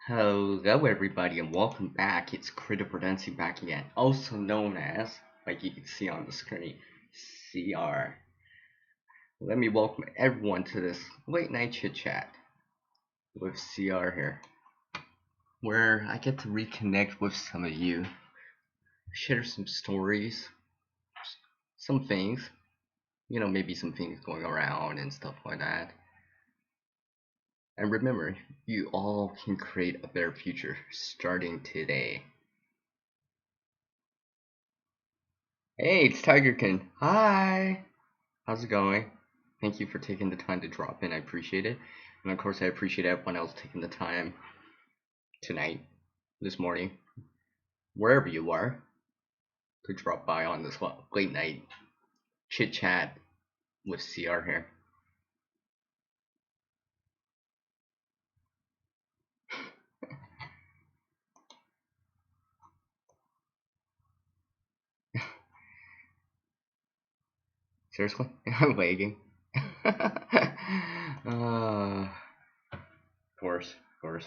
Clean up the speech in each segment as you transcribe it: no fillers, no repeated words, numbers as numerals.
Hello everybody and welcome back. It's Redundancy back again, also known as, like you can see on the screen, CR. Let me welcome everyone to this late night chit chat with CR here, where I get to reconnect with some of you, share some stories, some things, maybe some things going around and stuff like that. And remember, you all can create a better future starting today. Hey, it's Tigerkin. Hi! How's it going? Thank you for taking the time to drop in. I appreciate it. And of course, I appreciate everyone else taking the time tonight, this morning, wherever you are, to drop by on this late night chit chat with CR here. Seriously? I'm lagging. Of course, of course.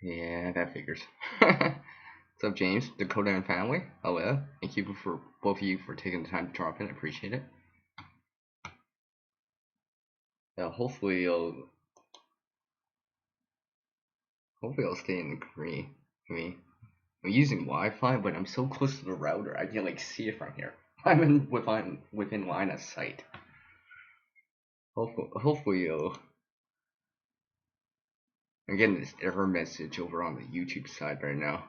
Yeah, that figures. What's up, James, Dakota, and family? Hello. Thank you for both of you for taking the time to drop in. I appreciate it. Hopefully I'll stay in the green. I'm using Wi-Fi, but I'm so close to the router, I can like see it from here. I'm within line of sight. Hopefully, I'm getting this error message over on the YouTube side right now.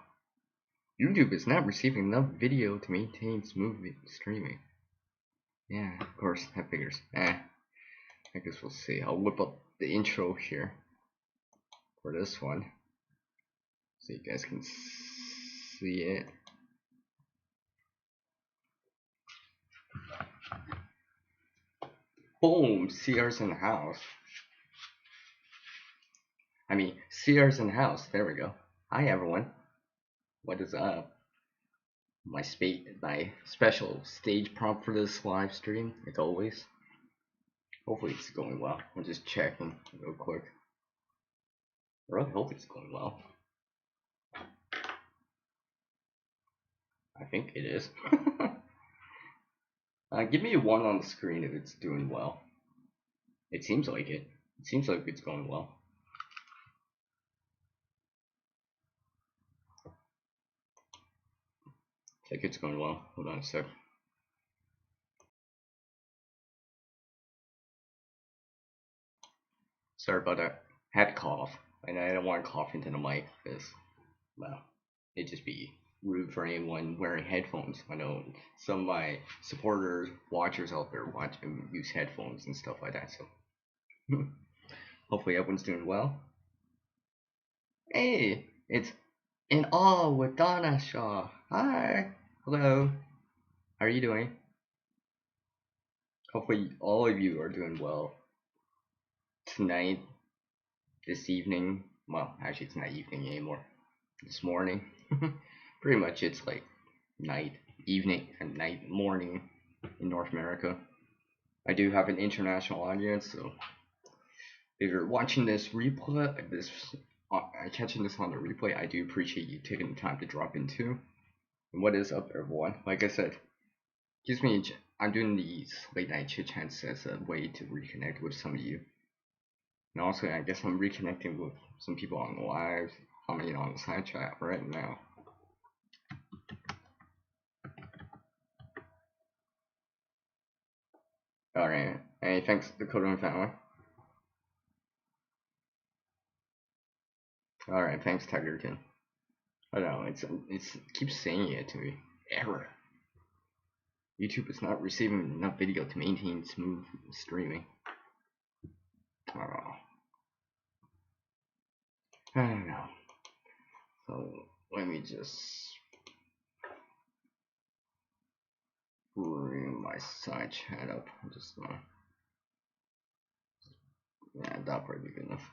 YouTube is not receiving enough video to maintain smooth streaming. Yeah, of course, that figures. I guess we'll see. I'll whip up the intro here for this one, so you guys can see it. Boom! CR's in the house. CR's in the house. There we go. Hi everyone. What is up? My special stage prompt for this live stream, like always. Hopefully it's going well. I'm just checking real quick. I really hope it's going well. I think it is. Give me a 1 on the screen if it's doing well. It seems like it. It seems like it's going well. I think it's going well. Hold on a sec. Sorry about that. Had cough, and I don't want to cough into the mic because, well, it'd just be rude for anyone wearing headphones. I know some of my supporters, watchers out there use headphones and stuff like that. So hopefully everyone's doing well. Hey, it's in all with Donna Shaw. Hi, hello. How are you doing? Hopefully all of you are doing well tonight, this evening. Well, actually, it's not evening anymore. This morning. Pretty much, it's like night, evening, and night, morning in North America. I do have an international audience, so if you're watching this replay, catching this on the replay, I do appreciate you taking the time to drop in too. And what is up, everyone? Like I said, I'm doing these late night chit chats as a way to reconnect with some of you. And also, I guess I'm reconnecting with some people on the live, commenting on the side chat right now. Alright, hey, thanks Dakota and family. Alright, thanks Tigerkin. I don't know, it keeps saying it to me. Error. YouTube is not receiving enough video to maintain smooth streaming. I don't know. So let me just bring my side chat up. Yeah, that'll probably be good enough.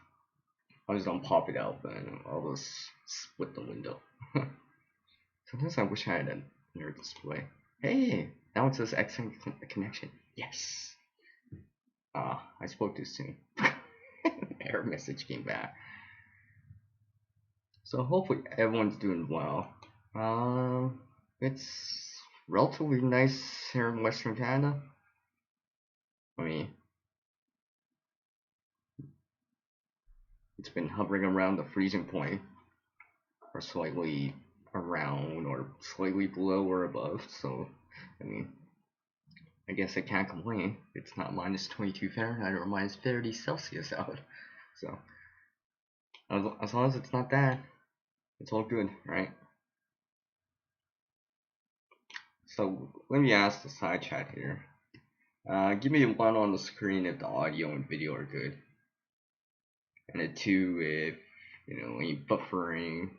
I'll just don't pop it out, but I'll just split the window. Sometimes I wish I had a near display. Hey, now it says excellent connection. Yes. I spoke too soon. error message came back. So hopefully everyone's doing well. It's relatively nice here in Western Canada. I mean, it's been hovering around the freezing point, or slightly around, or slightly below or above. So, I mean, I guess I can't complain. It's not minus 22 Fahrenheit or minus 30 Celsius out. So, as long as it's not that, it's all good, right? So, let me ask the side chat here. Give me a 1 on the screen if the audio and video are good. And a 2 if, any buffering,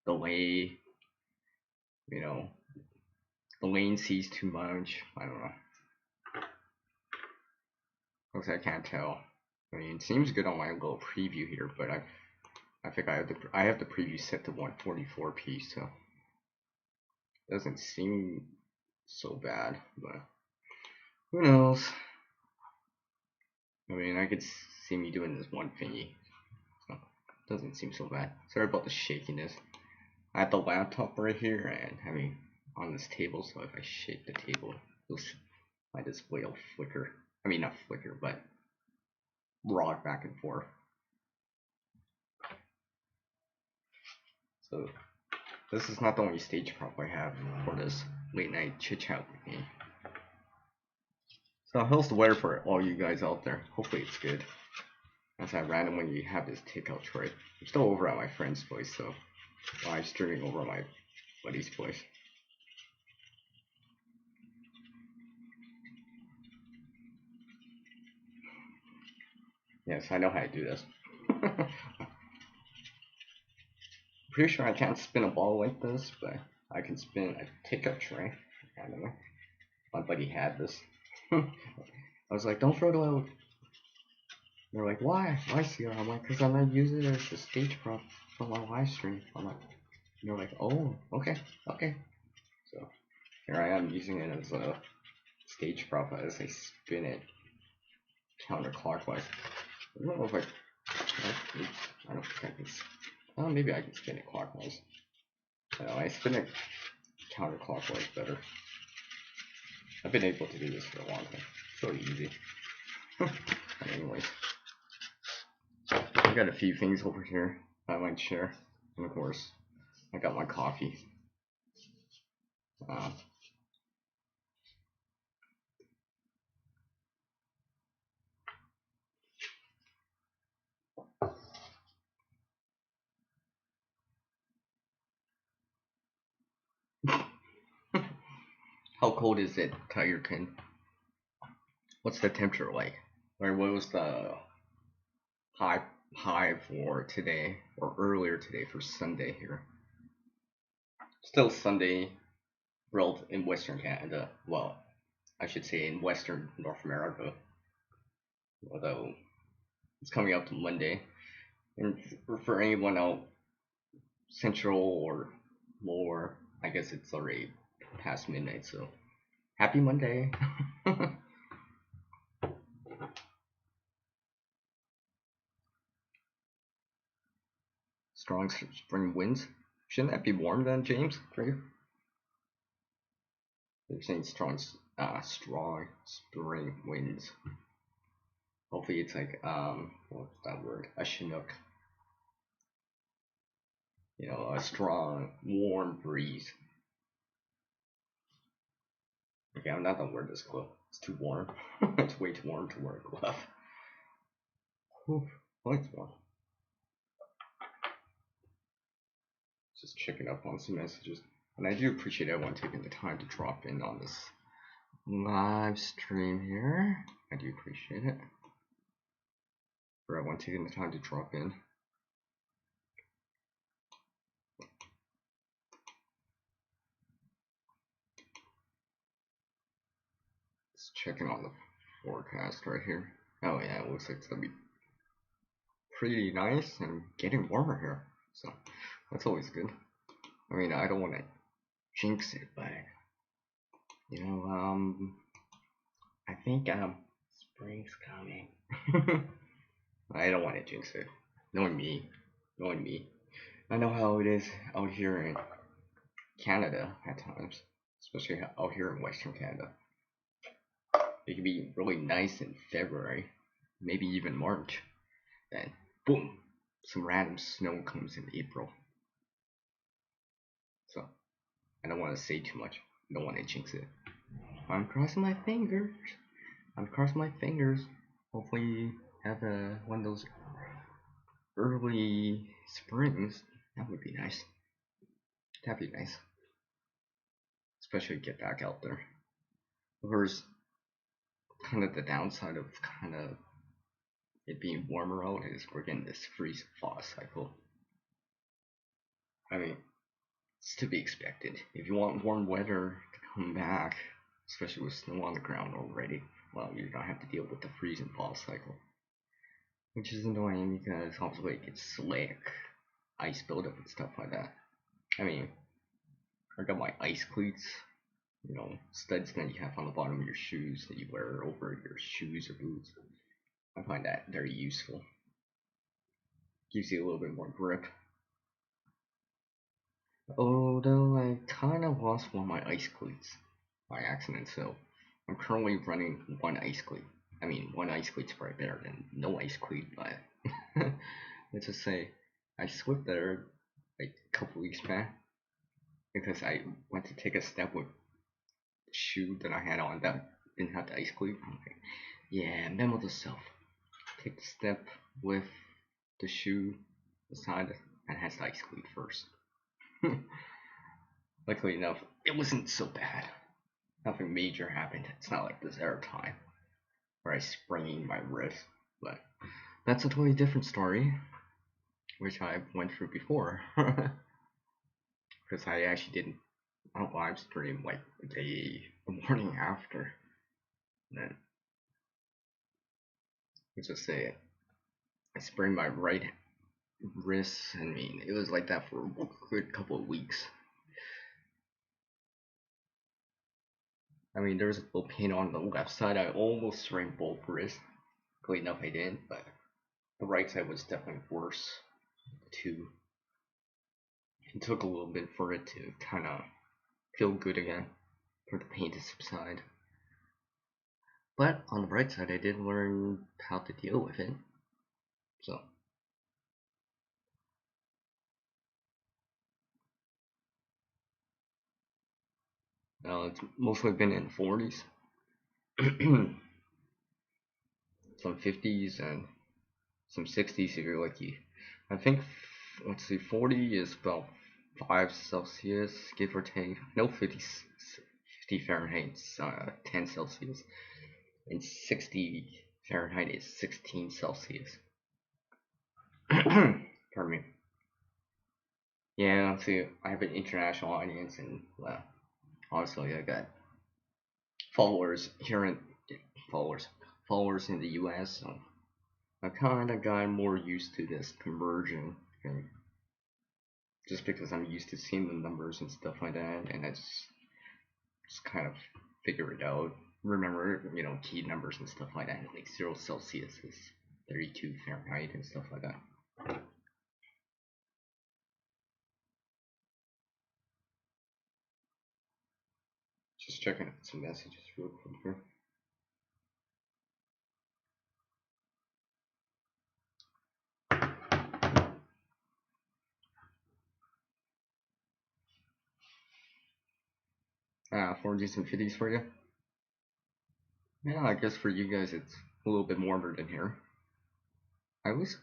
delay, the lane sees too much. I don't know. Looks like I can't tell. I mean, it seems good on my little preview here, but I think I have the preview set to 144p, so it doesn't seem so bad, but who knows? I mean, I could see me doing this one thingy, so it doesn't seem so bad. Sorry about the shakiness. I have the laptop right here, and I mean, on this table, so if I shake the table, my display will flicker. I mean, not flicker, but rock back and forth. So this is not the only stage prop I have for this late night chit chat with me. So how's the weather for all you guys out there? Hopefully it's good. As I randomly have this takeout tray. I'm still over at my friend's place, so live streaming over at my buddy's place. Yes, I know how to do this. Pretty sure I can't spin a ball like this, but I can spin a takeout tray. I don't know. My buddy had this. I was like, don't throw it out. They're like, why? Why, Sierra? I'm like, because I'm not using it as a stage prop for my live stream. I'm like, and they're like, oh, okay, okay. So here I am using it as a stage prop as I spin it counterclockwise. I don't know if I don't think I can. Oh, maybe I can spin it clockwise. I spin it counterclockwise better. I've been able to do this for a long time. It's really easy. Anyways, I got a few things over here I might share, and of course, I got my coffee. How cold is it, Tiger King? What's the temperature like? Or what was the high for today, or earlier today for Sunday here? Still Sunday, in Western Canada. Well, I should say in Western North America. Although it's coming up to Monday. And for anyone out Central or lower, I guess it's already past midnight, so happy Monday. Strong spring winds. Shouldn't that be warm then, James, for you? They're saying strong spring winds. Hopefully it's like, what's that word? A Chinook. A strong, warm breeze. Okay, I'm not gonna wear this glove. It's too warm. It's way too warm to wear a glove. Well, it's warm. Just checking up on some messages. And I do appreciate everyone taking the time to drop in on this live stream here. I do appreciate it. For everyone taking the time to drop in. Just checking on the forecast right here. Oh yeah, it looks like it's gonna be pretty nice and getting warmer here. So that's always good. I mean, I don't want to jinx it, but I think spring's coming. I don't want to jinx it. Knowing me, I know how it is out here in Canada at times, especially out here in Western Canada. It can be really nice in February, maybe even March. Then, boom, some random snow comes in April. So, I don't want to say too much. I don't want to jinx it. I'm crossing my fingers. I'm crossing my fingers. Hopefully, have one of those early springs. That would be nice. That'd be nice. Especially get back out there. Of course, kind of the downside of kind of it being warmer out is we're getting this freeze thaw cycle. I mean, it's to be expected. If you want warm weather to come back, especially with snow on the ground already, well, you're gonna have to deal with the freeze and thaw cycle. Which is annoying because obviously it gets slick, ice buildup and stuff like that. I mean, I got my ice cleats, studs that you have on the bottom of your shoes that you wear over your shoes or boots. I find that very useful. Gives you a little bit more grip. Although I kind of lost one of my ice cleats by accident, so I'm currently running one ice cleat. I mean, one ice cleat's probably better than no ice cleat, but let's just say I slipped there like a couple weeks back because I went to take a step with the shoe that I had on that didn't have the ice cleat. I'm like, yeah, memo to self. Take the step with the shoe beside that has the ice cleat first. Luckily enough, it wasn't so bad. Nothing major happened. It's not like this air time where I sprained my wrist, but that's a totally different story, which I went through before. Because I actually didn't live stream like the morning after. Then let's just say I sprained my right wrist. I mean, it was like that for a good couple of weeks. I mean, there was a little pain on the left side. I almost sprained both wrists. Luckily enough, I didn't, but the right side was definitely worse too. It took a little bit for it to kind of feel good again, for the pain to subside. But on the bright side, I did learn how to deal with it. So, it's mostly been in 40s, some 50s, and some 60s if you're lucky. I think, let's see, 40 is about 5 Celsius, give or take. No, 50 Fahrenheit, 10 Celsius. And 60 Fahrenheit is 16 Celsius. Pardon me. Yeah, see, I have an international audience, and well, honestly, I got followers here in followers followers in the U.S. So I kind of got more used to this conversion thing, just because I'm used to seeing the numbers and stuff like that, and I just kind of figure it out. Remember, key numbers and stuff like that. Like 0 Celsius is 32 Fahrenheit and stuff like that. Just checking some messages real quick here. Four decent 50s for you. Yeah, I guess for you guys it's a little bit warmer than here. I always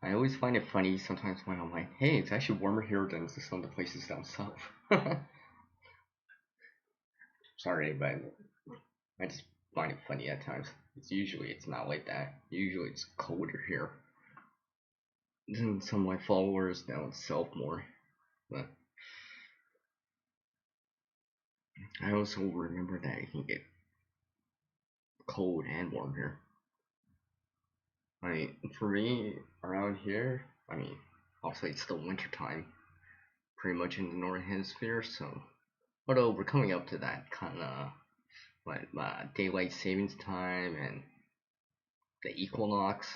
I always find it funny sometimes when I'm like, hey, it's actually warmer here than some of the places down south. Sorry, but I just find it funny at times. It's not like that. Usually it's colder here. Than some of my followers down south more. But I also remember that it can get cold and warm here. I mean, for me, around here, I mean, obviously it's still winter time, pretty much in the northern hemisphere, so although we're coming up to that kind of daylight savings time and the equinox,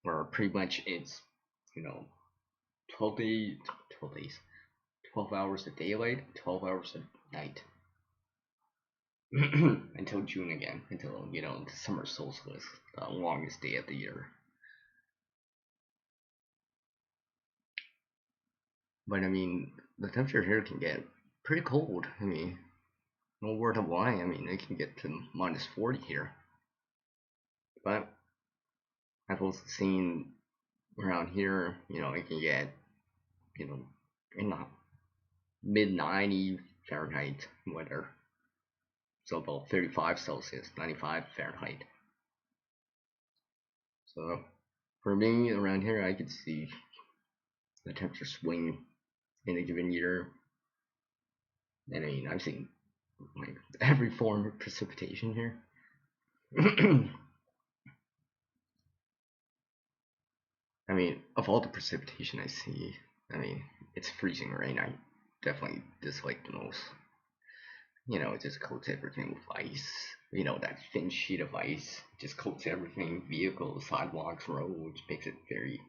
where pretty much it's, you know, 12 days, 12 days, 12 hours of daylight, 12 hours of night. Until June again, until, you know, the summer solstice, the longest day of the year. But I mean, the temperature here can get pretty cold. I mean, no word of why. I mean, it can get to minus 40 here. But I've also seen around here, you know, it can get, you know, in the mid 90 Fahrenheit weather. So about 35 Celsius, 95 Fahrenheit. So for me around here, I could see the temperature swing in a given year. And I mean, I've seen like every form of precipitation here. I mean, of all the precipitation I see, I mean, it's freezing rain. I definitely dislike the most. You know, it just coats everything with ice. You know, that thin sheet of ice just coats everything, vehicles, sidewalks, roads, makes it very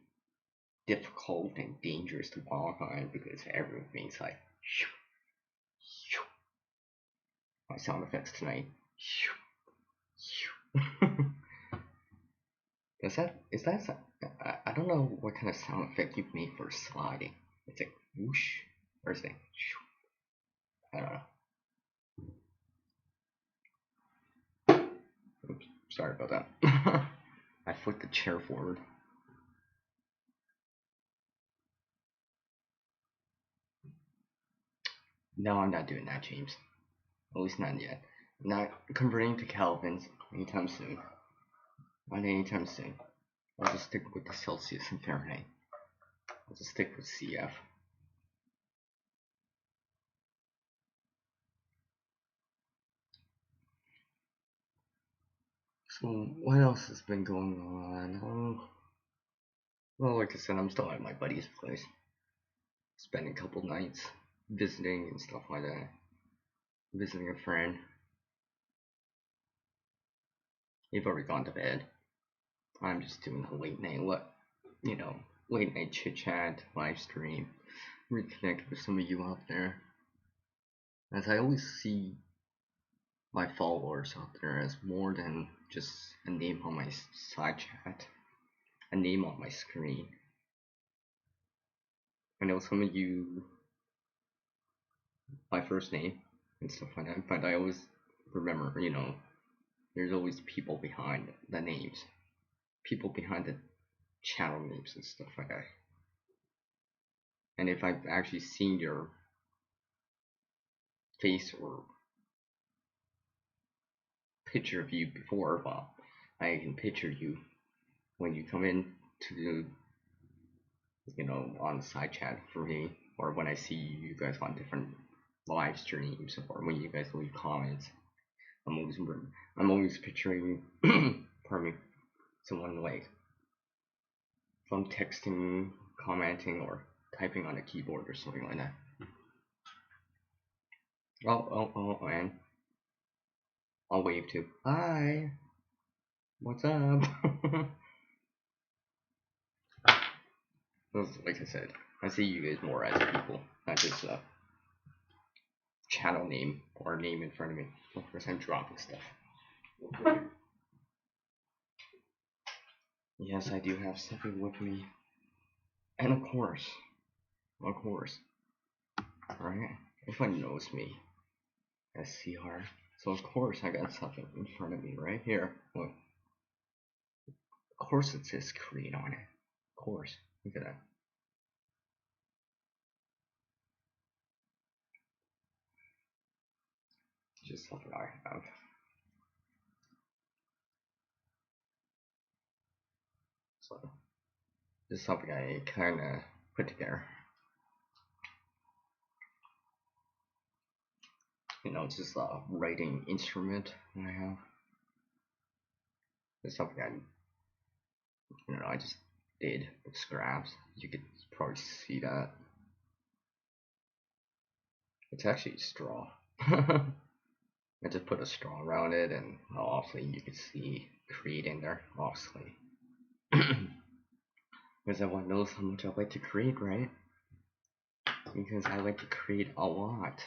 difficult and dangerous to walk on because everything's like my sound effects tonight. Is that I don't know what kind of sound effect you've made for sliding. It's like whoosh or is it I don't know. Oops, sorry about that. I flicked the chair forward. No, I'm not doing that, James. At least not yet. I'm not converting to Kelvins anytime soon. Not anytime soon. I'll just stick with the Celsius and Fahrenheit. I'll just stick with CF. So what else has been going on? Well, like I said, I'm still at my buddy's place, spending a couple nights visiting and stuff like that. Visiting a friend. They've already gone to bed. I'm just doing a late night, late night chit chat, live stream, reconnect with some of you out there. As I always see my followers out there as more than just a name on my side chat, a name on my screen. I know some of you, my first name and stuff like that, but I always remember, there's always people behind the names, people behind the channel names and stuff like that. And if I've actually seen your face or picture of you before, well, I can picture you when you come in to on the side chat for me, or when I see you guys on different live streams, or when you guys leave comments. I'm always picturing, pardon me, someone like from texting, commenting, or typing on a keyboard or something like that. And I'll wave too. Hi, what's up? Like I said, I see you guys more as people, not just a channel name or a name in front of me. Of course, I'm dropping stuff. Yes, I do have something with me. And of course, right? Everyone knows me as CR. So of course I got something in front of me right here. Look. Of course it says Korean on it. Of course. Look at that. Just something I have. So, this is something I kind of put together. It's just a writing instrument that I have. It's something I just did with scraps. You could probably see that. It's actually straw. I just put a straw around it, and obviously you could see Creed in there, obviously. Because everyone knows how much I like to create, right? Because I like to create a lot.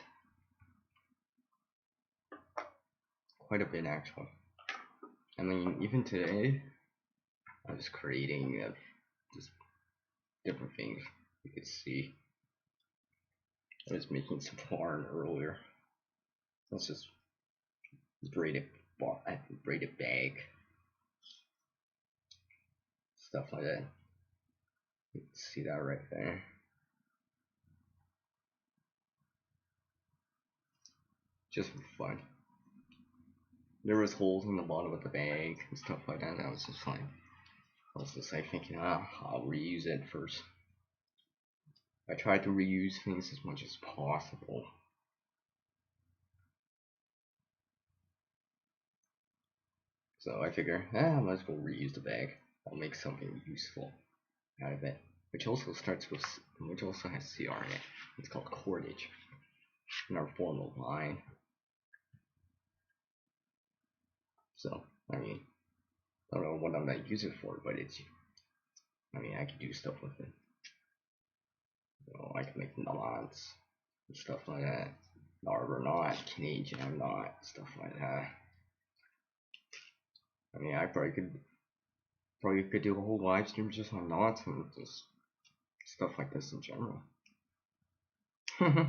Quite a bit, actually. I mean, even today, I was creating just different things. You could see I was making some yarn earlier. Let's just braided, braided bag, stuff like that. You can see that right there. Just for fun. There was holes in the bottom of the bag and stuff like that. That was just fine. I was just like thinking, I'll reuse it first. I tried to reuse things as much as possible. So I figure, I might as well reuse the bag. I'll make something useful out of it. Which also which also has CR in it. It's called cordage in our formal line. So, I mean, I don't know what I'm gonna use it for, but I mean, I can do stuff with it. You know, I can make knots and stuff like that. Arbor knot, Canadian knot, stuff like that. I mean, I probably could do a whole live stream just on knots and just stuff like this in general. Oh.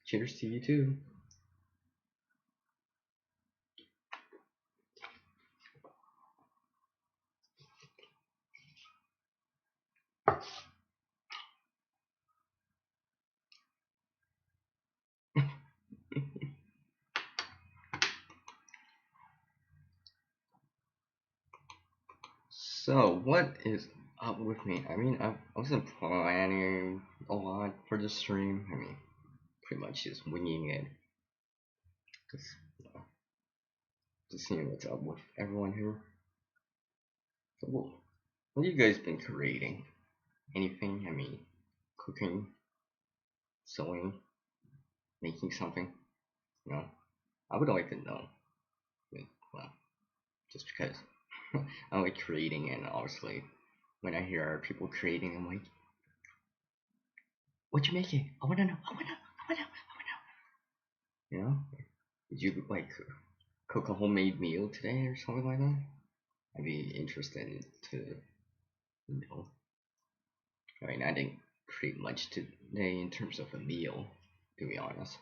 Cheers to you too. So, what is up with me? I mean, I wasn't planning a lot for the stream. I mean, pretty much just winging it. Just seeing what's up with everyone here. So, what have you guys been creating? Anything? I mean, cooking, sewing, making something? You know, I would like to know. Well, just because I like creating, and obviously, when I hear people creating, I'm like, what you making? I wanna know. I wanna know. I wanna know. I wanna know. You know? Did you like cook a homemade meal today or something like that? I'd be interested to know. I mean, I didn't create much today in terms of a meal, to be honest.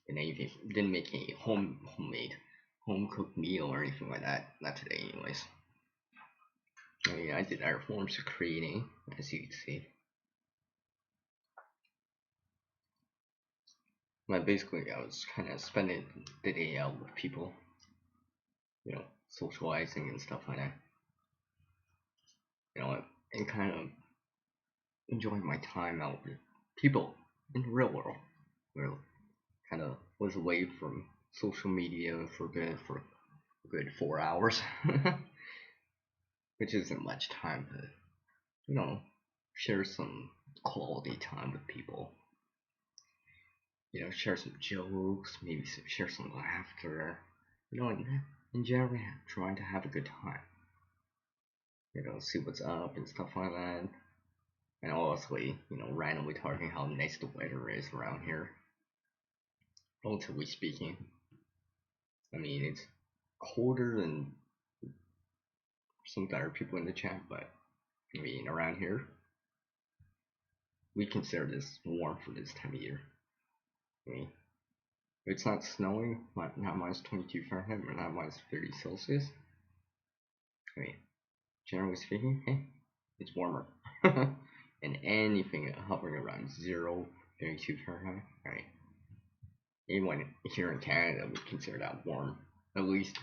And I didn't make any homemade, home cooked meal or anything like that. Not today, anyways. I mean, I did other forms of creating, as you can see. But basically, I was kind of spending the day out with people, you know, socializing and stuff like that. You know, and kind of enjoying my time out with people in the real world. Where kind of was away from social media for a good 4 hours, which isn't much time to, you know, share some quality time with people. You know, share some jokes, maybe share some laughter. You know, in general, trying to have a good time. You know, see what's up and stuff like that. And obviously, you know, randomly talking how nice the weather is around here. Relatively speaking. I mean, it's colder than some other people in the chat, but I mean, around here, we consider this warm for this time of year. I mean, it's not snowing, not minus 22 Fahrenheit, or not minus 30 Celsius. I mean, generally speaking, hey, it's warmer. And anything hovering around 0, 32 Fahrenheit, right? Anyone here in Canada would consider that warm, at least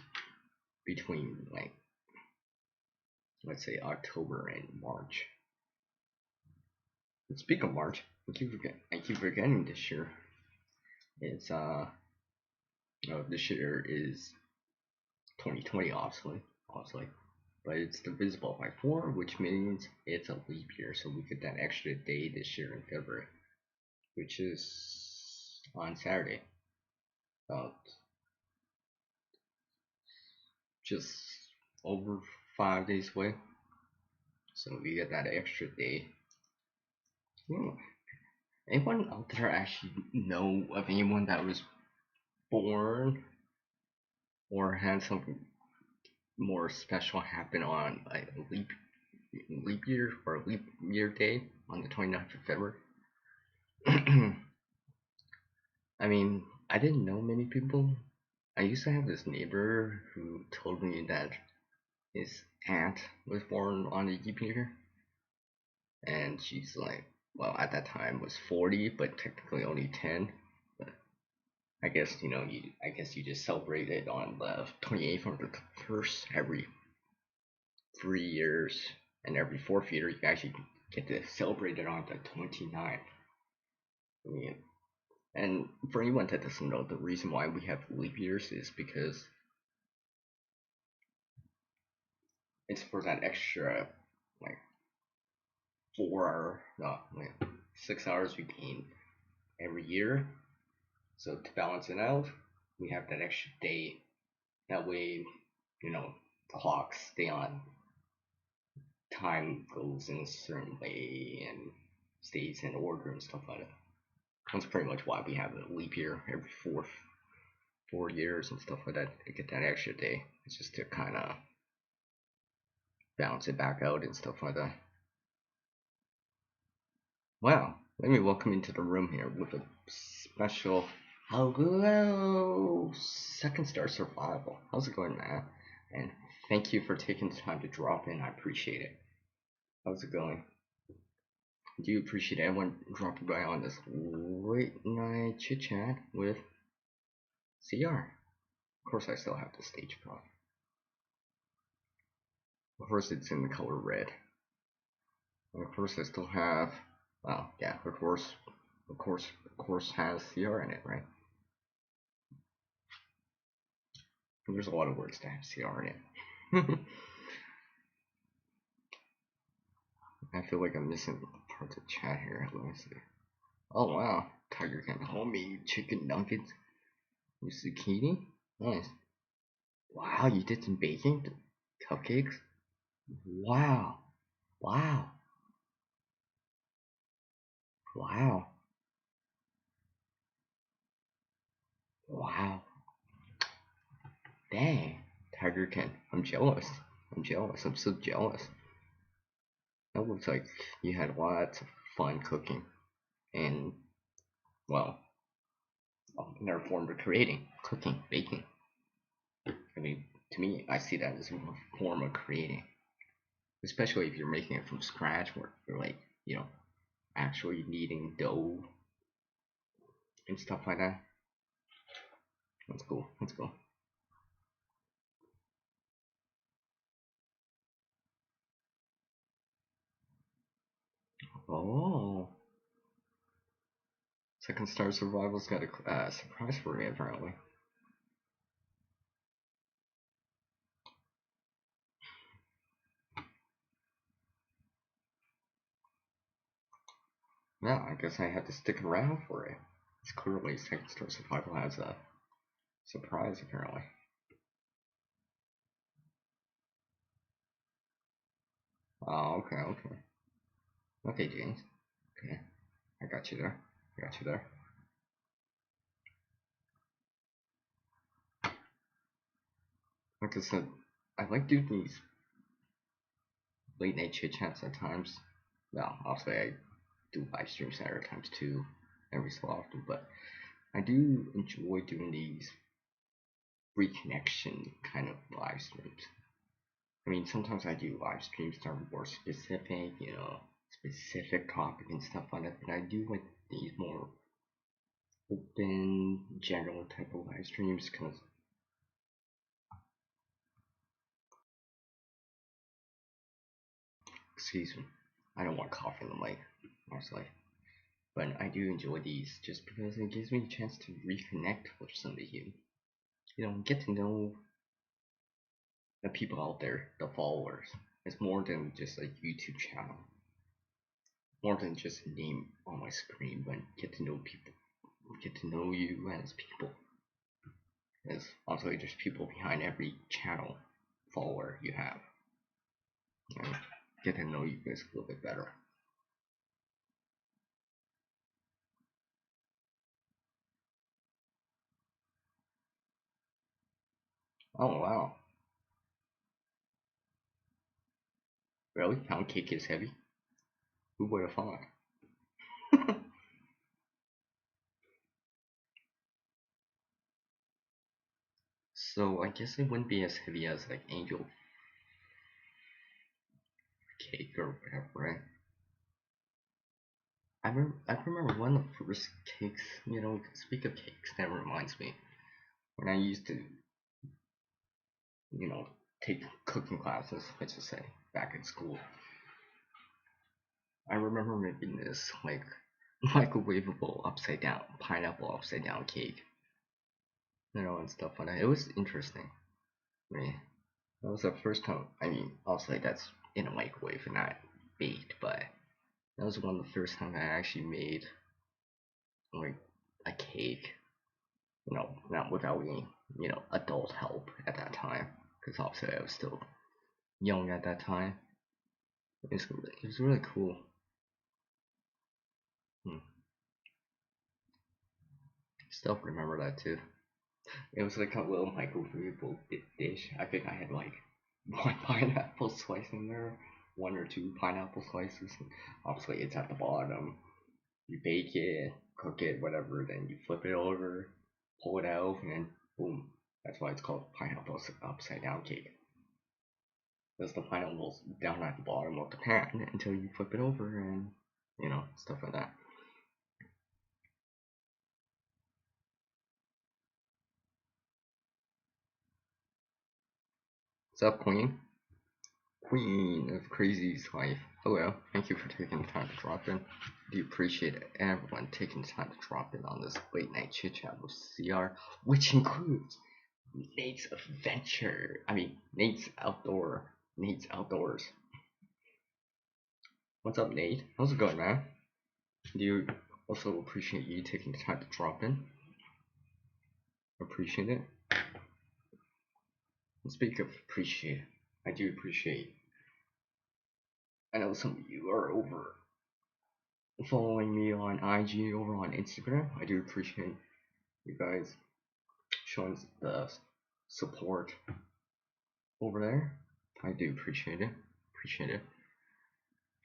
between, like, let's say October and March. And speaking of March, I keep forgetting this year. It's this year is 2020, obviously, but it's divisible by 4, which means it's a leap year, so we get that extra day this year in February, which is on Saturday, about just over 5 days away, so we get that extra day. Anyone out there actually know of anyone that was born or had something more special happen on like a leap year or leap year day on the 29th of February? I mean, I didn't know many people. I used to have this neighbor who told me that his aunt was born on a leap year, and she's like, well, at that time was 40, but technically only 10. But I guess you just celebrate it on the 28th or the 1st every 3 years, and every fourth year you actually get to celebrate it on the 29th. I mean, and for anyone that doesn't know, the reason why we have leap years is because it's for that extra like 6 hours we gain every year. So to balance it out, we have that extra day. That way, the clocks stay on. Time goes in a certain way and stays in order and stuff like that. That's pretty much why we have a leap year every 4 years and stuff like that to get that extra day. It's just to kind of balance it back out and stuff like that. Wow, let me welcome into the room here with a special hello, Second Star Survival. How's it going, man? And thank you for taking the time to drop in. I appreciate it. How's it going? Do you appreciate everyone dropping by on this late night chit chat with CR? Of course, I still have the stage prop. Of course, it's in the color red. And of course, I still have. Well, yeah, of course, has CR in it, right? There's a lot of words to have CR in it. I feel like I'm missing parts of chat here. Let me see. Oh wow, Tiger King homemade chicken nuggets with zucchini. Nice. Wow, you did some baking cupcakes. Wow, wow, wow, wow. Dang, Tiger King, I'm jealous. I'm so jealous. That looks like you had lots of fun cooking and, well, another form of creating, cooking, baking. I mean, to me, I see that as a form of creating, especially if you're making it from scratch, where you're like, actually kneading dough and stuff like that. That's cool. That's cool. Oh, Second Star Survival's got a surprise for me, apparently. Yeah, I guess I had to stick around for it. It's clearly Second Star Survival has a surprise, apparently. Oh, okay, okay. Okay, James. Okay, I got you there. I got you there. Like I said, I like doing these late night chit chats at times. Well, obviously I do live streams at other times too, every so often, but I do enjoy doing these reconnection kind of live streams. I mean, sometimes I do live streams that are more specific, specific topic and stuff like that, but I do like these more open, general type of live streams because excuse me, I don't want coffee in the mic, honestly. But I do enjoy these just because it gives me a chance to reconnect with some of you. Get to know the people out there, the followers. It's more than just a YouTube channel, more than just a name on my screen, but get to know people, get to know you as people. As also there's people behind every channel, follower you have, and get to know you guys a little bit better. Oh wow, really? Pound cake is heavy? Who would have thought? So I guess it wouldn't be as heavy as like angel cake or whatever, right? I remember one of the first cakes. Speak of cakes, that reminds me when I used to, you know, take cooking classes. Let's just say back in school. I remember making this like microwavable upside down pineapple upside down cake, and stuff like that. It was interesting. I mean, that was the first time. I mean, obviously that's in a microwave and not baked, but that was one of the first time I actually made like a cake. Not without any adult help at that time, because obviously I was still young at that time. It was really cool. Hmm. Still remember that too. It was like a little microwavable dish. I think I had like one pineapple slice in there, one or two pineapple slices. Obviously, it's at the bottom. You bake it, cook it, whatever. Then you flip it over, pull it out, and then boom. That's why it's called pineapple upside down cake. Because the pineapple's down at the bottom of the pan until you flip it over and stuff like that. What's up, Queen? Queen of Crazy's life. Hello, thank you for taking the time to drop in. Do appreciate everyone taking the time to drop in on this late night chit chat with CR, which includes Nate's adventure. I mean, Nate's outdoors. What's up, Nate? How's it going, man? Do you also appreciate you taking the time to drop in? Appreciate it. And speak of appreciate, I do appreciate. I know some of you are over following me on IG, over on Instagram. I do appreciate you guys showing the support over there. I do appreciate it. Appreciate it.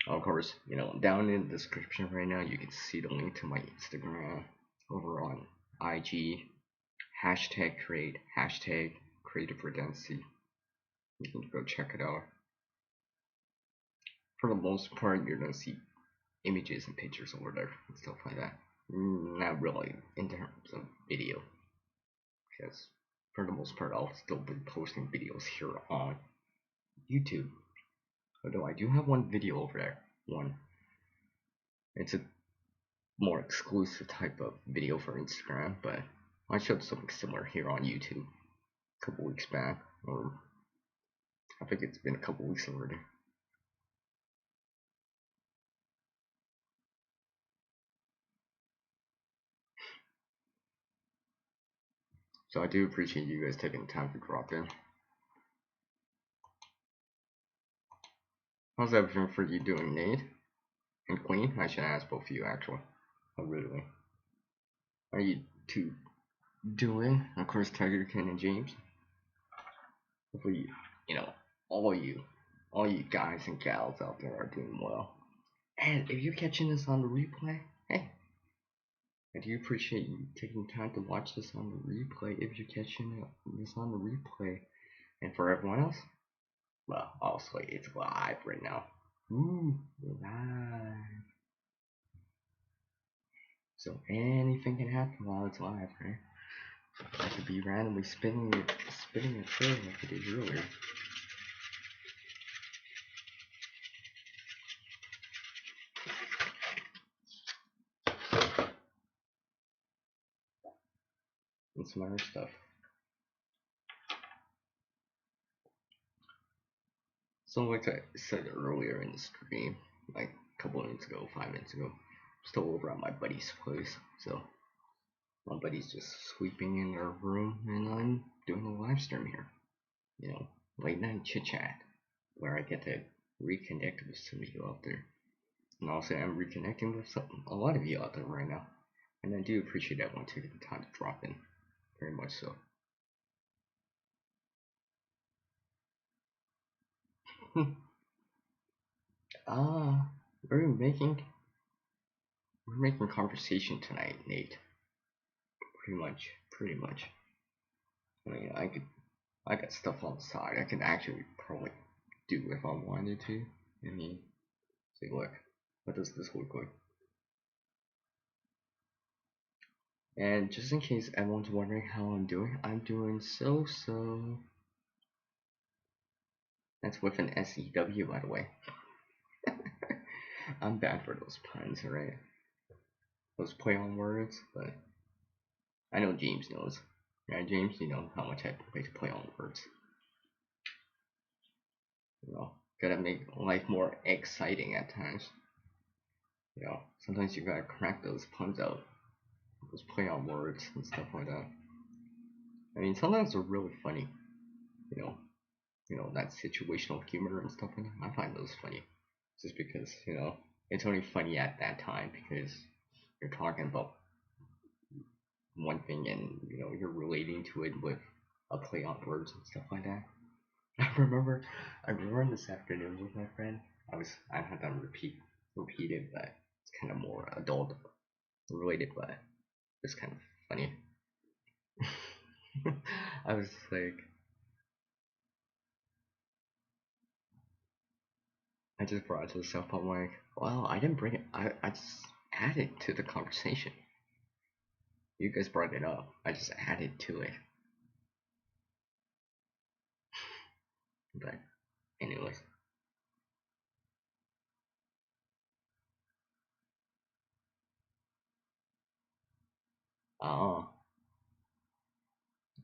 Of course, down in the description right now, you can see the link to my Instagram over on IG. Hashtag creative redundancy. You can go check it out. For the most part, you're gonna see images and pictures over there and stuff like that. Not really in terms of video, because for the most part, I'll still be posting videos here on YouTube. Although I do have one video over there. One. It's a more exclusive type of video for Instagram, but I showed something similar here on YouTube a couple weeks back, or I think it's been a couple weeks already. So I do appreciate you guys taking the time to drop in. How's everything for you doing, Nate and Queen? I should ask both of you actually. Oh, really? Are you two doing? Of course, Tiger, Ken, and James. Hopefully, you know, all you, all you guys and gals out there are doing well. And if you're catching this on the replay, hey, I do appreciate you taking time to watch this on the replay. If you're catching this on the replay, and for everyone else, well, also it's live right now. Ooh, live. So anything can happen while it's live, right? I could be randomly spinning a trail like I did earlier. And some other stuff. So like I said earlier in the stream, like a couple minutes ago, 5 minutes ago, I'm still over at my buddy's place. So my buddy's just sleeping in their room, and I'm doing a live stream here. You know, late night chit chat where I get to reconnect with some of you out there. And also, I'm reconnecting with a lot of you out there right now. And I do appreciate everyone taking the time to drop in. Very much so. Ah, we're making we're making conversation tonight, Nate. Pretty much, pretty much. I mean, I got stuff on the side. I could actually probably do if I wanted to. I mean, see, look, what does this look like? And just in case everyone's wondering how I'm doing so. That's with an SEW, by the way. I'm bad for those puns, right? Those play on words, but I know James knows. Right, James, you know how much I like to play on words. You know, gotta make life more exciting at times. You know, sometimes you gotta crack those puns out, those play on words and stuff like that. I mean, sometimes they're really funny. You know, that situational humor and stuff like that. I find those funny, just because it's only funny at that time because you're talking about one thing and you're relating to it with a play on words and stuff like that. I remember this afternoon with my friend. I had them repeat it, but it's kind of more adult related, but it's kind of funny. I was like, I just brought it to the up. I'm like, well, I didn't bring it. I just added to the conversation. You guys brought it up. I just added to it. But anyways, oh,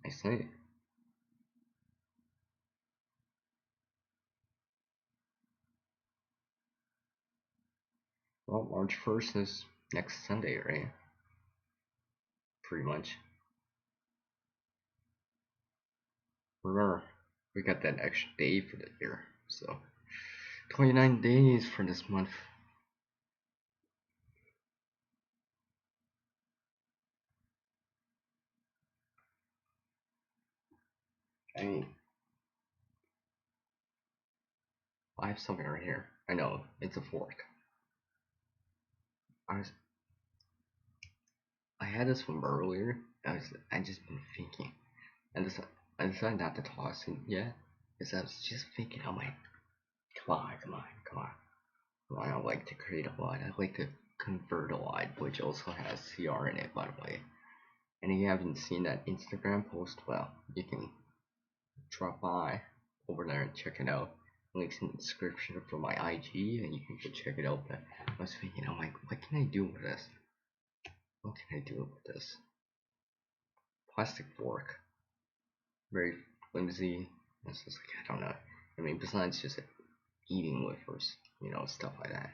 I see. Well, March 1st is next Sunday, right? Pretty much. Remember, we got that extra day for the year, so 29 days for this month. I mean, I have something right here. I know, it's a fork. I was, I had this from earlier. I just been thinking, and I decided not to toss it yet, because I was just thinking, I'm like, come on, come on, come on. I don't like to create a lot. I like to convert a lot, which also has CR in it, by the way. And if you haven't seen that Instagram post, well, you can drop by over there and check it out. Links in the description for my IG, and you can go check it out. But I was thinking, I'm like, what can I do with this? What can I do with this? Plastic fork, very flimsy. It's just like I don't know. I mean, besides just eating with or stuff like that.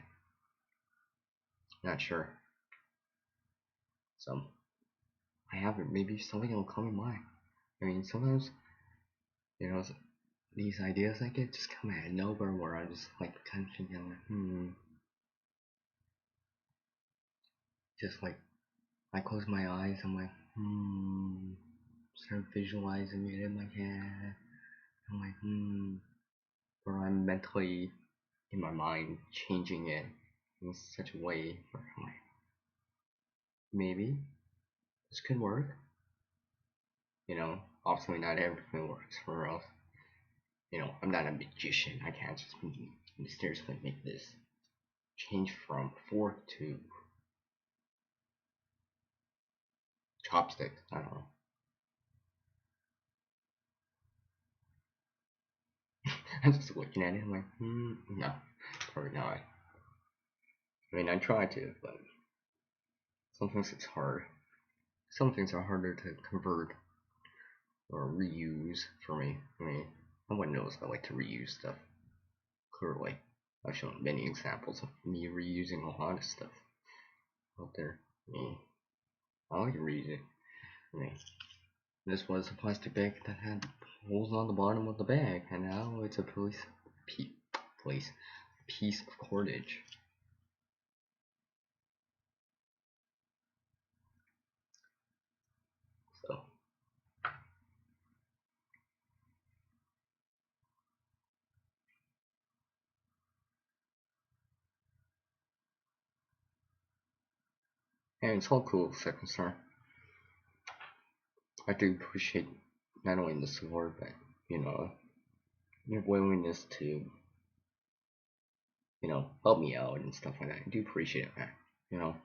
Not sure. So I haven't. Maybe something will come in mind. I mean, sometimes you know these ideas I get just come out of nowhere where I just like kind of thinking like, just like I close my eyes, I'm like, start visualizing it in my head. I'm like, or I'm mentally in my mind changing it in such a way where I'm like, maybe this could work. Obviously not everything works for us. I'm not a magician. I can't just mysteriously make this change from fork to chopstick. I don't know. I'm just looking at it. I'm like, no, probably not. I mean, I try to, but sometimes it's hard. Some things are harder to convert or reuse for me. I mean, everyone knows I like to reuse stuff. Clearly, I've shown many examples of me reusing a lot of stuff out there. I mean, I like to reuse it. I mean, This was a plastic bag that had holes on the bottom of the bag, and now it's a piece of cordage. So, and it's all cool, second star. I do appreciate not only the support, but you know, your willingness to, help me out and stuff like that. I do appreciate that. You know.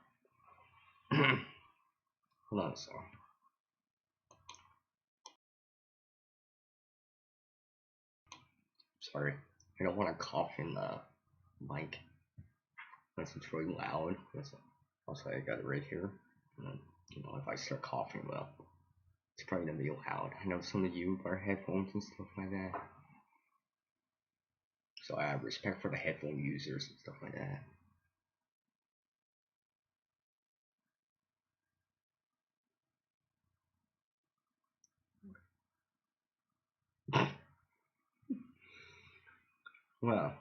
Hold on a second. Sorry. I don't want to cough in the mic unless it's really loud. Also, I got it right here. And, if I start coughing, well, it's probably gonna be loud. I know some of you wear headphones and stuff like that. So I have respect for the headphone users and stuff like that. Well,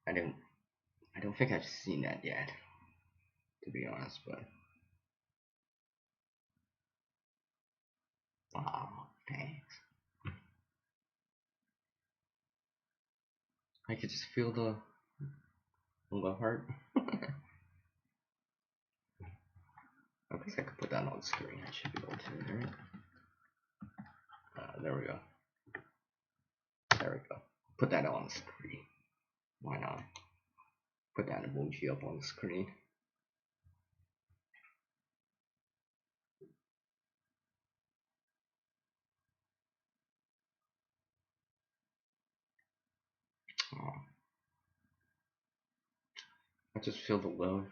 I don't think I've seen that yet, to be honest, but oh, thanks. I could just feel the heart. I guess I could put that on the screen. I should be able to, right? There we go. There we go. Put that on the screen. Why not? Put that emoji up on the screen. Oh, I just feel the love.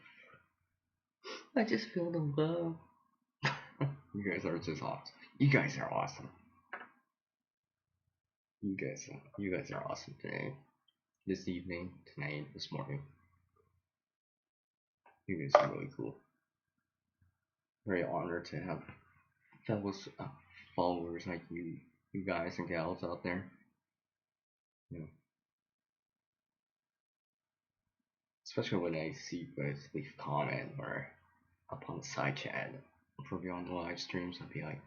I just feel the love. You guys are just awesome. You guys are awesome. You guys are awesome today. This evening, tonight, this morning. You guys are really cool. Very honored to have fellow followers like you guys and gals out there. You know, especially when I see you guys leave a comment or up on the side chat for beyond the live streams, I'll be like,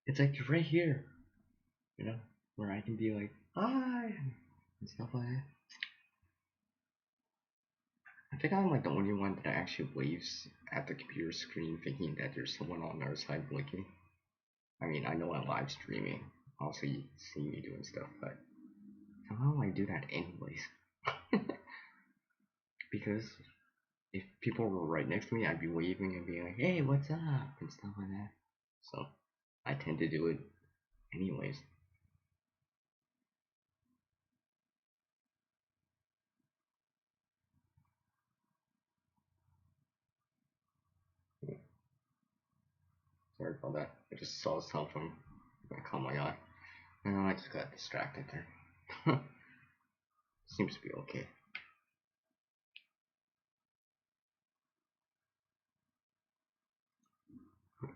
it's like you're right here, where I can be like, hi, and stuff like that. I think I'm like the only one that actually waves at the computer screen thinking that there's someone on the other side blinking. I mean, I know I'm live streaming, also you see me doing stuff, but somehow I do that anyways. Because if people were right next to me, I'd be waving and being like, hey, what's up, and stuff like that. So I tend to do it anyways. Sorry about that. I just saw something that caught my eye. And I just got distracted there. Seems to be okay.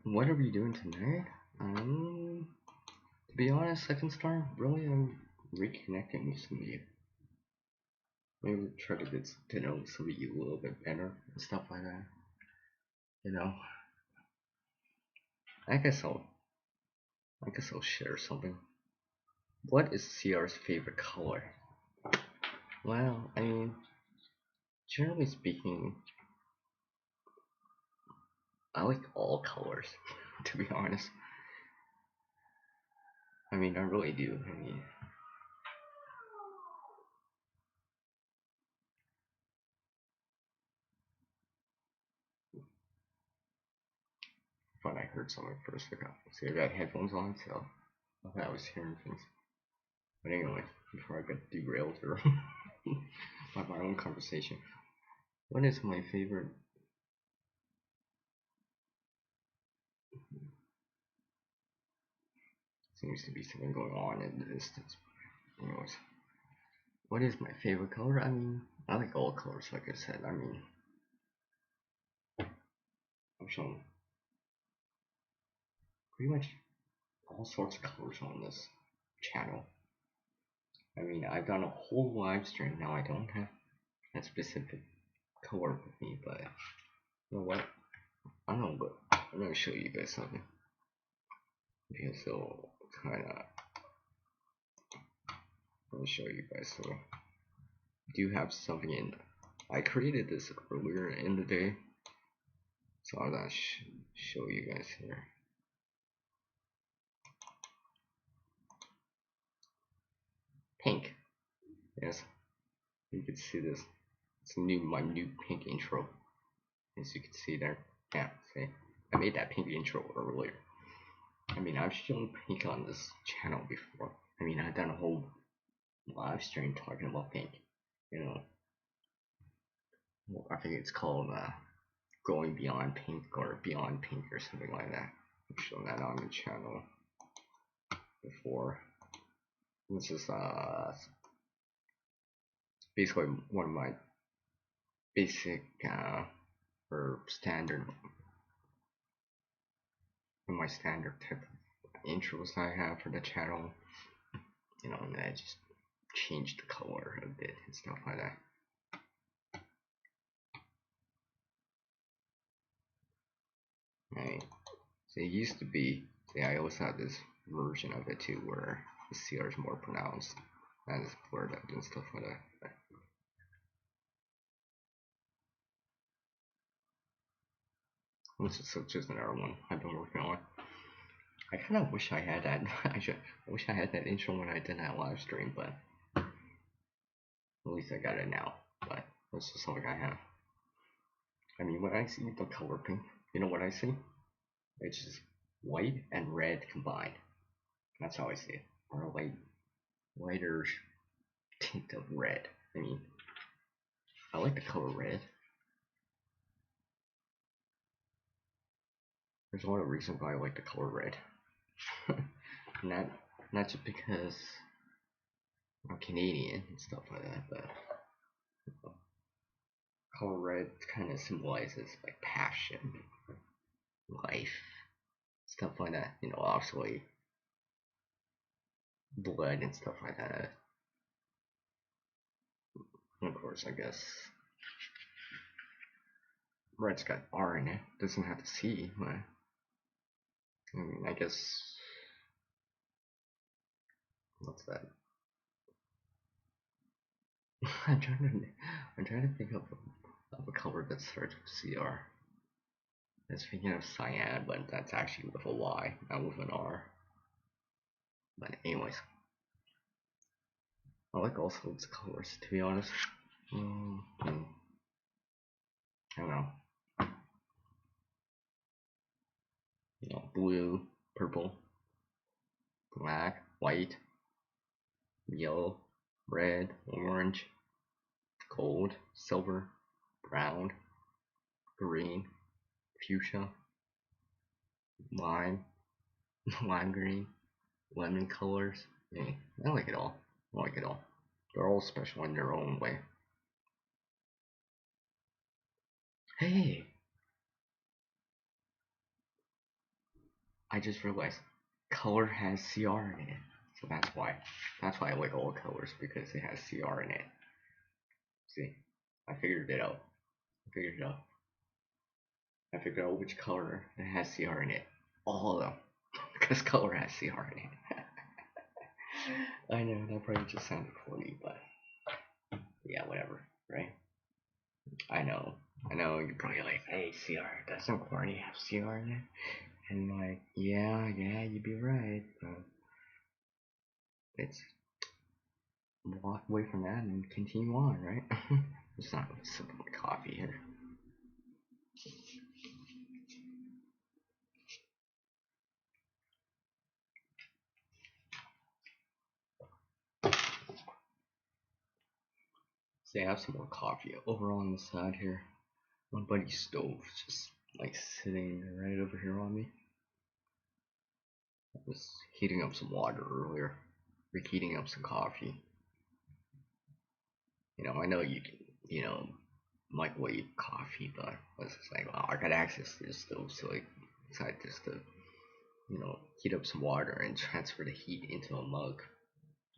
What are we doing tonight? To be honest, second star, really I'm reconnecting with some of you. Maybe try to get to know some of you a little bit better and stuff like that. I guess I'll share something. What is CR's favorite color? Well, I mean, generally speaking, I like all colors, to be honest. I mean, I really do. I mean, thought I heard something first. See, I got headphones on, so I thought I was hearing things. But anyway, before I get derailed or by my own conversation, what is my favorite? Seems to be something going on in the distance. Anyways, what is my favorite color? I mean, I like all colors, like I said. I mean, I'm showing. pretty much all sorts of colors on this channel. I mean, I've done a whole live stream. Now I don't have that specific color with me, but you know what? I don't know, but I'm gonna show you guys something because it'll kind of. Let me show you guys. So, I do have something in. I created this earlier in the day, so I'm gonna show you guys here. Pink. Yes, you can see this. It's my new pink intro. As you can see there. Yeah, see, I made that pink intro earlier. I mean, I've shown pink on this channel before. I mean, I've done a whole live stream talking about pink. You know, I think it's called Going Beyond Pink or Beyond Pink or something like that. I've shown that on the channel before. This is basically one of my basic or standard, my standard type of intros I have for the channel. You know, and I just changed the color a bit and stuff like that. Right. So it used to be, see, I always had this version of it too where the CR is more pronounced and it's blurred out and stuff like that. But this is just another one I've been working on. I kind of wish I had that. I wish I had that intro when I did that live stream, but at least I got it now. But this is something I have. I mean, when I see the color pink, you know what I see? It's just white and red combined. That's how I see it. Or a lighter tint of red. I mean, I like the color red. There's a lot of reasons why I like the color red. not just because I'm Canadian and stuff like that, but color red kind of symbolizes like passion, life, stuff like that. You know, obviously blood and stuff like that. And of course, I guess red's got R in it. Doesn't have the C, but I mean, I guess what's that? I'm trying to think of a color that starts with CR. I was thinking of cyan, but that's actually with a Y, not with an R. But anyways, I like all sorts of colors, to be honest. I don't know. You know, blue, purple, black, white, yellow, red, orange, gold, silver, brown, green, fuchsia, lime, lime green, lemon colors. Yeah, I like it all. I like it all. They're all special in their own way. Hey, I just realized color has CR in it. So that's why. That's why I like all colors, because it has CR in it. See? I figured it out. I figured it out. I figured out which color that has CR in it. All of them. Because color has CR in it. I know, that probably just sounded corny, but yeah, whatever, right? I know. You're probably like, hey, CR, that's not corny, have CR in it? And like, yeah, you'd be right, but it's walk away from that and continue on, right? It's not gonna sip my coffee here. See, I have some more coffee over on the side here. My buddy's stove is just like sitting right over here on me. I was heating up some water earlier, reheating up some coffee. You know, I know you can, microwave coffee, but I was just like, wow, I got access to this stove, so I decided just to heat up some water and transfer the heat into a mug.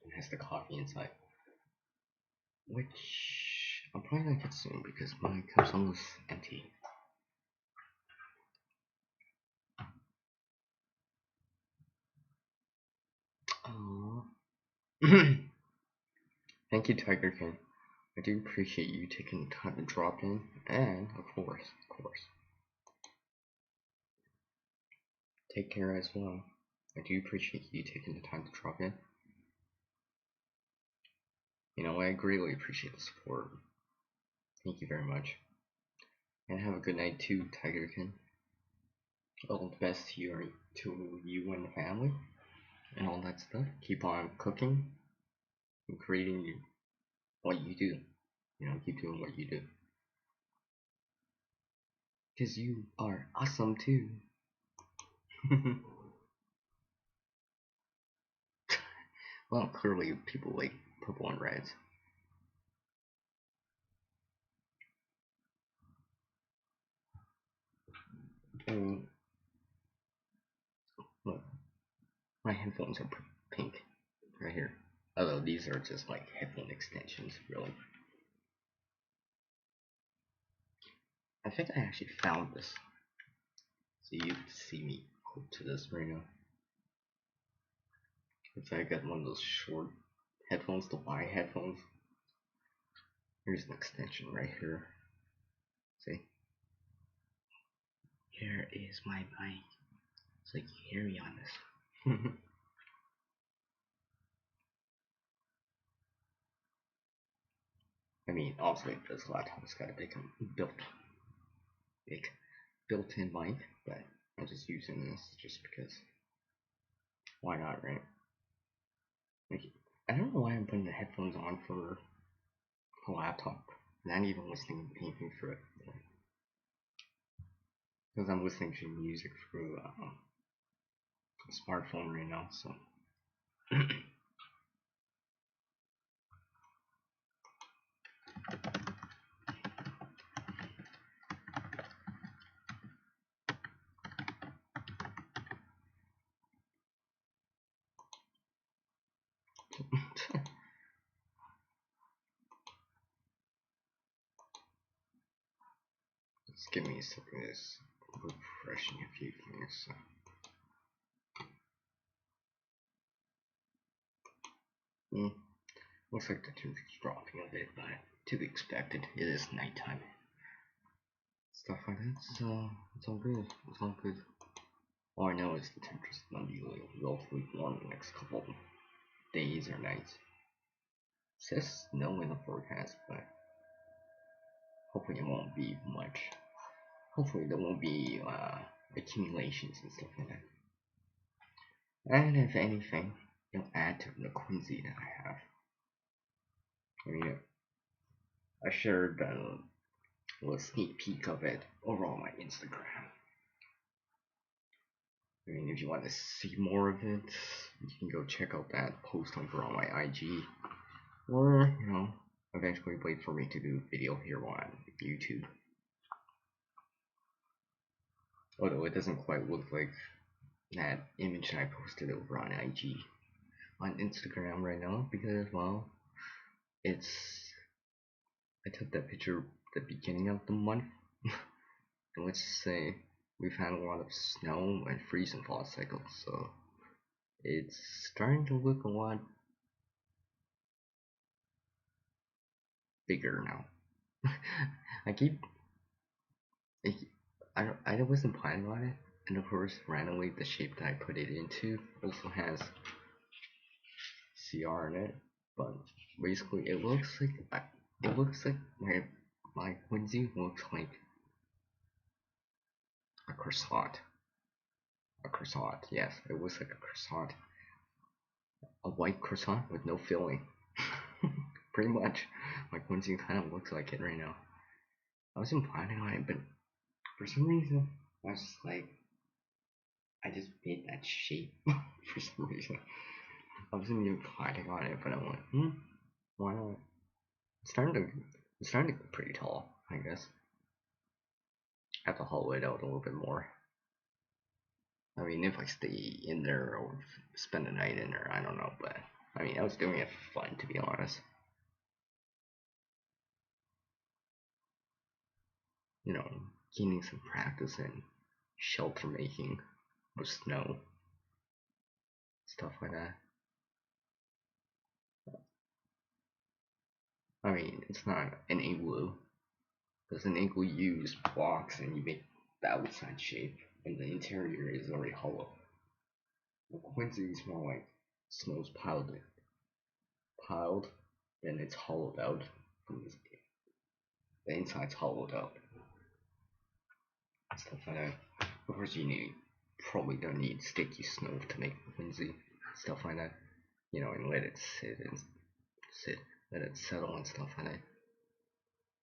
It has the coffee inside, which I'm probably gonna get soon because my cup's almost empty. Oh. Thank you, Tiger King. I do appreciate you taking the time to drop in, and of course, take care as well. I do appreciate you taking the time to drop in. I greatly appreciate the support. Thank you very much. And have a good night too, Tiger King. All the best to you and the family and all that stuff. Keep on cooking and creating what you do. Keep doing what you do. Because you are awesome too. Well, clearly people like purple and reds. And look, my headphones are pink right here. Although these are just like headphone extensions, really. I think I actually found this. So you can see me hook to this right now. It's like I got one of those short headphones, the wide headphones. Here's an extension right here. See? Here is my mic. It's like, hear me on this. I mean, obviously, this laptop's got a big built-in mic, but I'm just using this just because. Why not, right? Like, I don't know why I'm putting the headphones on for a laptop. Not even listening to anything through it. Because I'm listening to music through a smartphone right now, so. Just give me something that's refreshing a few things. So. Looks like the temperature's dropping a bit, but to be expected. It is nighttime. Stuff like that, so it's all good. It's all good. All I know is the temperature's gonna be relatively warm the next couple of days or nights. It says snow in the forecast, but hopefully it won't be much. Hopefully there won't be accumulations and stuff like that. And if anything, it'll add to the Quincy that I have. I mean, I shared a little sneak peek of it over on my Instagram. I mean, if you want to see more of it, you can go check out that post over on my IG. Or, eventually wait for me to do a video here on YouTube. Although it doesn't quite look like that image I posted over on IG. On Instagram right now, because, well, I took that picture at the beginning of the month. And let's say we've had a lot of snow and freeze and thaw cycles, so it's starting to look a lot bigger now. I wasn't planning on it, and of course, randomly the shape that I put it into also has CR in it, but basically it looks like my Quincy looks like a croissant. A croissant, yes, it looks like a croissant. A white croissant with no filling. Pretty much. My Quincy kind of looks like it right now. I wasn't planning on it, but for some reason, I was just like, I just made that shape for some reason. I wasn't even planning on it, but I went, why not? It's starting to get pretty tall, I guess. I have to hollow it out a little bit more. I mean, if I stay in there or spend the night in there, I don't know, but I mean, I was doing it for fun, to be honest. You know, gaining some practice in shelter making with snow, stuff like that. I mean, it's not an igloo, because an igloo you use blocks and you make the outside shape, and the interior is already hollow. The Quincy is more like snow's piled, then it's hollowed out from the inside's hollowed out, stuff like that. Of course, probably don't need sticky snow to make Quincy, stuff like that. You know, and let it sit, let it settle and stuff like that.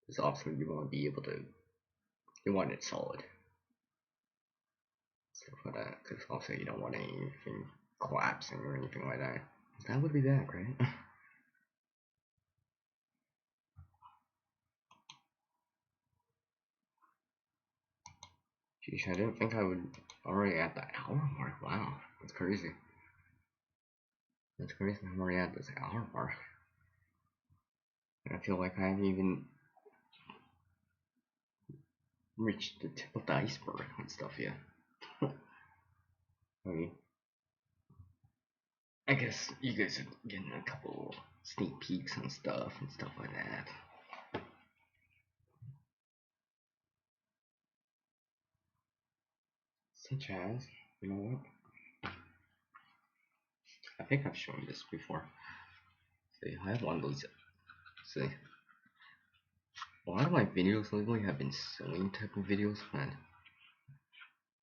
Because obviously you want to be able to, you want it solid, stuff like that. Because also you don't want anything collapsing or anything like that. That would be bad, right? Jeez, I didn't think I would already at the hour mark. Wow, that's crazy. That's crazy. I'm already at this hour mark. And I feel like I haven't even reached the tip of the iceberg and stuff yet. I mean, I guess you guys are getting a couple sneak peeks and stuff like that. Such as, you know what? I think I've shown this before. See, I have one of those. See, a lot of my videos lately have been sewing type of videos, but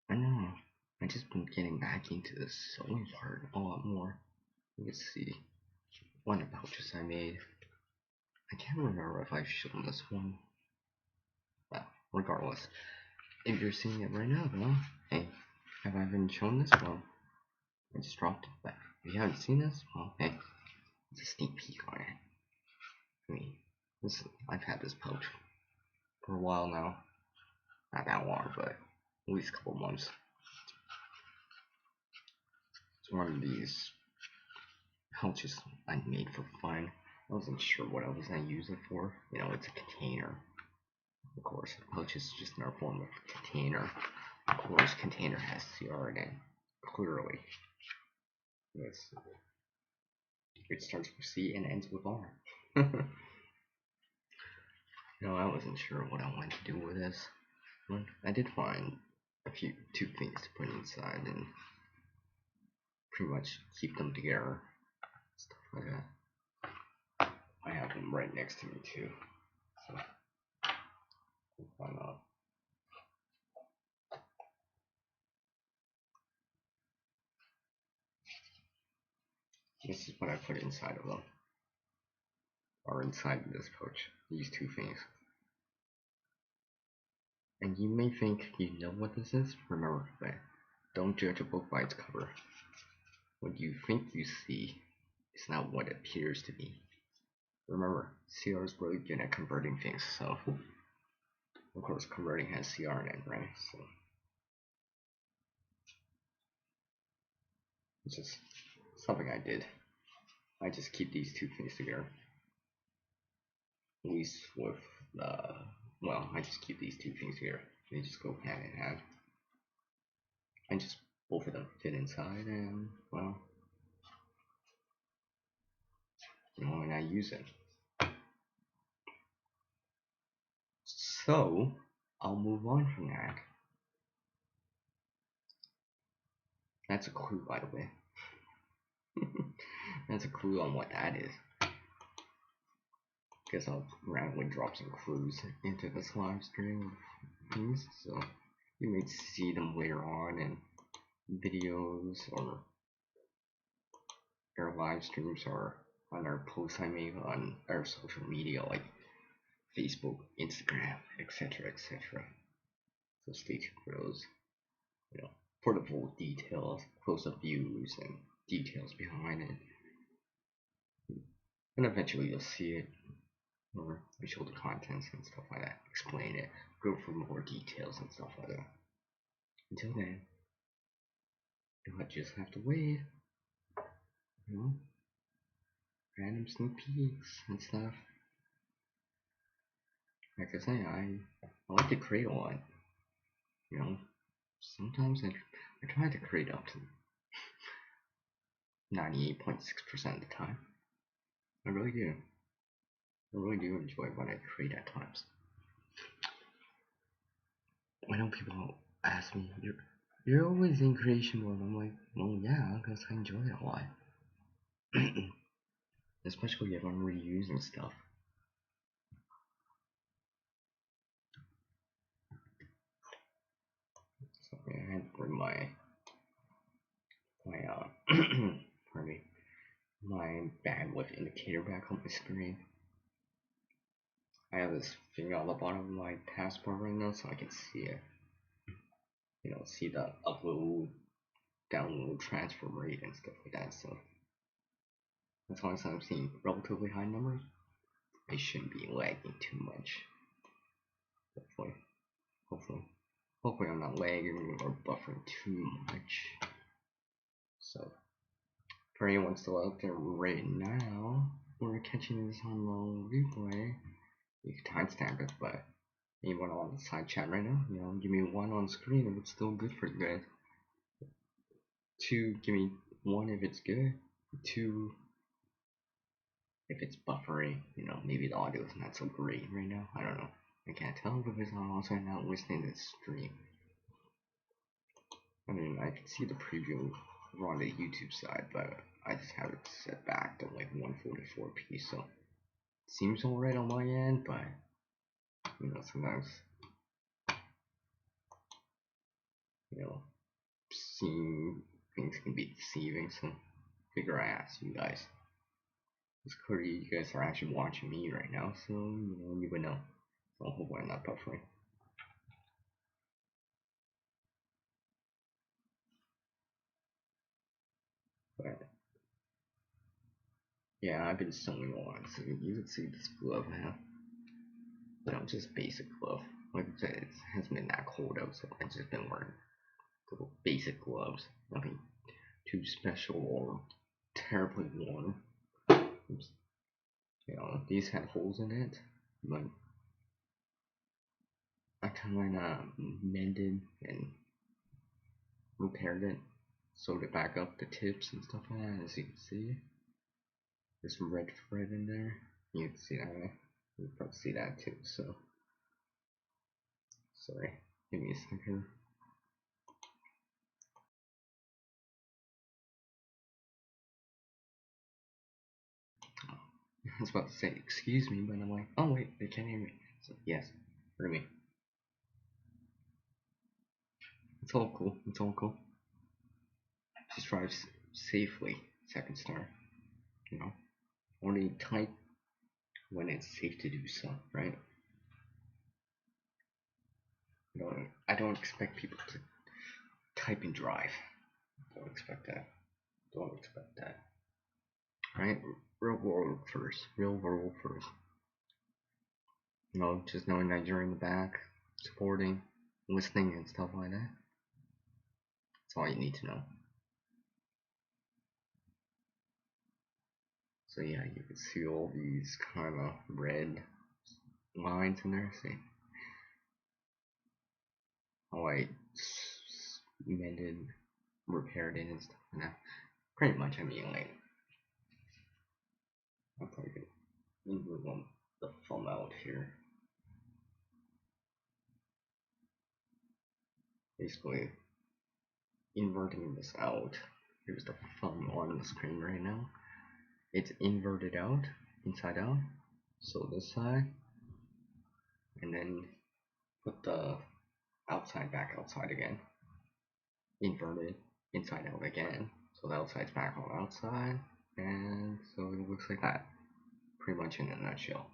I don't know. I just been getting back into the sewing part a lot more. Let's see. One of the pouches I made. I can't remember if I've shown this one. But regardless, if you're seeing it right now, though, hey, have I been shown this? Well, I just dropped it. But if you haven't seen this, well, hey, it's a sneak peek on it. I mean, I've had this pouch for a while now. Not that long, but at least a couple months. It's one of these pouches I made for fun. I wasn't sure what I was gonna use it for. You know, it's a container. Of course, a pouch is just another form of container. Of course, container has CR in it. Clearly. Yes. It starts with C and ends with R. No, I wasn't sure what I wanted to do with this. But I did find two things to put inside and pretty much keep them together. Stuff like that. I have them right next to me too. So why not? This is what I put inside of them. Or inside of this pouch. These two things. And you may think you know what this is. Remember, don't judge a book by its cover. What you think you see is not what it appears to be. Remember, CR is really good at converting things, so of course converting has CR in it, right? So it's just something I did. I just keep these two things together. At least with well, I just keep these two things together. They just go hand in hand. And just both of them fit inside and well, you know, and I use it. So I'll move on from that. That's a clue, by the way. That's a clue on what that is. Guess I'll randomly drop some clues into this live stream of things, so you may see them later on in videos or our live streams or on our posts I make on our social media like Facebook, Instagram, etc., etc. So stay tuned for those, you know, for the full details, close-up views, and details behind it. And eventually you'll see it, or I show the contents and stuff like that, explain it, go for more details and stuff like that. Until then, I just have to wait, you know, random sneak peeks and stuff. Like I say, I like to create a lot, you know. Sometimes I try to create up to 98.6% of the time. I really do. I really do enjoy what I create at times. I know people ask me, you're always in creation mode. I'm like, well, yeah, because I enjoy it a lot. Especially if I'm reusing stuff. So I had to bring pardon me, my bandwidth indicator back on my screen. I have this thing on the bottom of my taskbar right now, so I can see it. You know, see the upload, download, transfer rate, and stuff like that. So as long as I'm seeing relatively high numbers, I shouldn't be lagging too much. Hopefully, hopefully, hopefully I'm not lagging or buffering too much. So for anyone still out there right now, we're catching this on the replay. You can timestamp it, but anyone on the side chat right now, you know, give me 1 on screen if it's still good for you guys. 2, give me 1 if it's good. 2, if it's buffering, you know, maybe the audio is not so great right now. I don't know. I can't tell because I'm also not listening to the stream. I mean, I can see the preview on the YouTube side, but I just have it set back to like 144p, so it seems alright on my end, but you know, sometimes, you know, seeing things can be deceiving, so figure I ask you guys. It's clear you guys are actually watching me right now, so you know, you would know. So hopefully I'm not buffering. But yeah, I've been sewing a lot, so you can see this glove now. You know, just basic glove. Like I said, it hasn't been that cold out, so I've just been wearing little basic gloves. Nothing too special or terribly warm. Oops. You know, these had holes in it, but I kind of mended and repaired it, sewed it back up the tips and stuff like that. As you can see, there's some red thread in there. You can see that. You can probably see that too. So, sorry, give me a second. I was about to say excuse me, but I'm like, oh wait, they can't hear me. So yes, hear me. It's all cool. It's all cool. Just drive safely. Second star. You know, only type when it's safe to do so, right? I don't expect people to type and drive. Don't expect that. Don't expect that. Right? Real world first. Real world first. You know, just knowing that you're in the back, supporting, listening, and stuff like that. That's all you need to know. So yeah, you can see all these kind of red lines in there. See how I mended, repaired it and stuff like that. Pretty much, I mean, like, I'm probably gonna move the thumb out here. Basically, inverting this out. Here's the thumb on the screen right now. It's inverted out, inside out. So this side, and then put the outside back outside again. Inverted, inside out again. So the outside's back on the outside, and so it looks like that. Pretty much in a nutshell.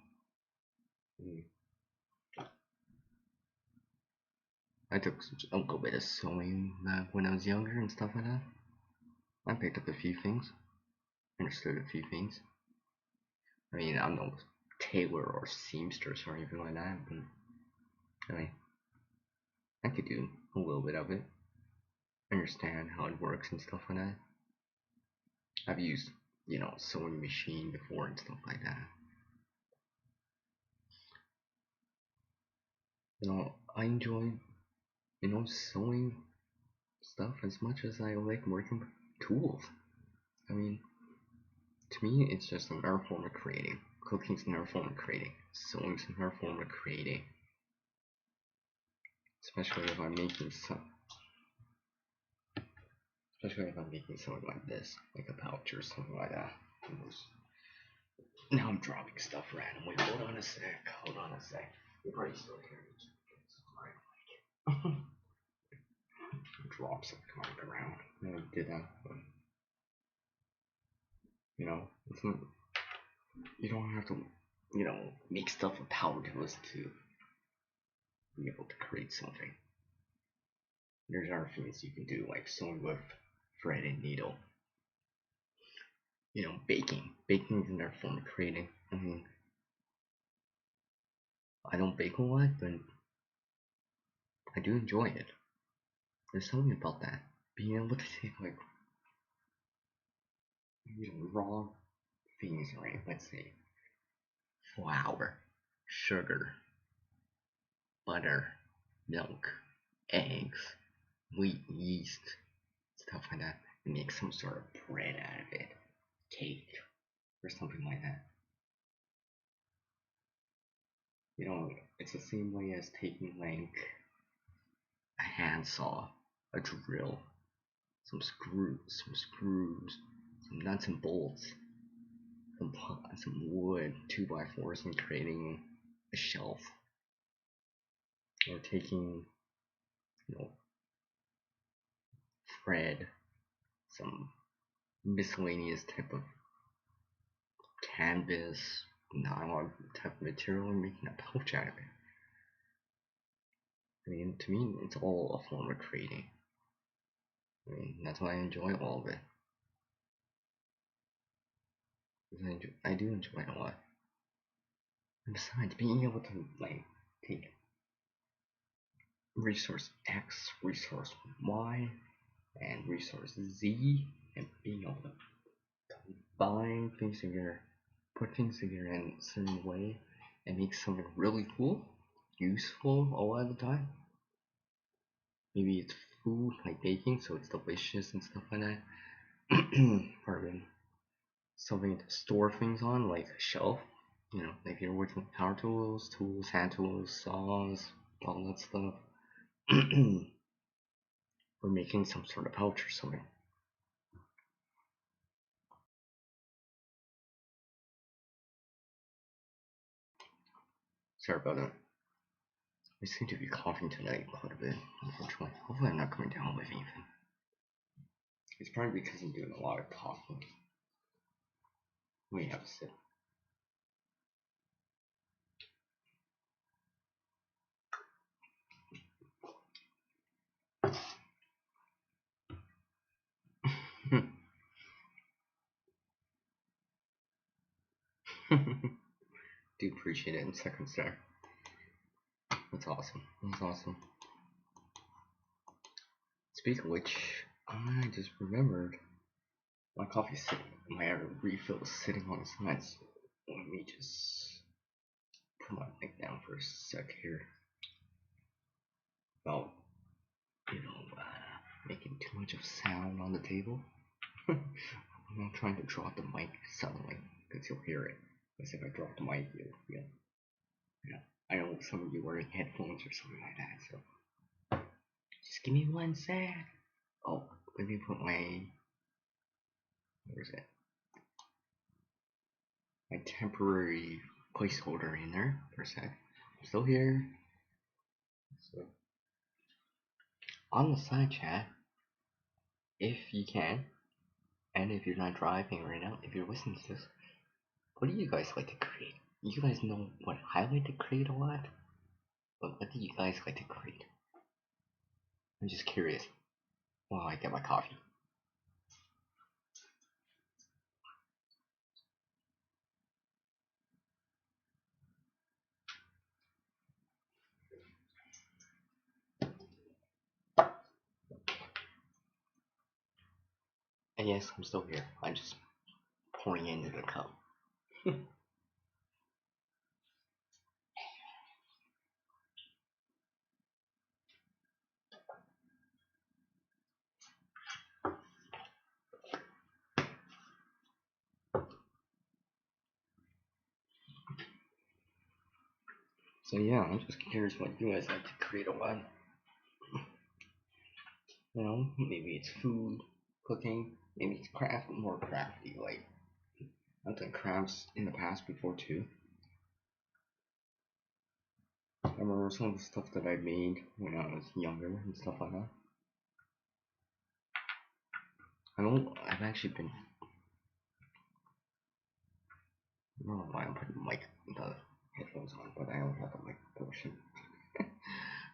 I took a little bit of sewing back when I was younger and stuff like that. I picked up a few things, understood a few things. I mean, I'm no tailor or seamstress or anything like that, but I mean, I could do a little bit of it. understand how it works and stuff like that. I've used, sewing machine before and stuff like that. I enjoy, sewing stuff as much as I like working with tools. I mean, to me, it's just another form of creating. Cooking's another form of creating. Sewing's another form of creating. Especially if I'm making something like this, like a pouch or something like that. Now I'm dropping stuff randomly. Hold on a sec. You're probably still hearing me. Drop some comic around. I did that, but it's not, you don't have to, make stuff with power tools to be able to create something. There's other things you can do, like sewing with thread and needle. Baking. Baking is another form of creating. I mean, I don't bake a lot, but I do enjoy it. There's something about that. Being able to take, like, raw things, right? Let's say flour, sugar, butter, milk, eggs, wheat, yeast, stuff like that, and make some sort of bread out of it, cake, or something like that. It's the same way as taking, like, a handsaw, a drill, some screws, some nuts and bolts, some wood, 2x4s, and creating a shelf, or taking, thread, some miscellaneous type of canvas, nylon type of material, and making a pouch out of it. I mean, to me, it's all a form of creating. I mean, that's why I enjoy all of it. I do enjoy it a lot. And besides, being able to, like, take resource X, resource Y, and resource Z, and being able to combine things together, put things together in a certain way, and make something really cool, useful a lot of the time. Maybe it's food, like baking, so it's delicious and stuff like that. Pardon. Something to store things on, like a shelf. Like if you're working with power tools, hand tools, saws, all that stuff. Or making some sort of pouch or something. Sorry about that. I seem to be coughing tonight quite a bit, unfortunately. Hopefully I'm not coming down with anything. It's probably because I'm doing a lot of talking. Let me have a sip. Do appreciate it in seconds there. That's awesome. Speaking of which, I just remembered my coffee's sitting, my refill is sitting on the side, so let me just put my mic down for a sec here. About, making too much of sound on the table. I'm not trying to drop the mic suddenly, because you'll hear it. Because if I drop the mic, you'll feel, I know some of you wearing headphones or something like that, so just give me one sec. Oh, let me put my, where's it? My temporary placeholder in there for a sec. I'm still here. So, on the side chat, if you can, and if you're not driving right now, if you're listening to this, what do you guys like to create? You guys know what I like to create a lot, but what do you guys like to create? I'm just curious while I get my coffee. And yes, I'm still here. I'm just pouring into the cup. So yeah, I'm just curious what you guys like to create a what. You know, maybe it's food, cooking, maybe it's craft, more crafty. Like I've done crafts in the past before too. I remember some of the stuff that I made when I was younger and stuff like that. I've actually been. I don't know why I'm putting the headphones on, but I don't have the mic portion.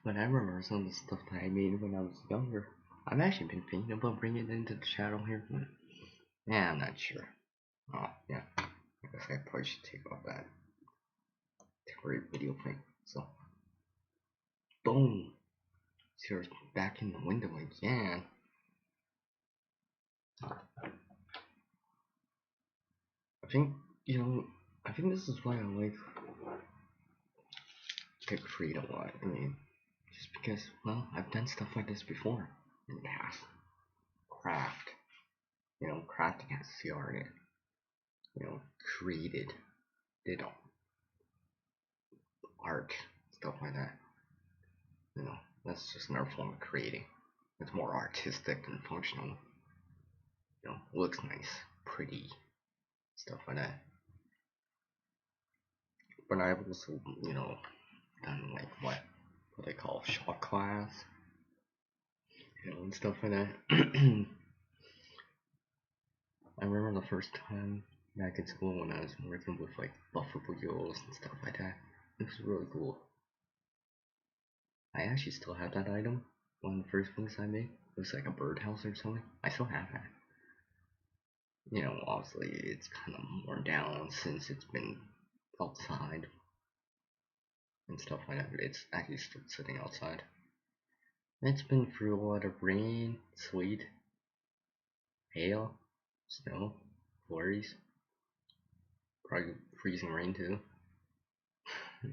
But I remember some of the stuff that I made when I was younger. I've actually been thinking about bringing it into the channel here. Yeah, I'm not sure. Oh, yeah. I guess I probably should take off that temporary video thing. So, boom. So you're back in the window again. I think, you know, I think this is why I like to create a lot. I mean, just because, well, I've done stuff like this before in the past. Craft. You know, crafting has CR in it. You know, created. Did art. Stuff like that. You know, that's just another form of creating. It's more artistic and functional. You know, looks nice, pretty, stuff like that. But I've also, you know, done like what they call shop class, you know, and stuff like that. I remember the first time back in school when I was working with like buffer wheels and stuff like that. It was really cool. I actually still have that item. One of the first things I made. It was like a birdhouse or something. I still have that. You know, obviously it's kind of worn down since it's been outside and stuff like that. It's actually still sitting outside. It's been through a lot of rain, sleet, hail, snow, flurries, probably freezing rain too,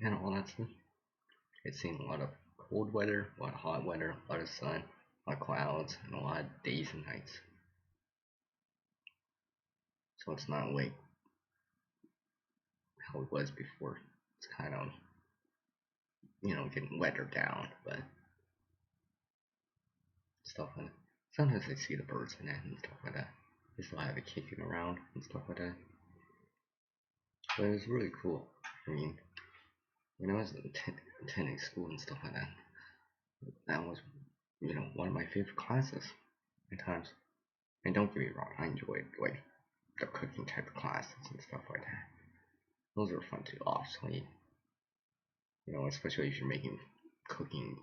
and all that stuff. It's seen a lot of cold weather, a lot of hot weather, a lot of sun, a lot of clouds, and a lot of days and nights. So it's not like how it was before. It's kind of, you know, getting wetter down, but stuff like that. Sometimes I see the birds in it and stuff like that. They still have it kicking around and stuff like that. But it was really cool. I mean, when I was attending school and stuff like that, that was, you know, one of my favorite classes at times. And don't get me wrong, I enjoyed like the cooking type of classes and stuff like that. Those are fun too, obviously. You know, especially if you're making cooking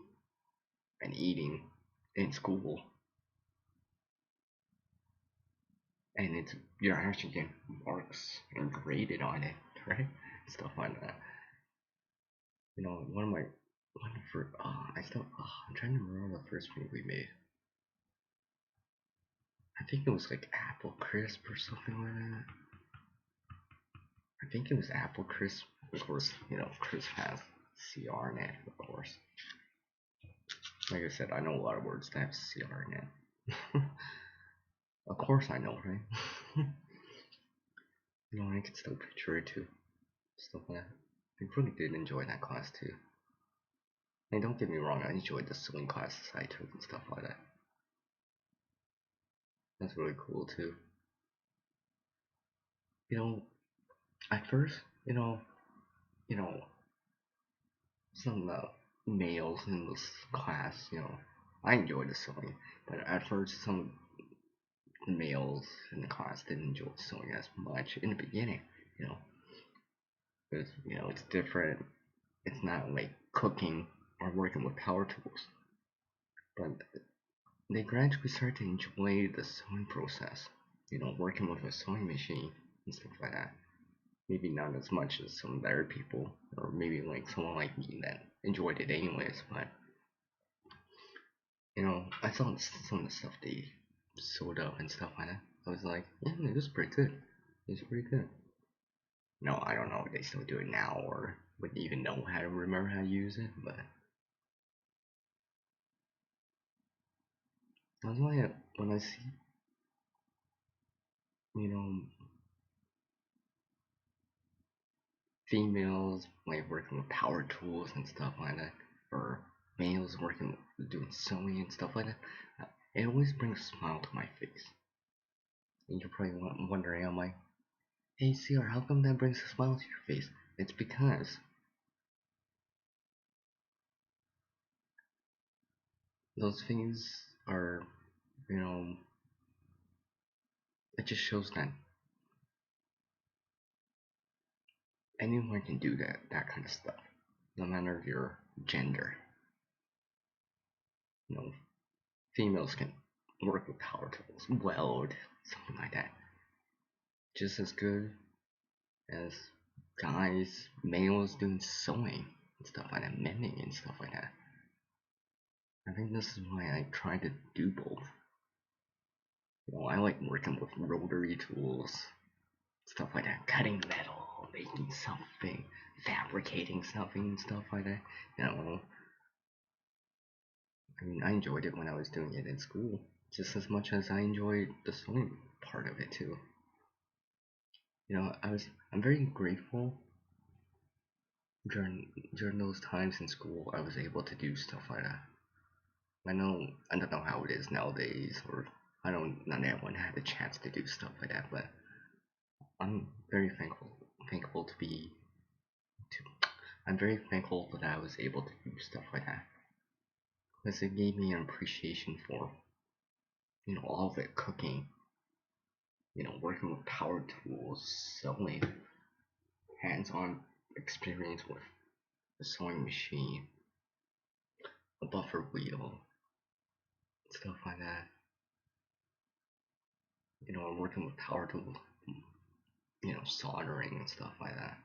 and eating in school, and it's you're actually getting marks and graded on it, right? Stuff like that. You know, one for I'm trying to remember the first thing we made. I think it was like apple crisp or something like that. I think it was apple crisp. Of course, you know, crisp has CR in it, of course. Like I said, I know a lot of words that have CR in it. Of course I know, right? You know, I can still picture it too. Stuff like that. I really did enjoy that class too. And don't get me wrong, I enjoyed the sewing classes I took and stuff like that. That's really cool too. You know, at first, you know, some males in this class, you know, I enjoyed the sewing, but at first some males in the class didn't enjoy sewing as much in the beginning, you know. Because, you know, it's different. It's not like cooking or working with power tools. But they gradually start to enjoy the sewing process. You know, working with a sewing machine and stuff like that. Maybe not as much as some other people, or maybe like someone like me that enjoyed it anyways. But you know, I saw some of the stuff they sewed up and stuff like that. I was like, yeah, it was pretty good. It was pretty good. No, I don't know if they still do it now or would even know how to remember how to use it, but I was like, when I see, you know, females like working with power tools and stuff like that, or males working doing sewing and stuff like that, it always brings a smile to my face. And you're probably wondering, I'm like, hey CR, how come that brings a smile to your face? It's because those things are, you know, it just shows that anyone can do that kind of stuff, no matter your gender. You know, females can work with power tools, weld, something like that, just as good as guys, males doing sewing and stuff like that, mending and stuff like that. I think this is why I try to do both. You know, I like working with rotary tools, stuff like that, cutting metal, making something, fabricating something and stuff like that. You know, I mean, I enjoyed it when I was doing it in school, just as much as I enjoyed the sewing part of it too. You know, I'm very grateful during those times in school. I was able to do stuff like that. I don't know how it is nowadays, or I don't not everyone had the chance to do stuff like that, but I'm very thankful to be to I'm very thankful that I was able to do stuff like that because it gave me an appreciation for all of it, cooking, working with power tools, sewing, hands-on experience with a sewing machine, a buffer wheel, stuff like that. Working with power tools, soldering and stuff like that.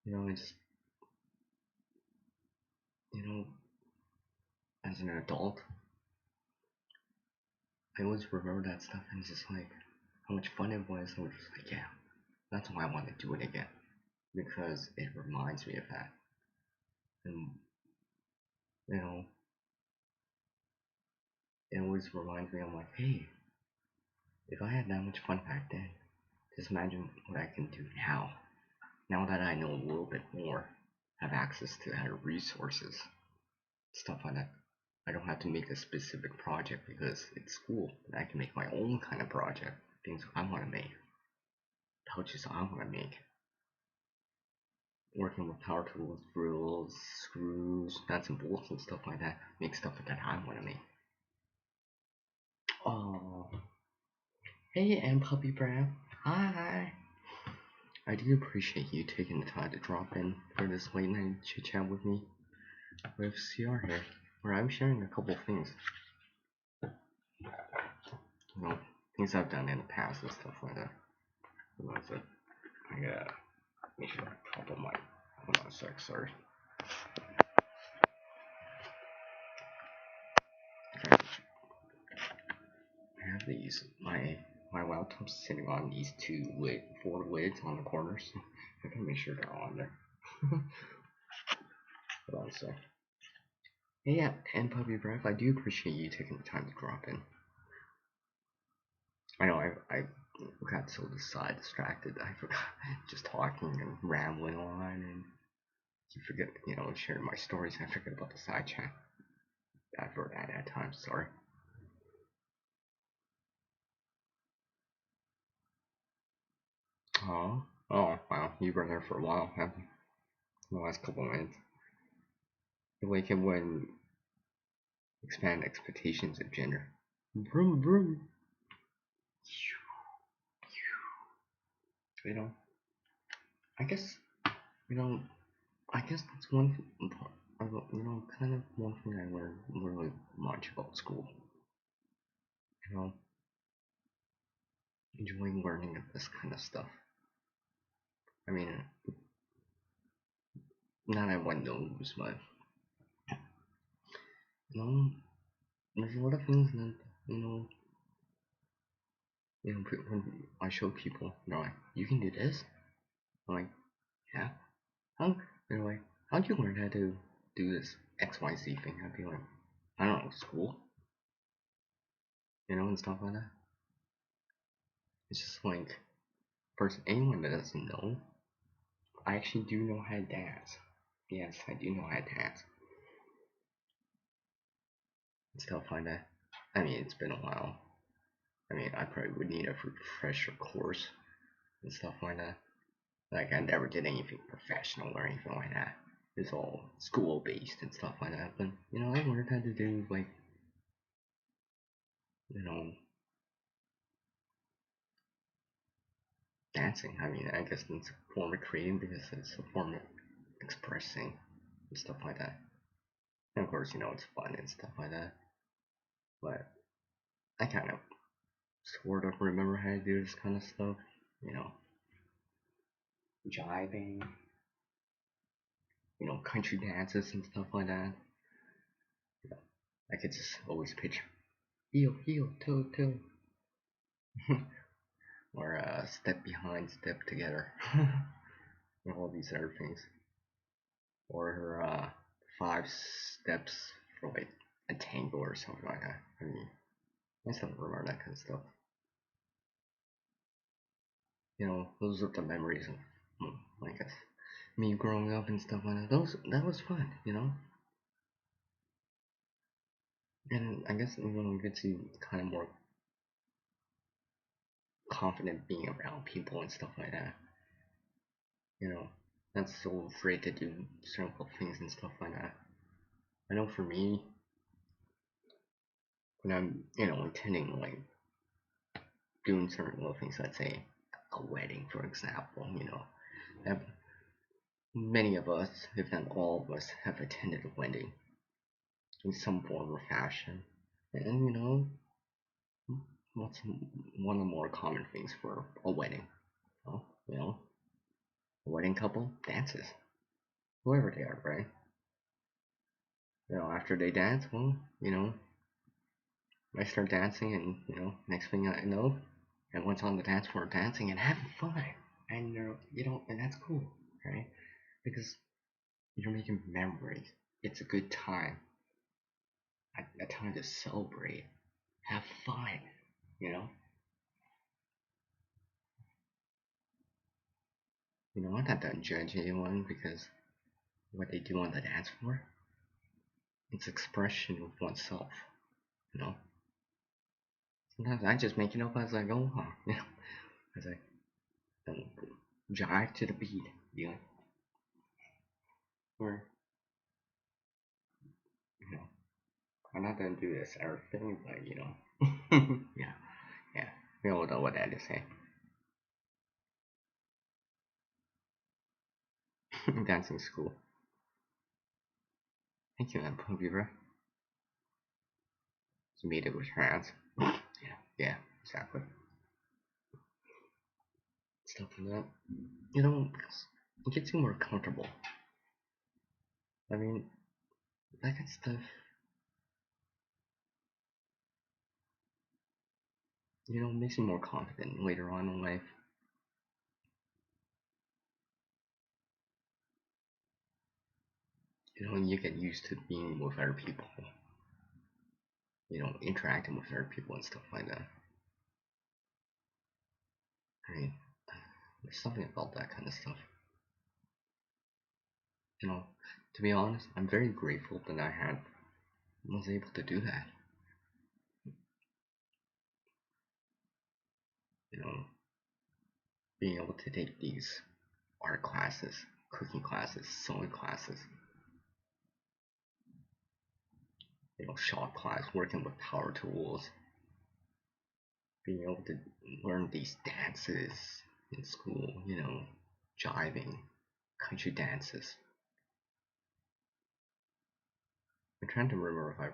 It's you know, as an adult, I always remember that stuff and it's just like how much fun it was. And we're just like, yeah, that's why I want to do it again because it reminds me of that. And you know, it always reminds me. I'm like, hey, if I had that much fun back then, just imagine what I can do now. Now that I know a little bit more, have access to better resources, stuff like that. I don't have to make a specific project because it's school. I can make my own kind of project, things I want to make, pouches I want to make. Working with power tools, drills, screws, nuts and bolts and stuff like that. Make stuff that I want to make. Oh, hey, and Puppy Brown. Hi. I do appreciate you taking the time to drop in for this late night chit chat with me, with CR here, where I'm sharing a couple things. Things I've done in the past and stuff like that. That's it. I gotta make sure I top of my. Hold on a sec, sorry. Okay. I have these. My laptop's sitting on these four lids on the corners. I gotta make sure they're on there. Hold on a sec. Hey, yeah, and Puppy Breath, I do appreciate you taking the time to drop in. I know I got so distracted. I forgot just talking and rambling on, and you forget, sharing my stories. I forget about the side chat. For that at times, sorry. Oh, wow, you've been there for a while, haven't you? The last couple of minutes. You like it when expand expectations of gender. Vroom vroom. You know, I guess, you know, I guess that's one part. Kind of one thing I learned really much about school. You know, enjoying learning this kind of stuff. I mean, not everyone knows, but you know, there's a lot of things that you know, when I show people, they're like, "You can do this." I'm like, "Yeah." How? They're like, "How'd you learn how to do this XYZ thing?" I'd be like, "I don't know, school, and stuff like that." It's just like, for anyone that doesn't know, I actually do know how to dance. Yes, I do know how to dance and stuff like that. I mean, it's been a while. I mean, I probably would need a refresher course and stuff like that. Like, I never did anything professional or anything like that. It's all school based and stuff like that. But, I learned how to do, like, you know, dancing. I mean, I guess it's a form of creating because it's a form of expressing and stuff like that. And of course, it's fun and stuff like that. But I kind of sort of remember how to do this kind of stuff. You know, jiving, country dances and stuff like that. I could just always picture heel, heel, toe, toe, or step behind, step together, and all these other things. Or 5 steps for like a tango or something like that. I mean, I still remember that kind of stuff. Those are the memories of, like, me growing up and stuff like that. That was fun. And I guess it gets you kind of more confident being around people and stuff like that. You know, not so afraid to do certain things and stuff like that. I know for me, when I'm, attending, like, doing certain little things, let's say a wedding, for example, have, many of us, if not all of us, have attended a wedding in some form or fashion. And, what's one of the more common things for a wedding? Well, a wedding couple dances, whoever they are, right? After they dance, well, I start dancing, and next thing I know, everyone's on the dance floor dancing and having fun, and and that's cool, right? Because you're making memories. It's a good time, a time to celebrate, have fun, you know. I'm not done judging anyone because what they do on the dance floor, it's expression of oneself, you know. Sometimes I just make it up as I go along, as I jive to the beat, or you know, I'm not gonna do this everything, but yeah, yeah, we all know what that is, eh? Dancing school. Thank you, Aunt Poobeaver. You made it with her hands. Yeah, yeah, exactly. Stuff like that. Because it gets you more comfortable. I mean, that kind of stuff, makes you more confident later on in life. You get used to being with other people, interacting with other people and stuff like that. I mean, there's something about that kind of stuff. To be honest, I'm very grateful that was able to do that. You know, being able to take these art classes, cooking classes, sewing classes, shop class, working with power tools, being able to learn these dances in school, jiving, country dances. I'm trying to remember if I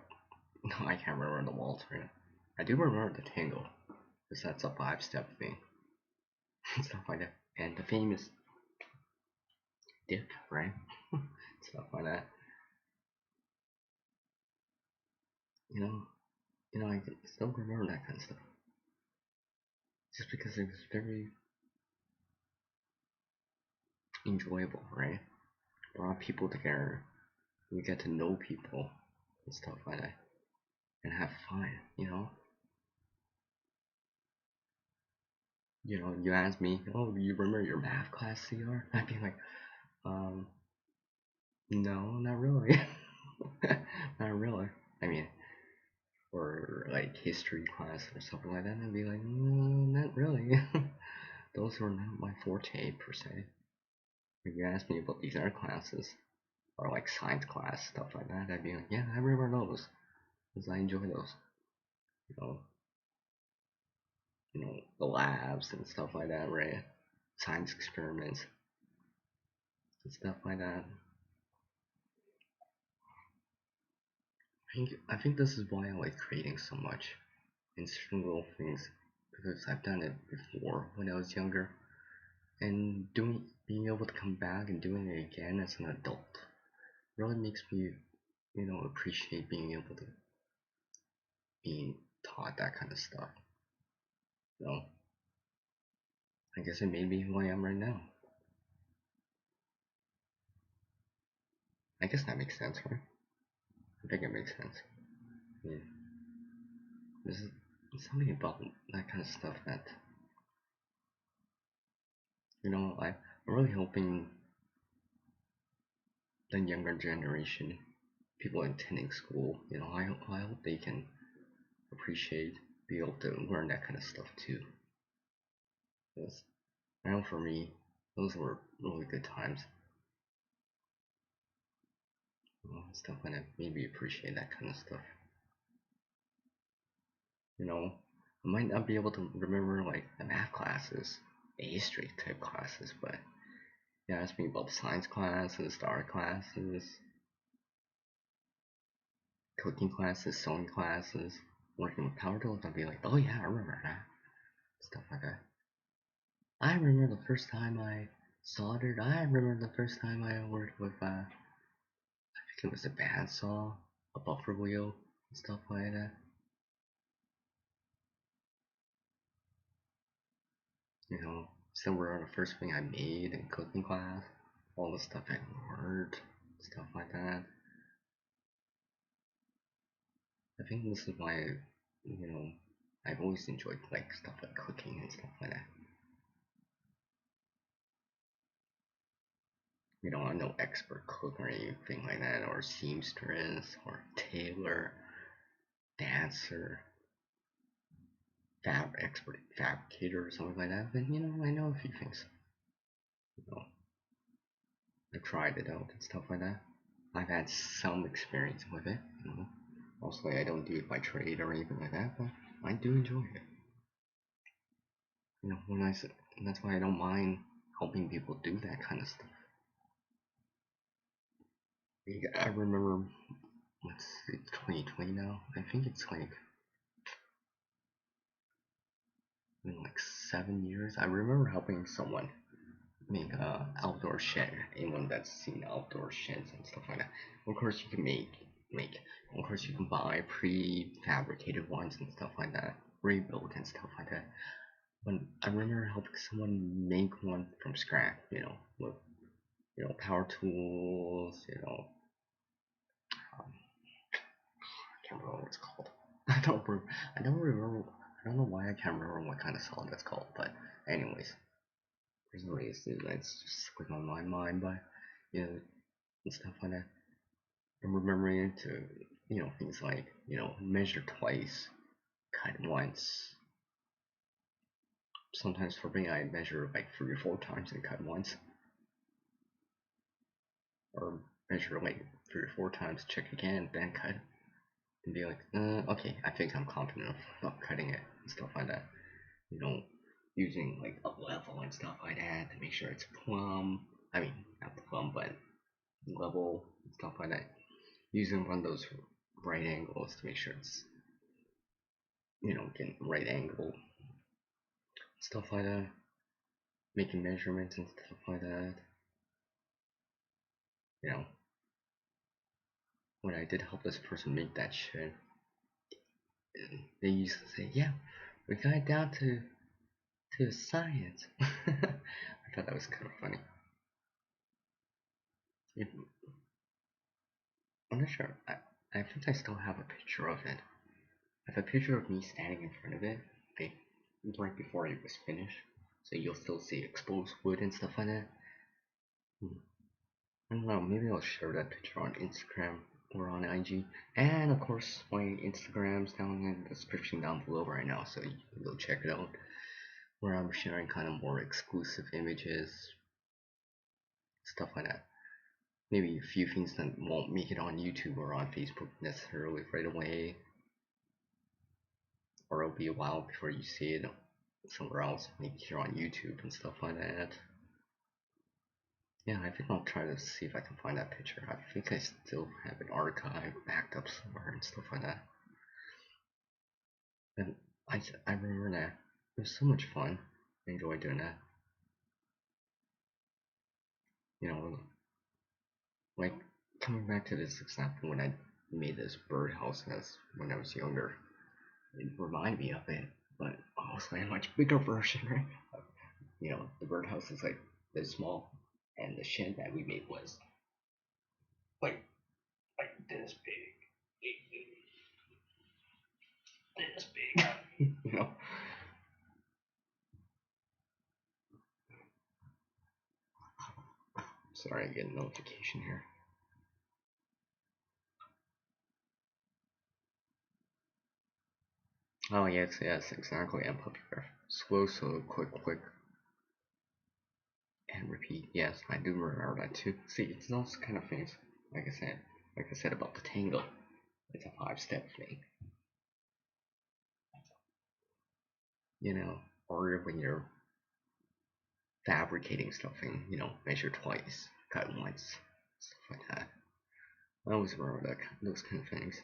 no, I can't remember the waltz right now. I do remember the tango, because that's a 5-step thing. Stuff like that. And the famous dip, right? Stuff like that. You know, I can still remember that kind of stuff. Just because it was very enjoyable, right? Brought people together. We get to know people and stuff like that, and have fun. You ask me, oh, do you remember your math class, CR? I'd be like, um, no, not really. Not really. I mean, or like history class or something like that, I'd be like, no, not really. Those were not my forte per se. If you ask me about these other classes, or like science class, stuff like that, I'd be like, yeah, I remember those, because I enjoy those. You know, the labs and stuff like that, right? Science experiments and stuff like that. I think this is why I like creating so much in certain little things, because I've done it before when I was younger, and being able to come back and doing it again as an adult really makes me, appreciate being able to being taught that kind of stuff. So I guess it made me who I am right now. I guess that makes sense, right? I think it makes sense. Yeah. There's something about that kind of stuff that I'm really hoping the younger generation, people attending school, I hope they can appreciate, be able to learn that kind of stuff too. Because I know for me, those were really good times. Stuff when it made me appreciate that kind of stuff. I might not be able to remember like the math classes, the history type classes, but you ask me about the science classes, the art classes, cooking classes, sewing classes, working with power tools, I'd be like, oh yeah, I remember that. Stuff like that. I remember the first time I soldered. I remember the first time I worked with, I think it was a bandsaw, a buffer wheel, and stuff like that. Still remember the first thing I made in cooking class, all the stuff I learned, stuff like that. I think this is why, I've always enjoyed like stuff like cooking and stuff like that. I'm no expert cook or anything like that, or seamstress, or tailor, dancer, expert fabricator, or something like that. But I know a few things. You know, I've tried it out and stuff like that. I've had some experience with it. Mostly I don't do it by trade or anything like that, but I do enjoy it. When I said that's why I don't mind helping people do that kind of stuff. I remember, let's see, 2020 now. I think it's like in like 7 years. I remember helping someone make a outdoor shed. Anyone that's seen outdoor sheds and stuff like that. Of course, you can make. Of course, you can buy prefabricated ones and stuff like that, rebuild and stuff like that. But I remember helping someone make one from scratch. With power tools. I can't remember what it's called. I don't remember. I don't know why I can't remember what kind of salt that's called. But anyways, there's no reason that's just slipping on my mind. But and stuff like that. I'm remembering to things like measure twice, cut once. Sometimes for me, I measure like 3 or 4 times and cut once, or measure like 3 or 4 times, check again, then cut, and be like, okay, I think I'm confident enough about cutting it and stuff like that. Using like a level and stuff like that to make sure it's plumb. I mean, not plumb, but level and stuff like that. Using one of those right angles to make sure it's getting right angle, stuff like that. Making measurements and stuff like that. You know, when I did help this person make that shit, they used to say, yeah, we got it down to science. I thought that was kind of funny. It, I'm not sure. I think I still have a picture of it. I have a picture of me standing in front of it, like right before it was finished. So you'll still see exposed wood and stuff like that. Hmm. I don't know. Maybe I'll share that picture on Instagram or on IG. And of course, my Instagram's down in the description down below right now, so you can go check it out. Where I'm sharing kind of more exclusive images, stuff like that. Maybe a few things that won't make it on YouTube or on Facebook necessarily right away, or it'll be a while before you see it somewhere else, maybe here on YouTube and stuff like that. Yeah, I think I'll try to see if I can find that picture. I think I still have it archived, backed up somewhere and stuff like that. And I remember that. It was so much fun. I enjoyed doing that. You know, like coming back to this example when I made this birdhouse as when I was younger, it reminded me of it, but obviously a much bigger version, right? You know, the birdhouse is like this small, and the shed that we made was like like this big, this big. You know. Sorry, I get a notification here. Oh yes, yes, exactly. And puppy breath. Slow, slow, quick, quick, and repeat. Yes, I do remember that too. See, it's those kind of things. Like I said about the tango, it's a five-step thing. You know, or when you're fabricating something, you know, measure twice, cut once, stuff like that. I always remember those kind of things.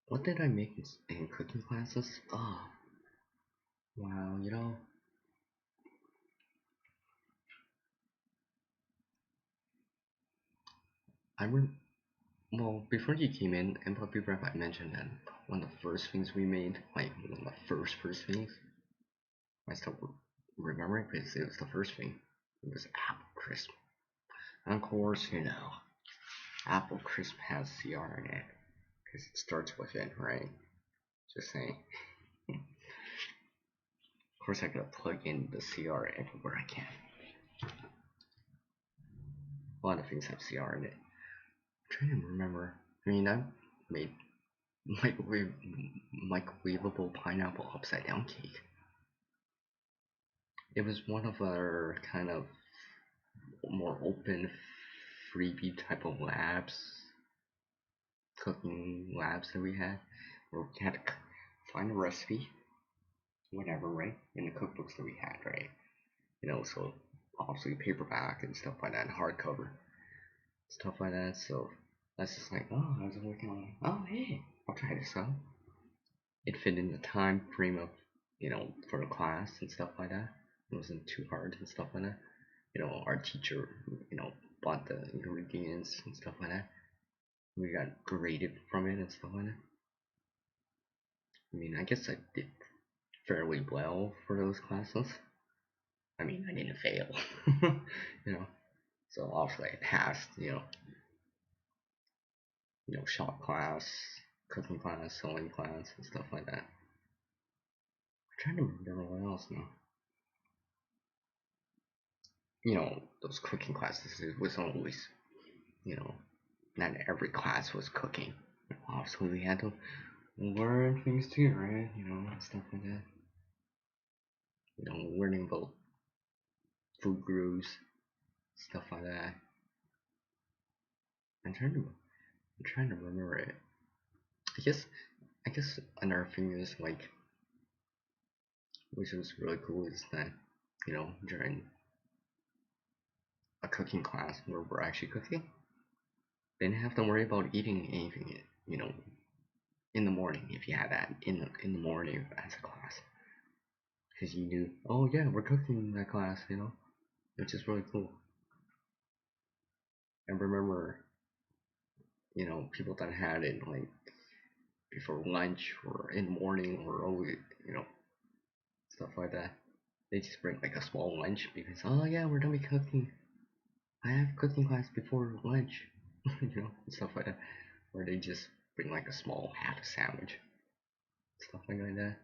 What did I make in cooking classes? Oh, wow, you know, I remember. Well, before you came in Puppy Breath, I mentioned that one of the first things we made, like one of the first things, I still remember it because it was the first thing. It was apple crisp. And of course, you know, apple crisp has CR in it because it starts with it, right? Just saying. Of course, I gotta plug in the CR everywhere I can. A lot of things have CR in it. I'm trying to remember. I mean, I made microwave microwavable pineapple upside down cake. It was one of our kind of more open freebie type of labs, cooking labs that we had, where we had to find a recipe, whatever, right? In the cookbooks that we had, right? You know, so obviously paperback and stuff like that, and hardcover, stuff like that. So that's just like, oh, I was working on, oh, hey, I'll try this out. It fit in the time frame of, you know, for the class and stuff like that. It wasn't too hard and stuff like that. You know, our teacher, you know, bought the ingredients and stuff like that. We got graded from it and stuff like that. I mean, I guess I did fairly well for those classes. I mean, I didn't fail, you know. So obviously I passed, shop class, cooking class, sewing class, and stuff like that. I'm trying to remember what else now. You know, those cooking classes, it was always, you know, not every class was cooking. Obviously we had to learn things too, right? You know, stuff like that. You know, learning about food groups, stuff like that. I'm trying to remember it. I guess I guess another thing is like, which was really cool, is that, you know, during a cooking class where we're actually cooking, didn't have to worry about eating anything, you know, in the morning if you had that in the morning as a class, because you knew, oh yeah, we're cooking in that class, you know, which is really cool. I remember people that had it like before lunch or in the morning or always, stuff like that. They just bring like a small lunch because, oh yeah, we're done with cooking. I have cooking class before lunch, stuff like that. Or they just bring like a small half a sandwich, stuff like that.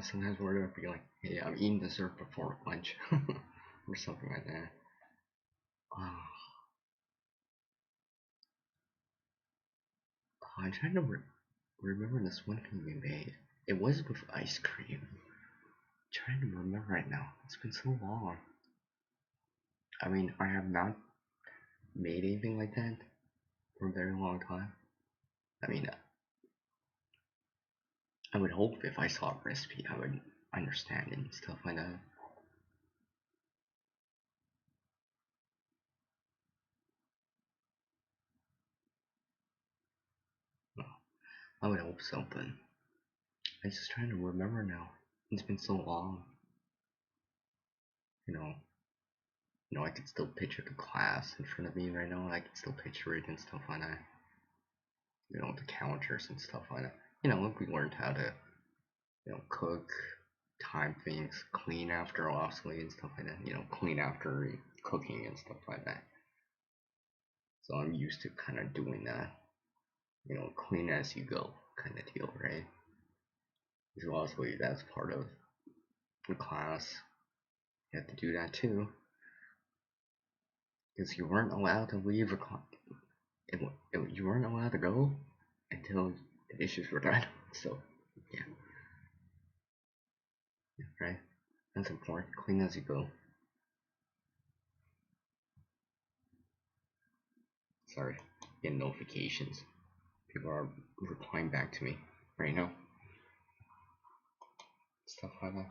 Sometimes we're gonna be like, hey, I'm eating dessert before lunch, or something like that. Oh, I'm trying to remember this one thing we made. It was with ice cream. I'm trying to remember right now. It's been so long. I mean, I have not made anything like that for a very long time. I mean, I would hope if I saw a recipe, I would understand it and stuff like that. Well, I would hope so, but I'm just trying to remember now. It's been so long. You know, I can still picture the class in front of me right now. I can still picture it and stuff like that. The counters and stuff like that. We learned how to, cook, time things, clean after obviously and stuff like that. Clean after cooking and stuff like that. So I'm used to kind of doing that. Clean as you go kind of deal, right? So obviously that's part of the class. You have to do that too, because you weren't allowed to leave you weren't allowed to go until the dishes were done. So yeah, right. That's important. Clean as you go. Sorry, getting notifications. People are replying back to me right now. Stuff like that.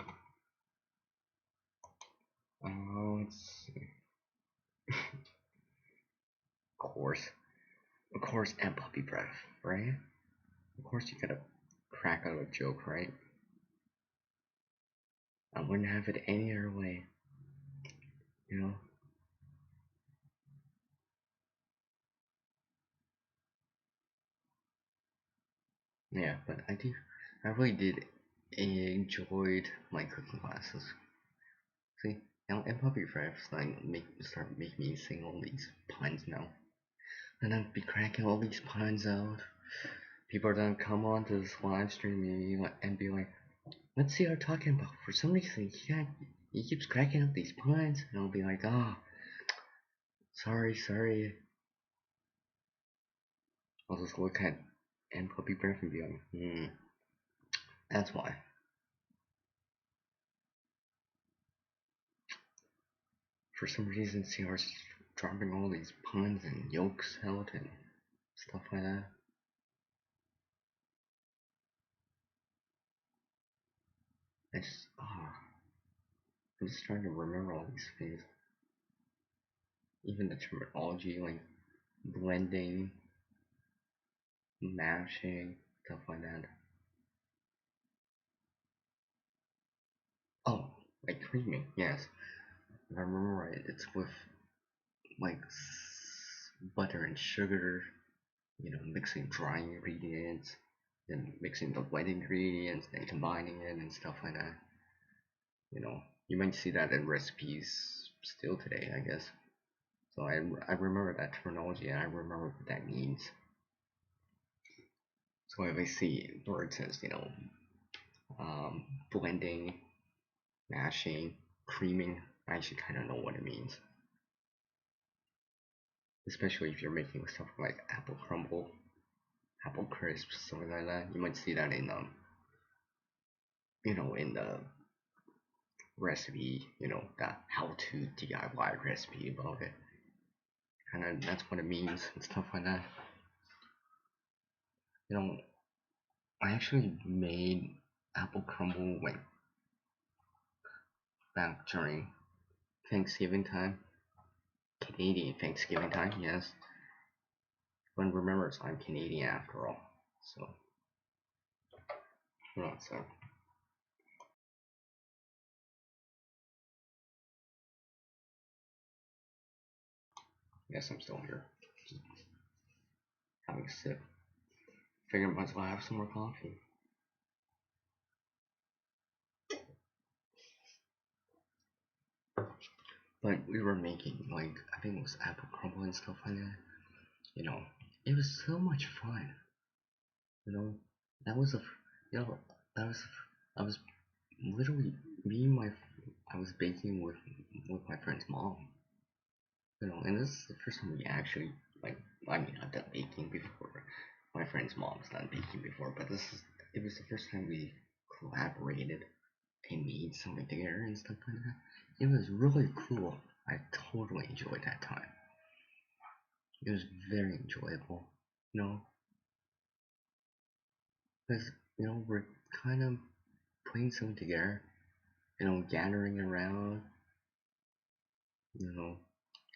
Let's see. Of course, and puppy breath, right? Of course, you gotta crack out a joke, right? I wouldn't have it any other way, you know. Yeah, but I really did enjoyed my cooking classes. See, now and puppy breath start making me sing all these puns now, and I'd be cracking all these puns out. People are gonna come on to this live stream and be like, what's he are talking about? For some reason, he keeps cracking up these puns. And I'll be like, oh, sorry. I'll just look at and puppy breath and be like, that's why. For some reason, CR's dropping all these puns and yolks out and stuff like that. I'm just trying to remember all these things. Even the terminology, like blending, mashing, stuff like that. Oh, like creaming, yes. If I remember right, it's with like butter and sugar, mixing dry ingredients, then mixing the wet ingredients, then combining it and stuff like that. You might see that in recipes still today, I guess. So I remember that terminology and I remember what that means. So if I see where it says, blending, mashing, creaming, I actually kind of know what it means. Especially if you're making stuff like apple crumble, apple crisps, something like that. You might see that in in the recipe, the how-to DIY recipe about it. Kind of that's what it means and stuff like that. You know, I actually made apple crumble like back during Thanksgiving time, Canadian Thanksgiving time, yes. But remember, I'm Canadian after all, so so Yes, I'm still here. Just having a sip. Figured might as well have some more coffee. But we were making like I think it was apple crumble and stuff like that. You know, it was so much fun. You know, that was a, you know, that was I was literally me and my I was baking with my friend's mom. You know, and this is the first time we actually like. I mean, I've done baking before. My friend's mom's done baking before, but it was the first time we collaborated and made something together and stuff like that. It was really cool. I totally enjoyed that time. It was very enjoyable. You know, because we're kind of putting something together. Gathering around. You know,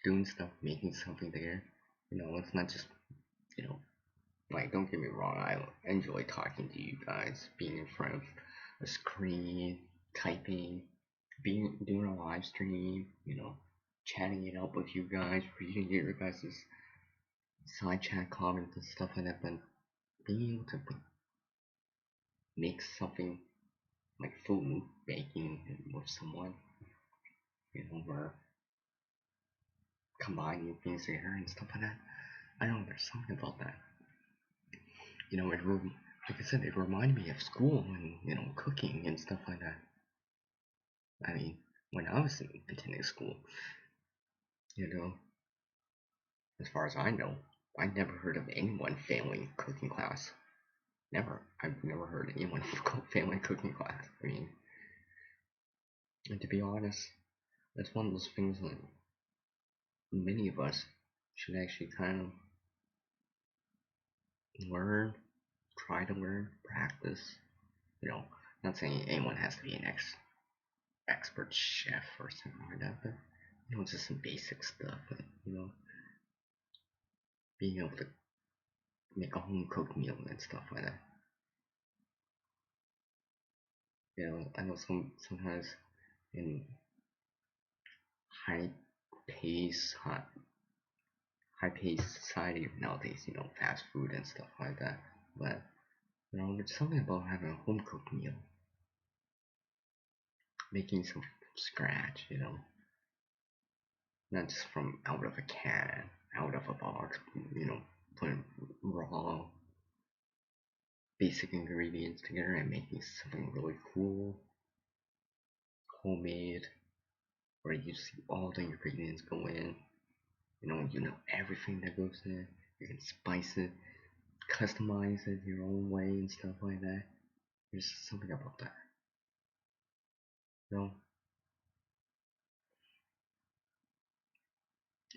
doing stuff, making something together. It's not just you know like, don't get me wrong, I enjoy talking to you guys, being in front of a screen, typing, being doing a live stream, chatting it up with you guys, reading your guys' side chat comments and stuff like that. But being able to make something like food, baking with someone, we're combining things together and stuff like that. I don't know, there's something about that. It really, like I said, it reminded me of school and cooking and stuff like that. I mean, when I was attending school, you know, as far as I know, I never heard of anyone failing cooking class. Never. I've never heard anyone failing cooking class. I mean, and to be honest, that's one of those things that many of us should actually kind of learn, try to learn, practice. Not saying anyone has to be an expert chef or something like that, but just some basic stuff. Being able to make a home cooked meal and stuff like that. I know sometimes in high high paced society nowadays, fast food and stuff like that. But there's something about having a home cooked meal, making something from scratch. Not just from out of a can, out of a box. Putting raw basic ingredients together and making something really cool, homemade, where you see all the ingredients go in. Everything that goes in. You can spice it, customize it your own way and stuff like that. There's something about that. You know,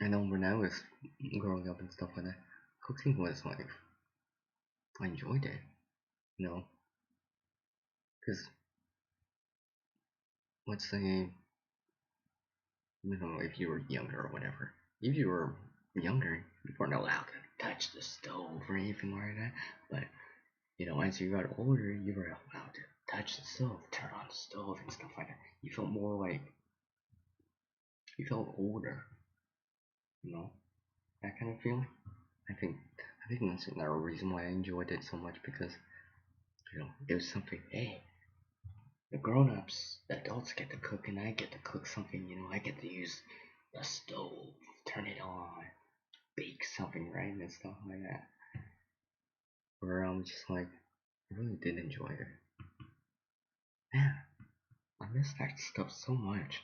I know when I was growing up and stuff like that, cooking was like I enjoyed it. You know, because let's say if you were younger or whatever, if you were younger, you weren't allowed to touch the stove or anything like that. But as you got older, you were allowed to touch the stove, turn on the stove and stuff like that. You felt more like you felt older, you know, that kind of feeling. I think I think that's another reason why I enjoyed it so much because it was something. Hey, the grown-ups, the adults get to cook, and I get to cook something. I get to use the stove, turn it on, bake something, right, and stuff like that. Where I'm just like, I really did enjoy it. Man, I miss that stuff so much.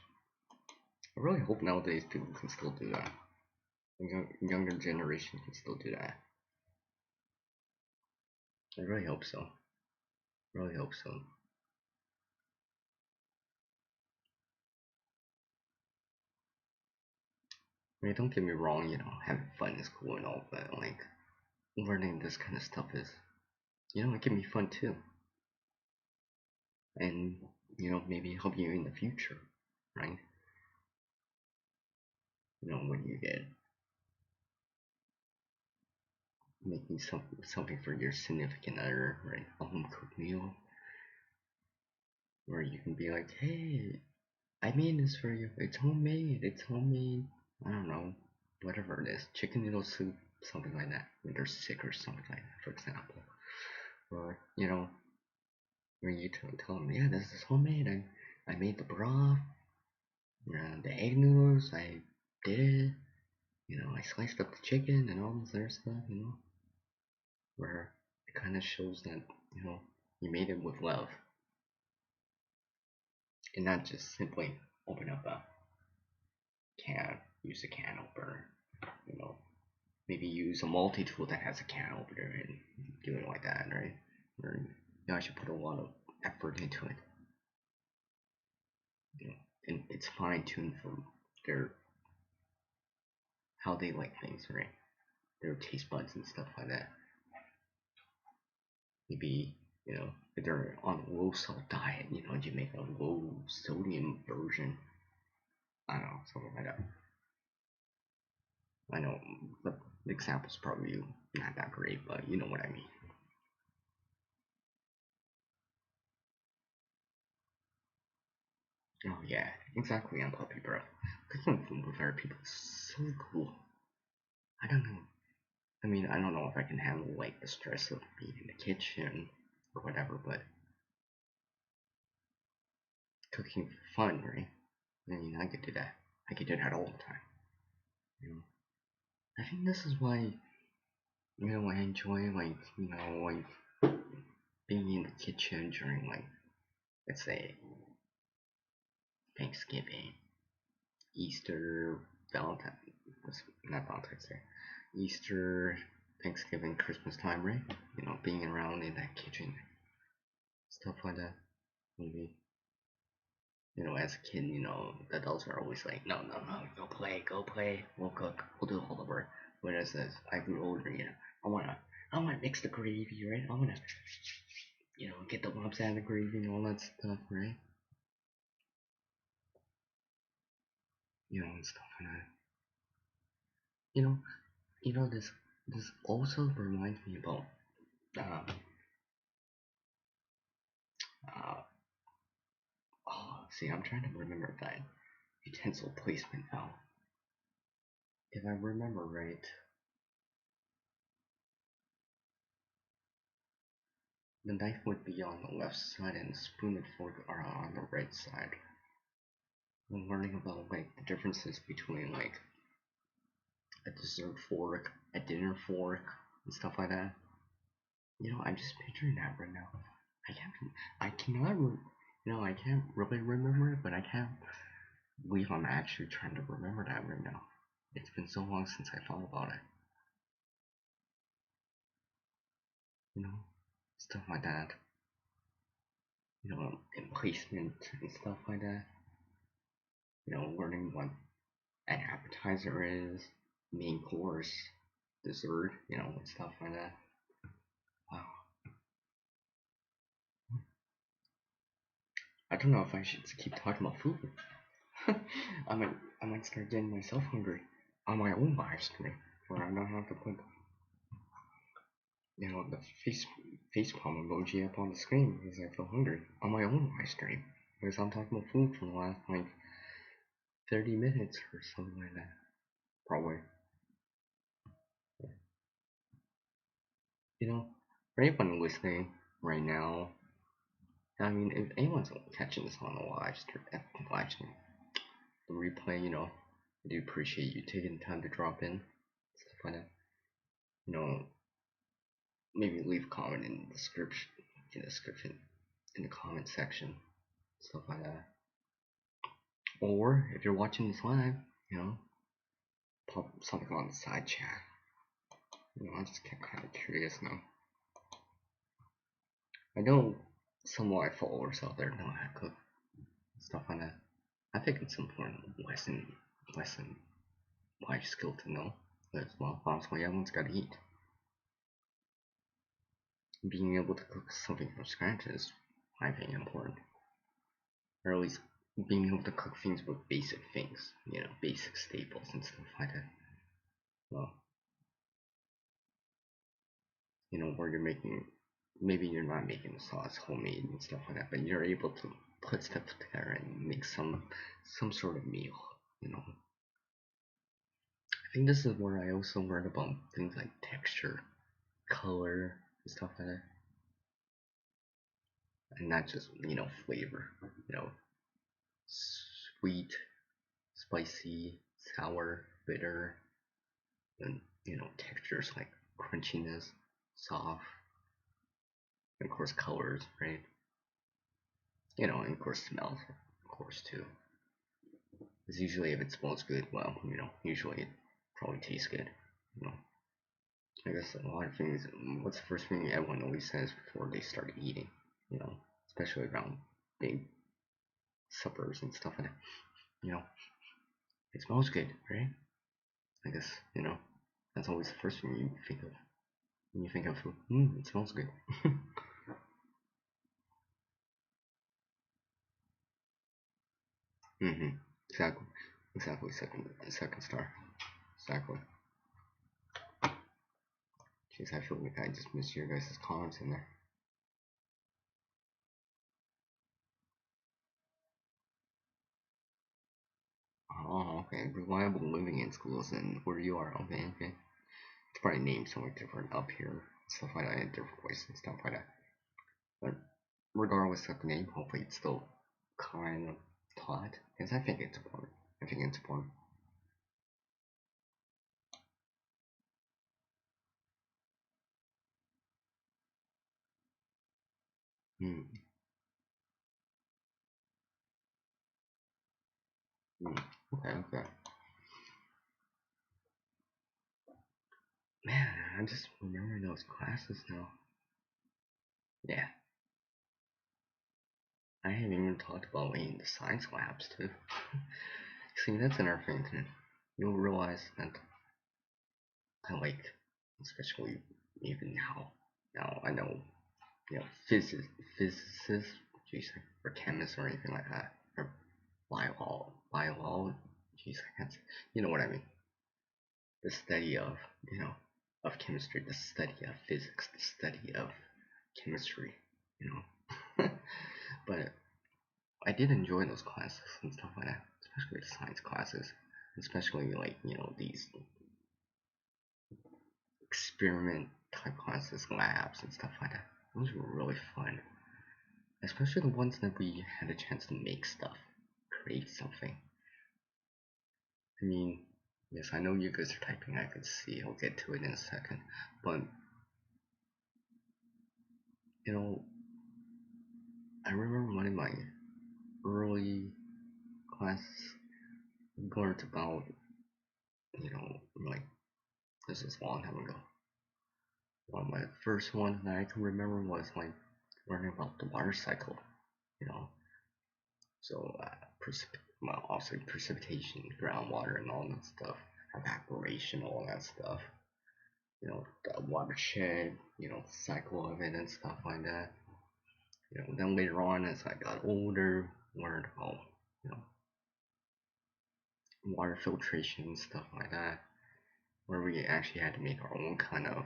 I really hope nowadays people can still do that. Younger generation can still do that. I really hope so. Really hope so. I mean, don't get me wrong, having fun is cool and all, but like learning this kind of stuff is, it can be fun too, and maybe help you in the future, right? When you get making something for your significant other, right? A home cooked meal, where you can be like, hey, I made this for you. It's homemade. It's homemade. I don't know. whatever it is, chicken noodle soup, something like that, when they're sick or something like that, for example. Or, when you tell them, yeah, this is homemade, I made the broth, the egg noodles, I did it, I sliced up the chicken and all this other stuff, where it kind of shows that, you made it with love, and not just simply open up a can, use a can opener, you know, maybe use a multi-tool that has a can opener and do it like that, right? Or, I should put a lot of effort into it, and it's fine-tuned for their how they like things, right? Their taste buds and stuff like that. Maybe, if they're on a low salt diet, you make a low sodium version. I don't know, something like that. I know the example's probably not that great, but you know what I mean. Oh yeah, exactly on Puppy Bro. Cooking food with other people is so cool. I don't know. I mean, I don't know if I can handle like the stress of being in the kitchen or whatever, but cooking for fun, right? I mean, I could do that. I could do that all the time. You know, I think this is why I enjoy like being in the kitchen during like let's say Thanksgiving, Easter, Valentine, not Valentine's Day, Easter, Thanksgiving, Christmas time, right? Being around in that kitchen, stuff like that. Maybe as a kid, the adults are always like, no, no, no, go play, we'll cook, we'll do all the work. Whereas as I grew older, I wanna mix the gravy, right? I wanna, get the lumps out of the gravy and all that stuff, right? And stuff like that. You know, this also reminds me about uh, uh, oh, see, I'm trying to remember that utensil placement now. If I remember right, the knife would be on the left side and the spoon and fork are on the right side. I'm learning about like the differences between like a dessert fork, a dinner fork, and stuff like that. I'm just picturing that right now. I can't, I cannot, I can't really remember it, but I can't believe I'm actually trying to remember that right now. It's been so long since I thought about it. You know, stuff like that. And placement and stuff like that. Learning what an appetizer is, main course, dessert, and stuff like that. Wow. I don't know if I should keep talking about food. I might start getting myself hungry on my own live stream, where I don't have to put the face palm emoji up on the screen because I feel hungry on my own live stream because I'm talking about food for the last like 30 minutes or something like that. Probably. For anyone listening right now, I mean, if anyone's catching this on the live stream, the replay, I do appreciate you taking the time to drop in, stuff like that. You know, maybe leave a comment in the comment section, stuff like that. Or if you're watching this live, pop something on the side chat. I'm just kind of curious now. I know some of my followers out there know how to cook, stuff like that. I think it's important lesson life skill to know as well. Honestly, everyone's got to eat. Being able to cook something from scratch is, I think, important. Or at least being able to cook things with basic things, basic staples and stuff like that. Well, where you're making, maybe you're not making the sauce homemade and stuff like that, but you're able to put stuff together and make some sort of meal. I think this is where I also learned about things like texture, color, and stuff like that, and not just flavor. You know, sweet, spicy, sour, bitter, and textures like crunchiness, soft, and of course colors, right? And of course smells, of course too. Because usually if it smells good, well, usually it probably tastes good. You know, I guess a lot of things. What's the first thing everyone always says before they start eating? You know, especially around big suppers and stuff like that. You know, it smells good, right? I guess that's always the first thing you think of when you think of food. It smells good. Mm-hmm. Exactly. Exactly. Second star. Exactly. Jeez, I feel like I just missed your guys' comments in there. Oh, okay. Reliable living in schools and where you are. Okay, okay. It's probably named something different up here. Stuff like that in different places and stuff like that. But regardless of the name, hopefully it's still kind of taught. Because I think it's important. I think it's important. Hmm. Hmm. Okay, okay. Man, I'm just remembering those classes now. Yeah, I haven't even talked about in the science labs too. See, that's another thing too. You'll realize that I like, especially even now. Now I know, physicists, geez, or chemists or anything like that, or bio, geez, I can't, you know what I mean. The study of, of chemistry, the study of physics, the study of chemistry, you know. But I did enjoy those classes and stuff like that, especially the science classes, especially like these experiment type classes, labs and stuff like that. Those were really fun, especially the ones that we had a chance to make stuff, create something. I mean, yes, I know you guys are typing. I can see. I'll get to it in a second, but you know, I remember one of my early classes learned about, like this is a long time ago. One of my first one that I can remember was like learning about the water cycle, you know. So well, also precipitation, groundwater, and all that stuff, evaporation, all that stuff. The watershed, cycle of it and stuff like that. Then later on, as I got older, learned about you know water filtration and stuff like that, where we actually had to make our own kind of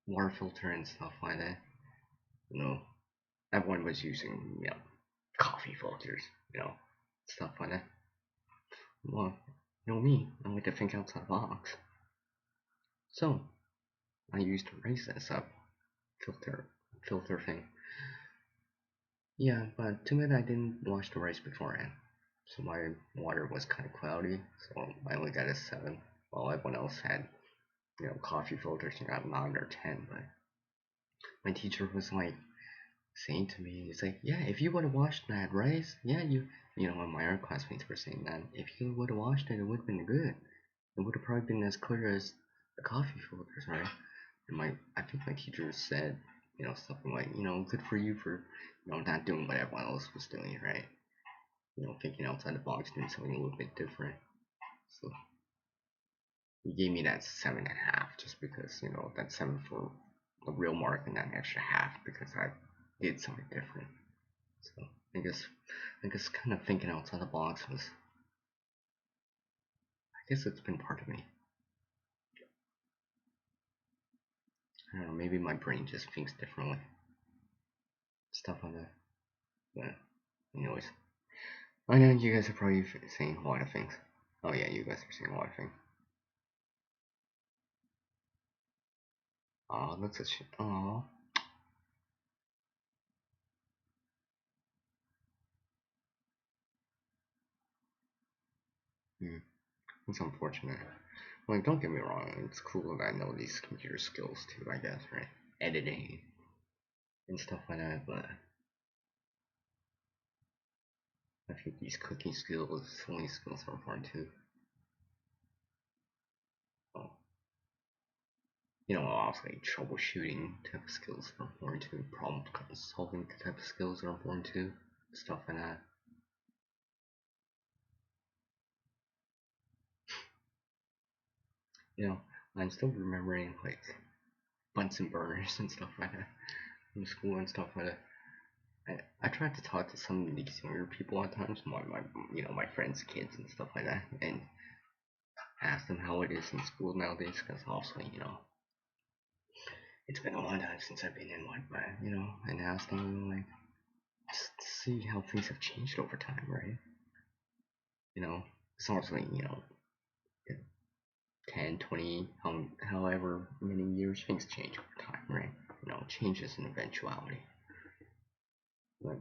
water filter and stuff like that. You know, everyone was using coffee filters, stuff like that. Well, me, I like to think outside the box. So I used rice as a filter filter thing. Yeah, but too bad I didn't wash the rice beforehand. So my water was kind of cloudy, so I only got a 7. While everyone else had, coffee filters and got 9 or 10. But my teacher was like saying to me, he's like, yeah, if you would have washed that rice, yeah, and my other classmates were saying that if you would have washed it, it would have been good. It would have probably been as clear as the coffee filters, right? And I think my teacher said, something like, good for you for, not doing what everyone else was doing, right? Thinking outside the box, doing something a little bit different. So he gave me that 7.5, just because, that 7 for a real mark and that extra half because I did something different. So I guess kind of thinking outside the box was, I guess it's been part of me. I don't know, maybe my brain just thinks differently. Stuff like that. But anyways, I know you guys are probably saying a lot of things. Oh yeah, you guys are saying a lot of things. Oh, that's a shit. Oh, hmm. That's unfortunate. Like, don't get me wrong, it's cool that I know these computer skills too, I guess, right? Editing and stuff like that, but I think these cooking skills, sewing skills are important too. Oh, also like troubleshooting type of skills are important too. Problem solving type of skills are important too. Stuff like that. You know, I'm still remembering like Bunsen burners and stuff like that from school and stuff like that. I tried to talk to some of these younger people at times, my friends' kids and stuff like that, and ask them how it is in school nowadays, because also it's been a long time since I've been in one, but and ask them like just to see how things have changed over time, right? It's also like 10, 20, however many years things change over time, right? Change is an eventuality. But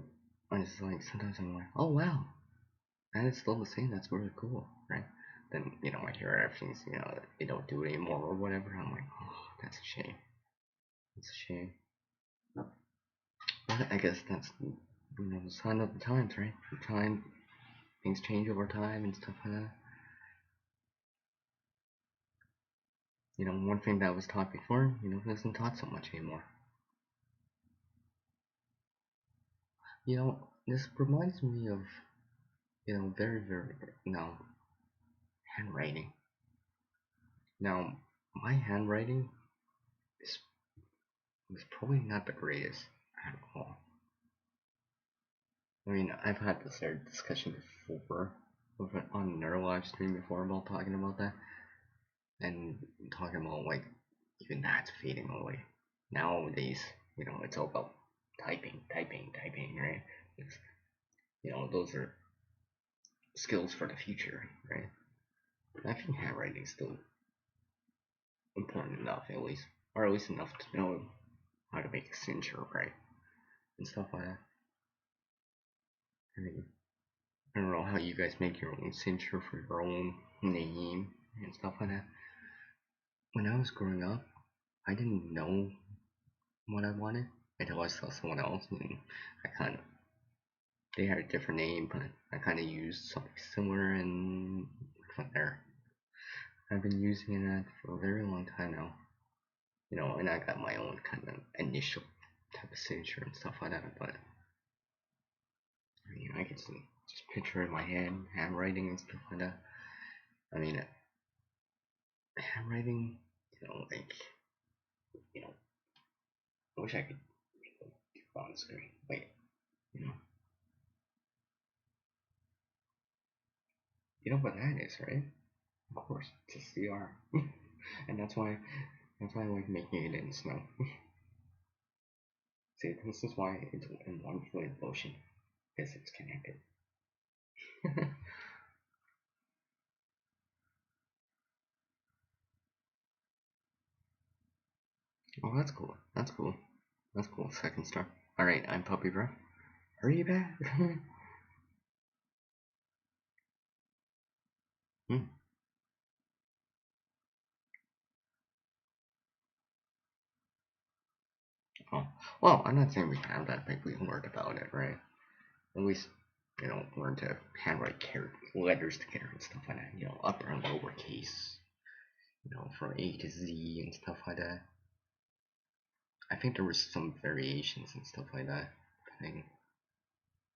I just like sometimes I'm like, oh wow, and it's still the same. That's really cool, right? Then I hear everything's they don't do it anymore or whatever. I'm like, oh, that's a shame. It's a shame. But I guess that's the sign of the times, right? The time things change over time and stuff like that. One thing that was taught before, isn't taught so much anymore. This reminds me of very very handwriting. Now my handwriting is was probably not the greatest at all. I mean, I've had this discussion before on another live stream before about talking about that and talking about like even that's fading away. Nowadays, it's all about typing, typing, typing, right? It's, those are skills for the future, right? I think handwriting is still important enough, at least, or at least enough to know how to make a signature, right? And stuff like that. I mean, I don't know how you guys make your own signature for your own name and stuff like that. When I was growing up, I didn't know what I wanted until I saw someone else, and I kind of they had a different name, but I kind of used something similar, and from there, I've been using that for a very long time now. And I got my own kind of initial type of signature and stuff like that. But I can just picture in my head handwriting and stuff like that. I mean, handwriting, like you know, I wish I could get on the screen. Wait, you know, you know what that is, right? Of course, it's a CR, and that's why I like making it in snow. See, this is why it's in one fluid motion, because it's connected. Oh, that's cool. That's cool. That's cool. Second star. All right, I'm Puppy Bro. Are you back? Hmm. Oh, well, I'm not saying we have that, but we learned about it, right? At least, learn to handwrite letters together and stuff like that. Upper and lower case, from A to Z and stuff like that. I think there was some variations and stuff like that. I think,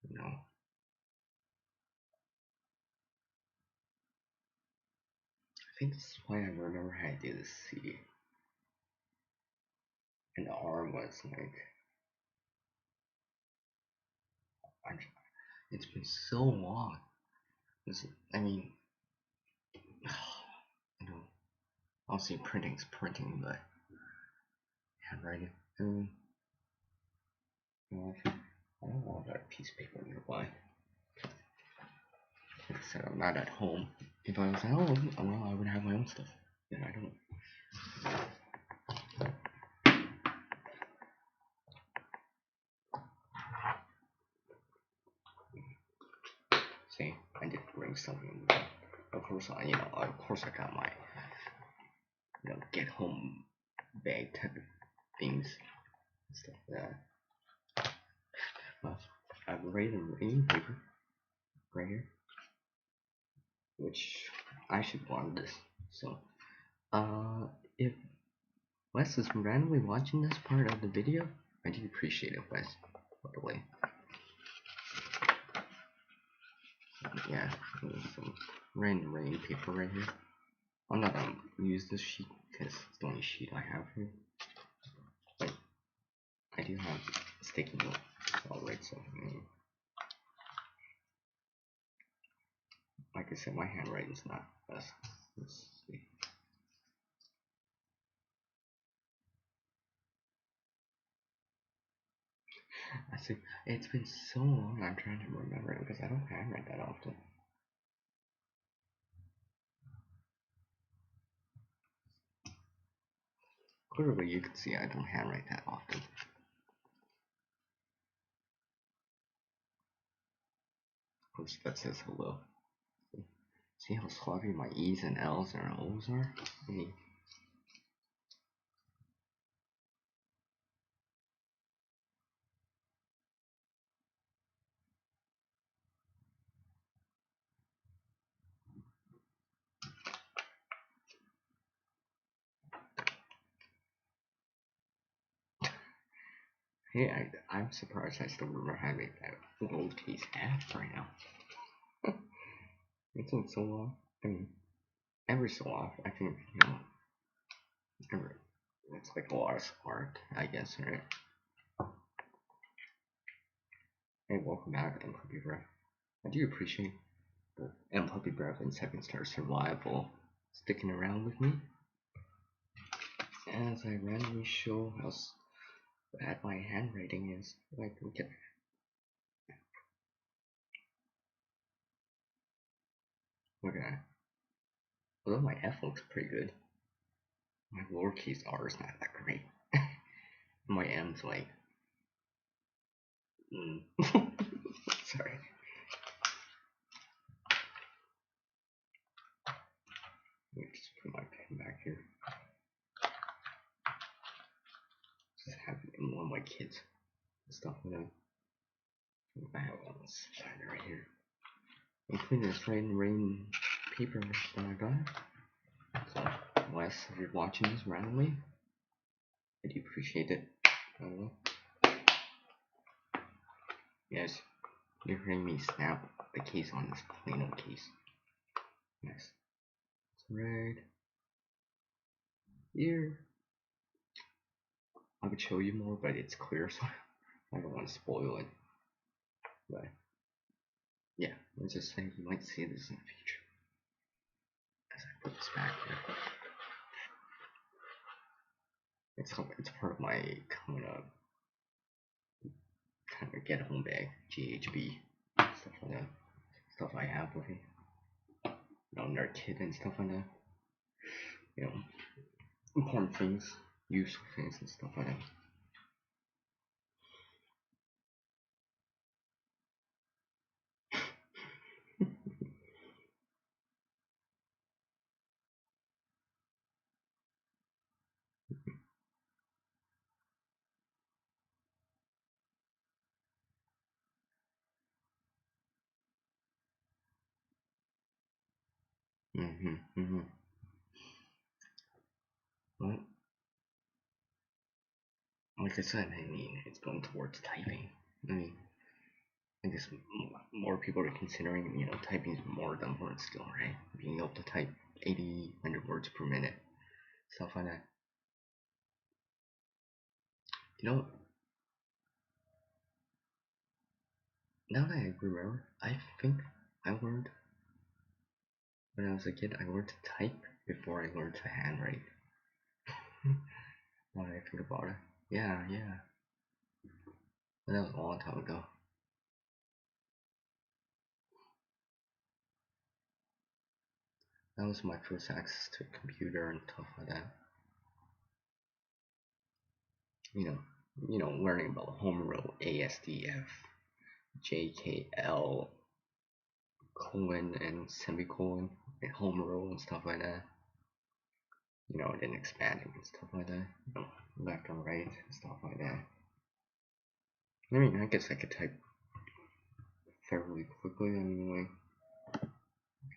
you know, I think this is why I remember how I did the C. And the R was like, I'm, it's been so long. This, I mean, you know, obviously printing's printing, but handwriting. I mean, I don't know about a piece of paper nearby. Like I said, I'm not at home. If I was at home, well, I would have my own stuff. And I don't. and stuff. Of course, of course, I got my get home bag type of things and stuff like that. Well, I've written rain paper right here, which I should want this. So, if Wes is randomly watching this part of the video, I do appreciate it, Wes. By the way, yeah, some random rain paper right here. I'm not gonna use this sheet because it's the only sheet I have here. But I do have sticky note. Alright, so like I said, my handwriting's not best. Let's see. I see. It's been so long. I'm trying to remember it because I don't handwrite that often. Clearly, you can see I don't handwrite that often. Of course, that says hello. See how sloppy my E's and L's and O's are? Hey, I'm surprised I still remember having that lowercase f right now. It's been so long. I mean, every so often, I think, it's like a lot of spark, I guess, right? Hey, welcome back, and Puppy Breath. I do appreciate and Puppy Breath and Second Star Survival sticking around with me as I randomly show how bad my handwriting is. Like, okay. Okay. Although my F looks pretty good, my lowercase r is not that great. My M's like, sorry. Let me just put my pen back here. Just have one of my kids and stuff like that. I have one side right here. Including this rain paper that I got. So, Wes, if you're watching this randomly, I do appreciate it. By the way. Yes, you're hearing me snap the case on this plain old case. Yes. It's right here. I could show you more, but it's clear, so I don't want to spoil it. But yeah, let's just say you might see this in the future. As I put this back here. It's part of my kind of get home bag, GHB, stuff like that. Stuff I have with me. Nerd kit and stuff like that. Important things, useful things and stuff like that. Well, like I said, I mean, it's going towards typing. I mean, I guess more people are considering, typing more than words still, right? Being able to type 80, 100 words per minute, stuff like that. Now that I remember, I think I learned, when I was a kid, I learned to type before I learned to handwrite. Now that I think about it. Yeah. But that was a long time ago. That was my first access to a computer and stuff like that. Learning about home rule, ASDF, JKL, colon and semicolon and home row and stuff like that. Then expanding and stuff like that. Left and right and stuff like that. I mean, I guess I could type fairly quickly. I mean, I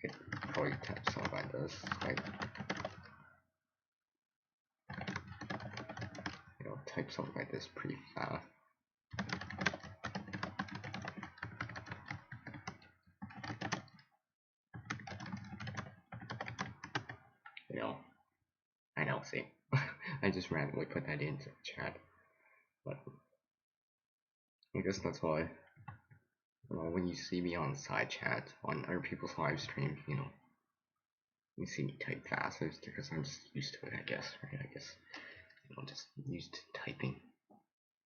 could probably type something like this, like, type something like this pretty fast. I know, see, I just randomly put that into the chat, but I guess that's why, when you see me on side chat on other people's live streams, you see me type fast, it's because I'm just used to it, I guess, right? I guess, just used to typing.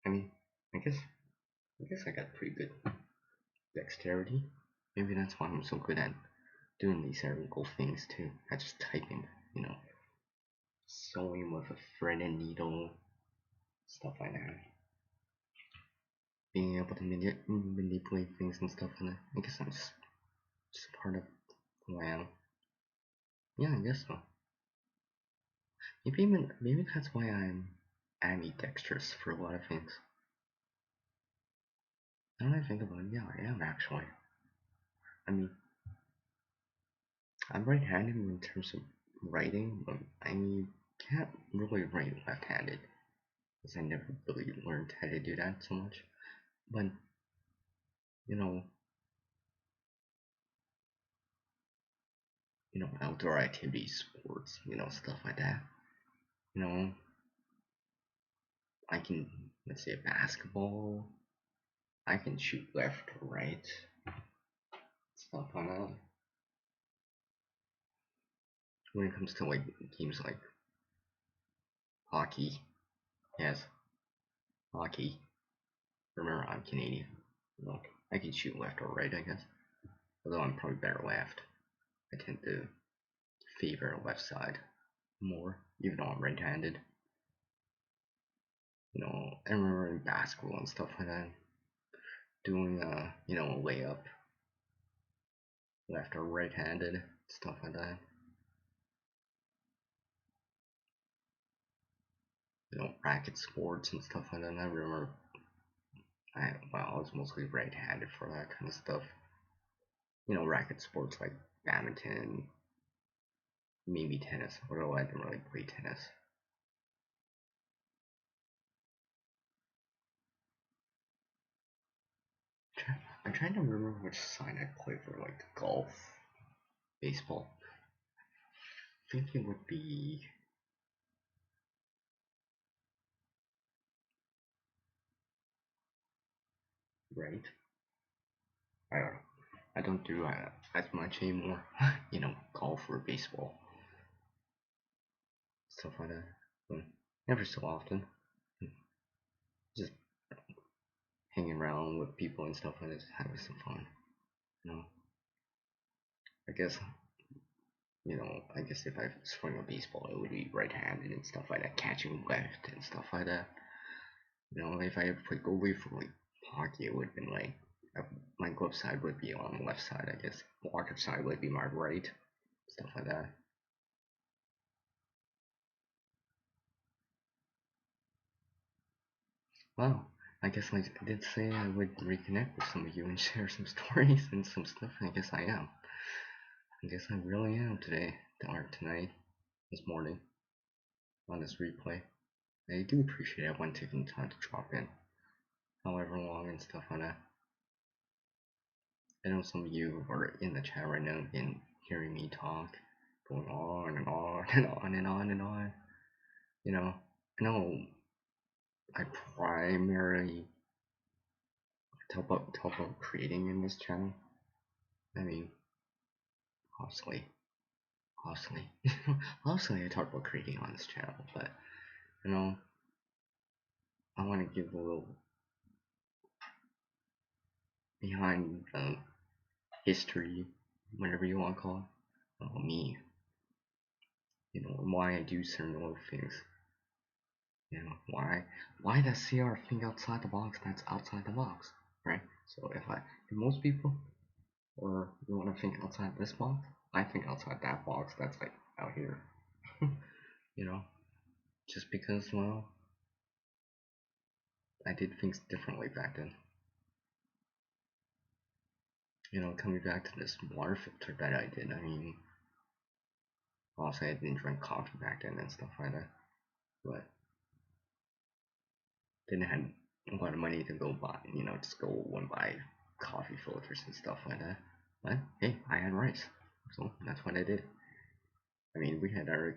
I mean, I guess I got pretty good dexterity. Maybe that's why I'm so good at doing these illegal things too. Not just typing, sewing with a thread and needle, stuff like that. Being able to manipulate things and stuff like that. I guess I'm just part of who I am. Yeah, I guess so. Maybe that's why I'm ambidextrous for a lot of things. Now that I think about it, yeah, I am actually. I mean, I'm right-handed in terms of writing, but I can't really write left-handed because I never really learned how to do that so much. But outdoor activities, sports, stuff like that. I can, let's say, basketball. I can shoot left or right, stuff like that. When it comes to like games like hockey, yes, hockey. Remember, I'm Canadian. I can shoot left or right, I guess. Although I'm probably better left. I tend to favor left side more, even though I'm right-handed. I remember in basketball and stuff like that, doing a layup, left or right-handed, stuff like that. Racket sports and stuff like that. And I remember, I was mostly right-handed for that kind of stuff. Racket sports like badminton, maybe tennis, although I didn't really play tennis. I'm trying to remember which side I play for, like golf, baseball. I think it would be right. I don't know. I don't do as much anymore. Golf or baseball, stuff like that. But every so often, just hanging around with people and stuff like that, just having some fun. I guess I guess if I swing a baseball, it would be right-handed and stuff like that, catching left and stuff like that. If I ever played goalie for like hockey, it would have been like my glove side would be on the left side, I guess. Blocker side would be my right, stuff like that. Well, I guess like I did say I would reconnect with some of you and share some stories and some stuff. I guess I am. I guess I really am today, or tonight, this morning, on this replay. I do appreciate everyone taking time to drop in, however long and stuff like that. I know some of you are in the chat right now and hearing me talk, going on and on and on and on and on. I know I primarily talk about creating in this channel. I mean, obviously, obviously I talk about creating on this channel, but I want to give a little behind the history, whatever you want to call it, of me, and why I do certain little things. Why that CR thing outside the box, that's outside the box, right? So if most people, Or you want to think outside this box? I think outside that box that's like out here. You know? Just because, well, I did things differently back then. You know, coming back to this water filter that I did, I mean, also I didn't drink coffee back then and stuff like that. But didn't have a lot of money to go buy, you know, just go and buy coffee filters and stuff like that. But hey, I had rice, so that's what I did. I mean, we had our,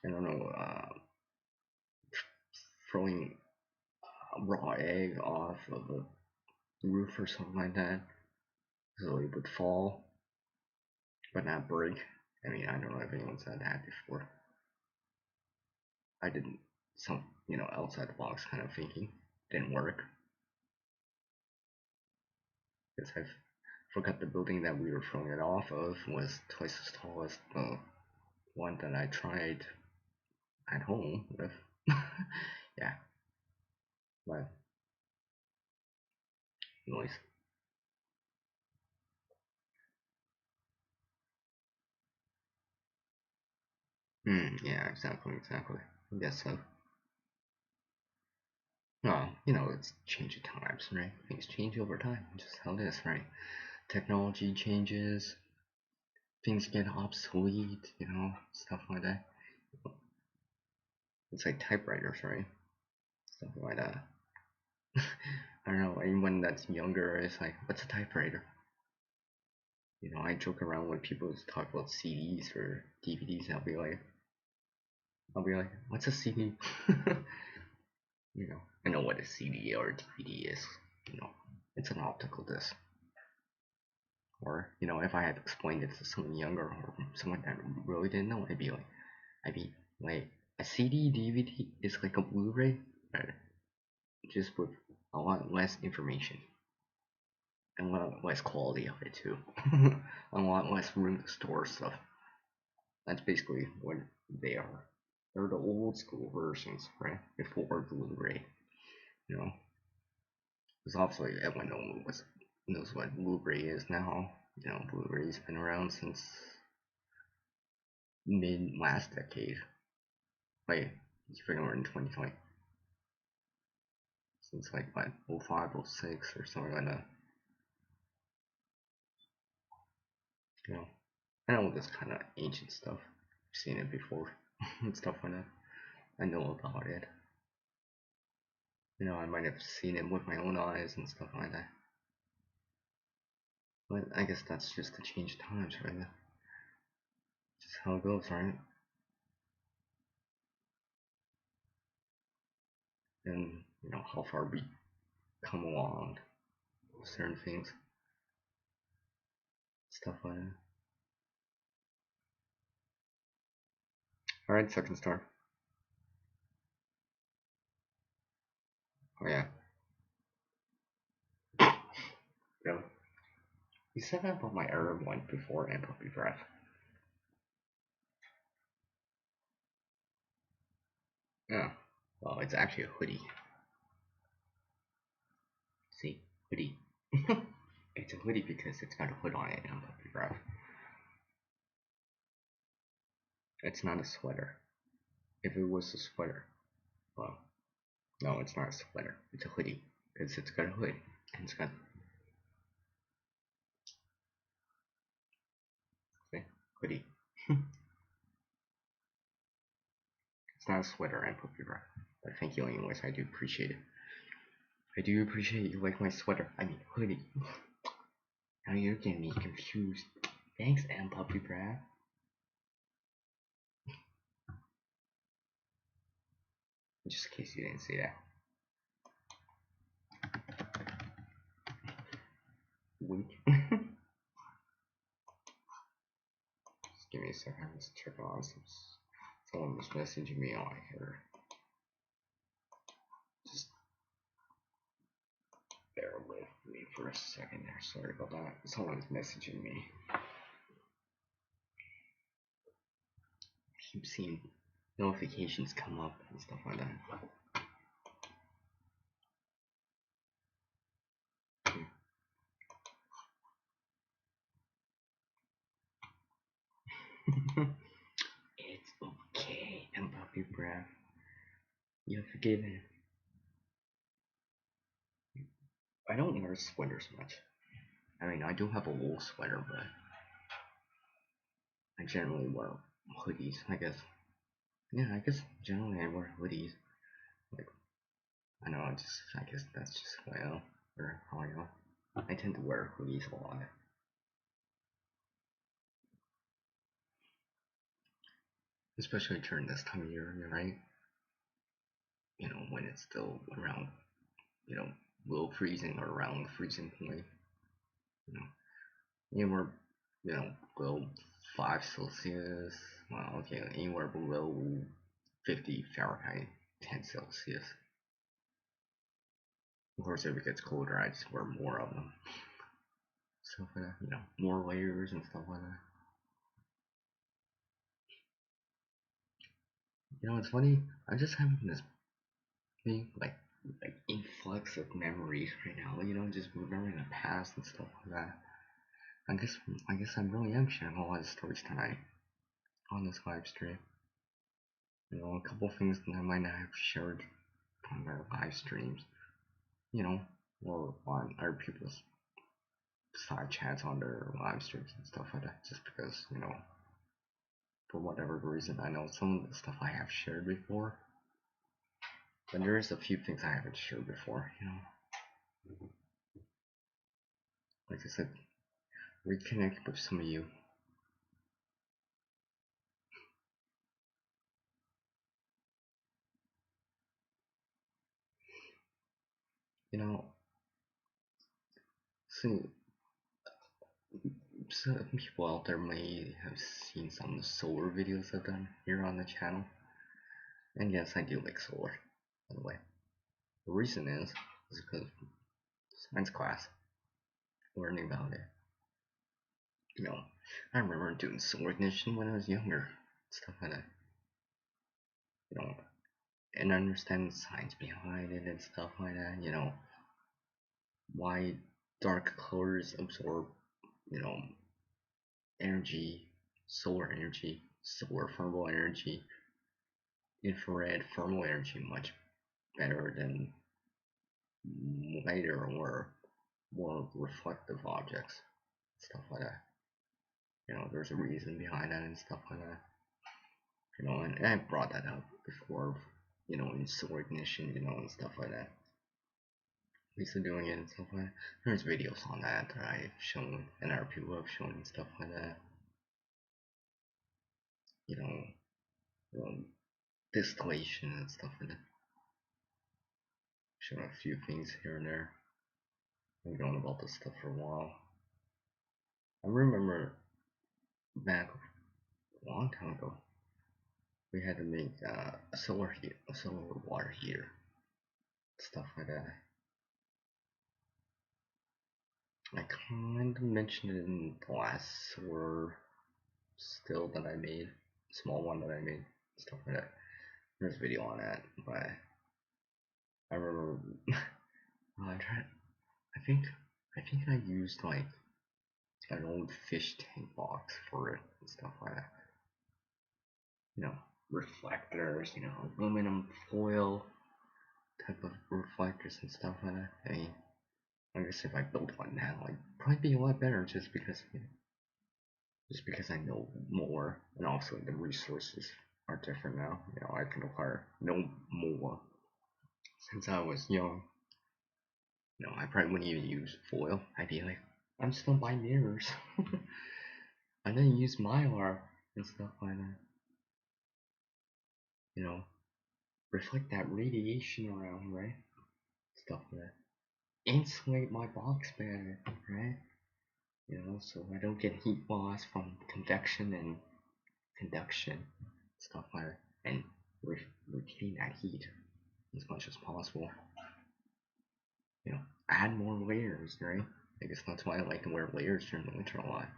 I don't know, throwing a raw egg off of a roof or something like that, so it would fall, but not break. I mean, I don't know if anyone's had that before. I didn't, some, you know, outside the box kind of thinking didn't work. Because I forgot the building that we were throwing it off of was twice as tall as the one that I tried at home with. Yeah, but noise. Yeah, exactly. I guess so. Well, you know, it's changing times, right? Things change over time, just how it is, right? Technology changes, things get obsolete, you know, stuff like that. It's like typewriters, right? Stuff like that. I don't know, anyone that's younger is like, what's a typewriter? You know, I joke around when people talk about CDs or DVDs. I'll be like, what's a CD? You know, I know what a CD or a DVD is. You know, it's an optical disc. Or, you know, if I had explained it to someone younger or someone that really didn't know, I'd be like, a CD DVD is like a Blu-ray, just with a lot less information and a lot less quality of it too, a lot less room to store stuff. That's basically what they are. They're the old school versions, right? Before Blu-ray, you know. Because obviously everyone knows what Blu-ray is now. You know, Blu-ray's been around since mid last decade. Wait, it's been around in 2020. Since like what, 05, 06 or something like that. You know, I know this kind of ancient stuff. I've seen it before and stuff like that. I know about it. You know, I might have seen it with my own eyes and stuff like that. But I guess that's just the change times, right? Just how it goes, right? And you know how far we come along, certain things, stuff like that. All right, second star. Oh yeah, really. You said that about my Arab one before and puppy breath. Yeah. Well, it's actually a hoodie. See, hoodie. It's a hoodie because it's got a hood on it and puppy breath. It's not a sweater. If it was a sweater, well, no, it's not a sweater. It's a hoodie because it's got a hood and it's got, see, hoodie. It's not a sweater and puppy breath. But thank you anyways. I do appreciate it. I do appreciate you like my sweater. I mean hoodie. Now you're getting me confused. Thanks, M Puppy Brad. Just in case you didn't see that. Wink. Just give me a second. Let's check on some. Someone was messaging me on here. Just bear with me for a second there. Sorry about that. Someone's messaging me. I keep seeing notifications come up and stuff like that. It's okay, and puppy breath. You're forgiven. I don't wear sweaters much. I mean, I do have a wool sweater, but I generally wear hoodies, I guess. Yeah, I guess generally I wear hoodies. Like, I know, I guess that's just who I am, or how I am. I tend to wear hoodies a lot. Especially during this time of year, right? You know, when it's still around, you know, below freezing or around the freezing point. You know, anywhere, you know, below 5 Celsius. Well, okay, anywhere below 50 Fahrenheit, 10 Celsius. Of course, if it gets colder, I just wear more of them. Stuff like that, you know, more layers and stuff like that. You know, it's funny. I'm just having this big, like influx of memories right now. You know, just remembering the past and stuff like that. I guess, I guess I really am sharing a lot of stories tonight on this live stream. You know, a couple things that I might not have shared on their live streams. You know, or on other people's side chats on their live streams and stuff like that. Just because, you know, for whatever reason, I know some of the stuff I have shared before, but there is a few things I haven't shared before. You know, like I said, reconnect with some of you. You know, see, some people out there may have seen some of the solar videos I've done here on the channel. And yes, I do like solar, by the way. The reason is because science class, learning about it. You know, I remember doing solar ignition when I was younger, stuff like that. You know, and understand the science behind it and stuff like that. You know, why dark colors absorb, you know, energy, solar thermal energy, infrared thermal energy much better than lighter or more reflective objects, stuff like that. You know, there's a reason behind that and stuff like that. You know, and I brought that up before, you know, in solar ignition, you know, and stuff like that. Lisa doing it and stuff like that. There's videos on that that I've shown and other people have shown and stuff like that. You know, distillation and stuff like that. Shown a few things here and there. I've been going about this stuff for a while. I remember back a long time ago, we had to make a solar water heater, stuff like that. I kind of mentioned it in the last solar still that I made, small one that I made, stuff like that. There's a video on that, but I remember I tried. I think I think I used like an old fish tank box for it and stuff like that. You know, reflectors, you know, aluminum foil type of reflectors and stuff like that. I mean, I guess if I built one now, it'd probably be a lot better just because I know more, and also the resources are different now. You know, I can acquire no more. Since I was young, you know, I probably wouldn't even use foil. I'd be like, I'm just gonna buy mirrors. I then use mylar and stuff like that. You know, reflect that radiation around, right? Stuff like that. Insulate my box better, right? You know, so I don't get heat loss from convection and conduction, stuff like that, and retain that heat as much as possible. You know, add more layers, right? I guess that's why I like to wear layers during the winter a lot.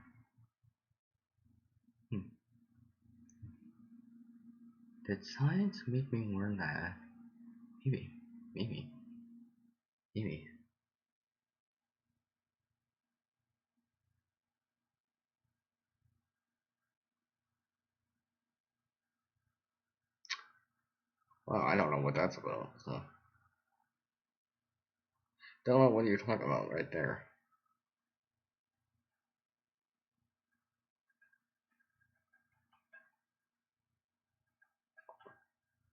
Did science make me learn that? Maybe, maybe, maybe. Well, I don't know what that's about, so don't know what you're talking about right there.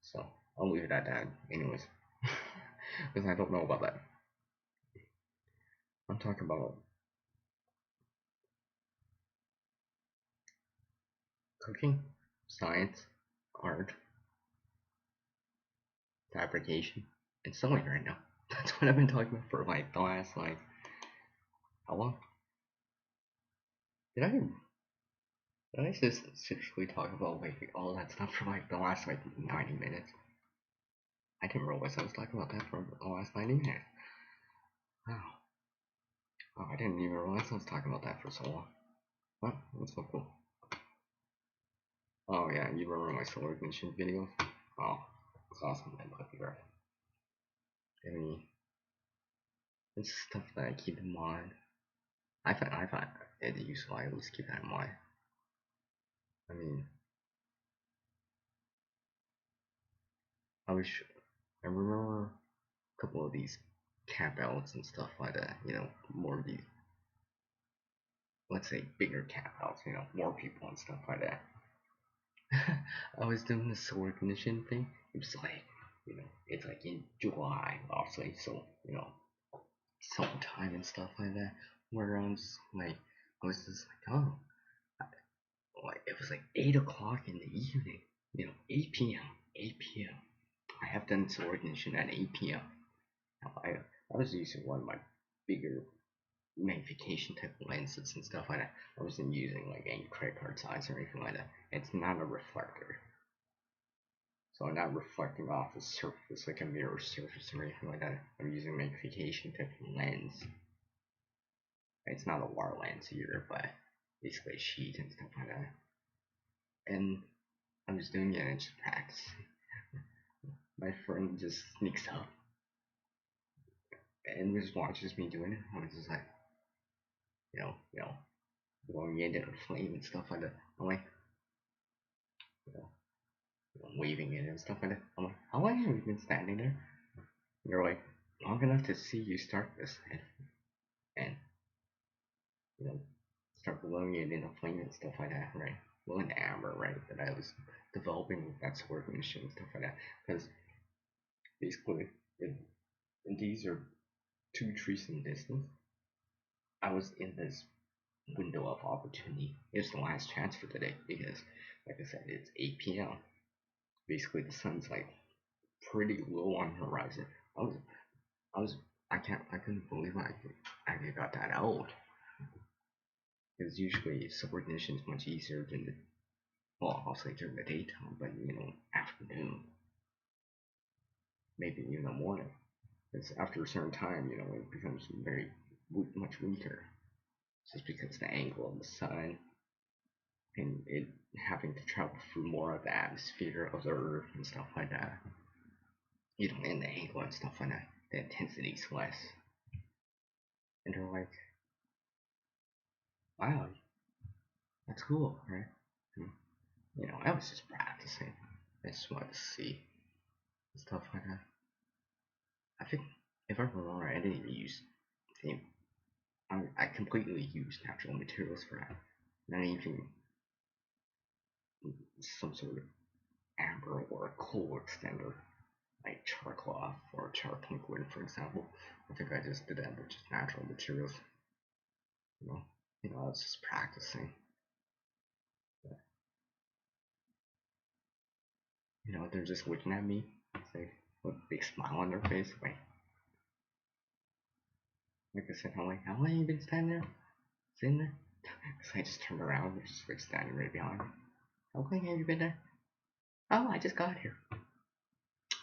So I'll leave it at that, anyways, because I don't know about that. I'm talking about cooking, science, art, fabrication, and sewing right now. That's what I've been talking about for like the last like how long? Did I just seriously talk about like all that stuff for like the last like 90 minutes? I didn't realize I was talking about that for the last 90 minutes. Wow. Oh, I didn't even realize I was talking about that for so long. Wow, that's so cool. Oh yeah, you remember my solar ignition videos? Oh, it's awesome. I love you, right? Any it's stuff that I keep in mind. I find it useful. I always keep that in mind. I mean, I wish I remember a couple of these campouts and stuff like that. You know, more of these, let's say, bigger campouts. You know, more people and stuff like that. I was doing the solar ignition thing. It was like, you know, it's like in July, obviously, so you know, summertime and stuff like that. Where I was just like, oh, like it was like 8 o'clock in the evening. You know, 8 p.m. 8 p.m. I have done solar ignition at 8 p.m. I was using one of my bigger magnification type lenses and stuff like that. I wasn't using like any credit card size or anything like that. It's not a reflector. So I'm not reflecting off the surface like a mirror surface or anything like that. I'm using magnification type lens. It's not a wire lens either, but basically a sheet and stuff like that. And I was doing it and just practicing. My friend just sneaks up and just watches me doing it. I was just like, you know, going into the flame and stuff like that. I'm like, you know, waving it and stuff like that. I'm like, how long have you been standing there? And they're like, long enough to see you start this and you know, start blowing it in a flame and stuff like that, right? Well, an amber, right? That I was developing that sort of machine and stuff like that. Because basically, it, these are 2 trees in distance. I was in this window of opportunity. It's the last chance for today because, like I said, it's 8 p.m. Basically, the sun's like pretty low on the horizon. I was, I was, I couldn't believe I got that out. Because usually subordination is much easier than the, well, I'll say during the daytime, but you know, afternoon, maybe even the morning. Because after a certain time, you know, it becomes very much weaker, just because the angle of the sun and it having to travel through more of the atmosphere of the Earth and stuff like that. You know, and the angle and stuff like that, the intensity's less. And they're like, wow, that's cool, right? And, you know, I was just practicing. I just wanted to see stuff like that. I think if I remember, I didn't use any, I completely used natural materials for that. Not even some sort of amber or coal extender like charcloth or charpunquin, for example. I think I just did that with just natural materials. You know, I was just practicing. But, they're just looking at me, say, with a big smile on their face. Like I said, I'm like, how long have you been standing there? Sitting there? Because I just turned around, and they're just like standing right behind me. How long have you been there? Oh, I just got here.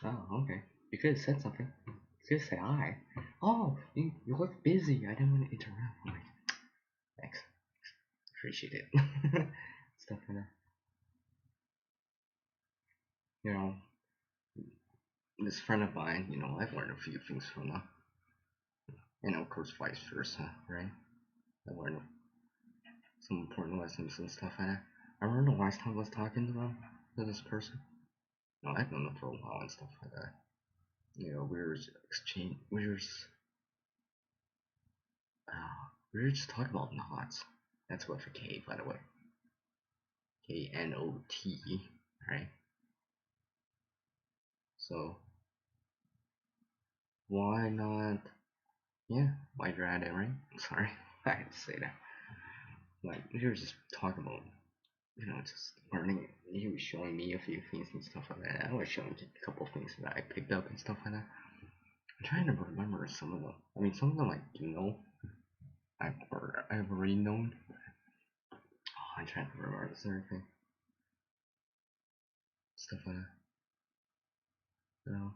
Oh, okay. You could have said something. You could have said hi. Oh, you look busy. I didn't want to interrupt. I'm like, thanks. Appreciate it. Stuff like that. You know, this friend of mine, I've learned a few things from them. Of course, vice versa, right? I learned some important lessons and stuff like that. I remember the last time I was talking to them, to this person. No, I've known them for a while and stuff like that. We were just talking about knots. That's with a K, by the way. Knot, right? So why not? Yeah, why you're at it, right? Sorry, I had to say that. Like we were just talking about, just learning. He was showing me a few things and stuff like that. I was showing a couple things that I picked up and stuff like that. I'm trying to remember some of them. I mean, some of them I do know. I've already known. Oh, I'm trying to remember this everything. Stuff like that.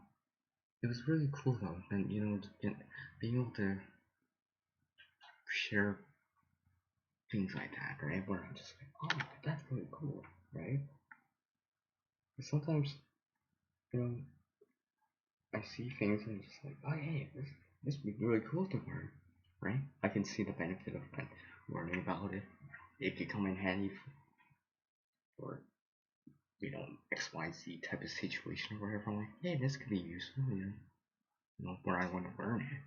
It was really cool though, and being able to share things like that, right? Where I'm just like, oh, that's really cool, right? But sometimes, you know, I see things and I'm just like, oh, hey, this would be really cool to learn, right? I can see the benefit of like, learning about it. It could come in handy for X, Y, Z type of situation or whatever. I'm like, hey, this could be useful, where I want to learn it.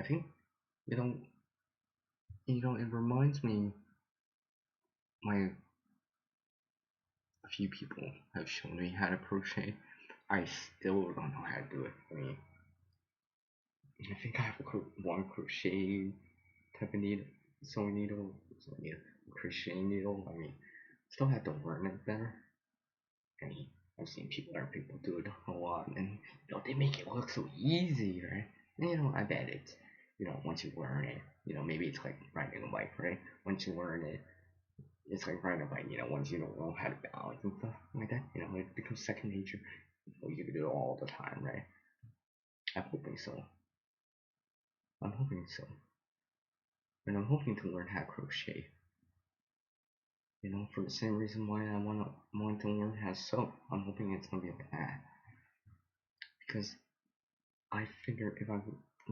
I think, you know, it reminds me, my a few people have shown me how to crochet. I still don't know how to do it. I mean, I think I have one crochet type of needle, sewing needle, crochet needle. I mean, still have to learn it better. I mean, I've seen people do it a lot, and they make it look so easy, right? And, I bet it's, once you learn it, maybe it's like riding a bike, right? Once you learn it, it's like riding a bike. Once you know how to balance and stuff like that, it becomes second nature. You can do it all the time, right? I'm hoping so. I'm hoping so. And I'm hoping to learn how to crochet. For the same reason why I want to learn how to sew. I'm hoping it's gonna be like that. Because I figure if I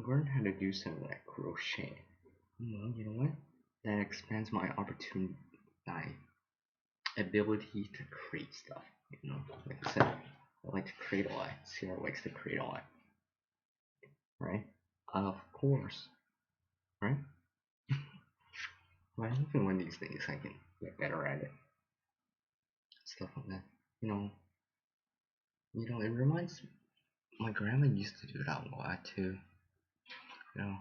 learn how to do something like crochet, you know what? That expands my opportunity, my ability to create stuff. Like I said, I like to create a lot. Sierra likes to create a lot, right? Of course, right? But I'm hoping one of these days I can get better at it. Stuff like that. It reminds my grandma used to do that a lot too. You know,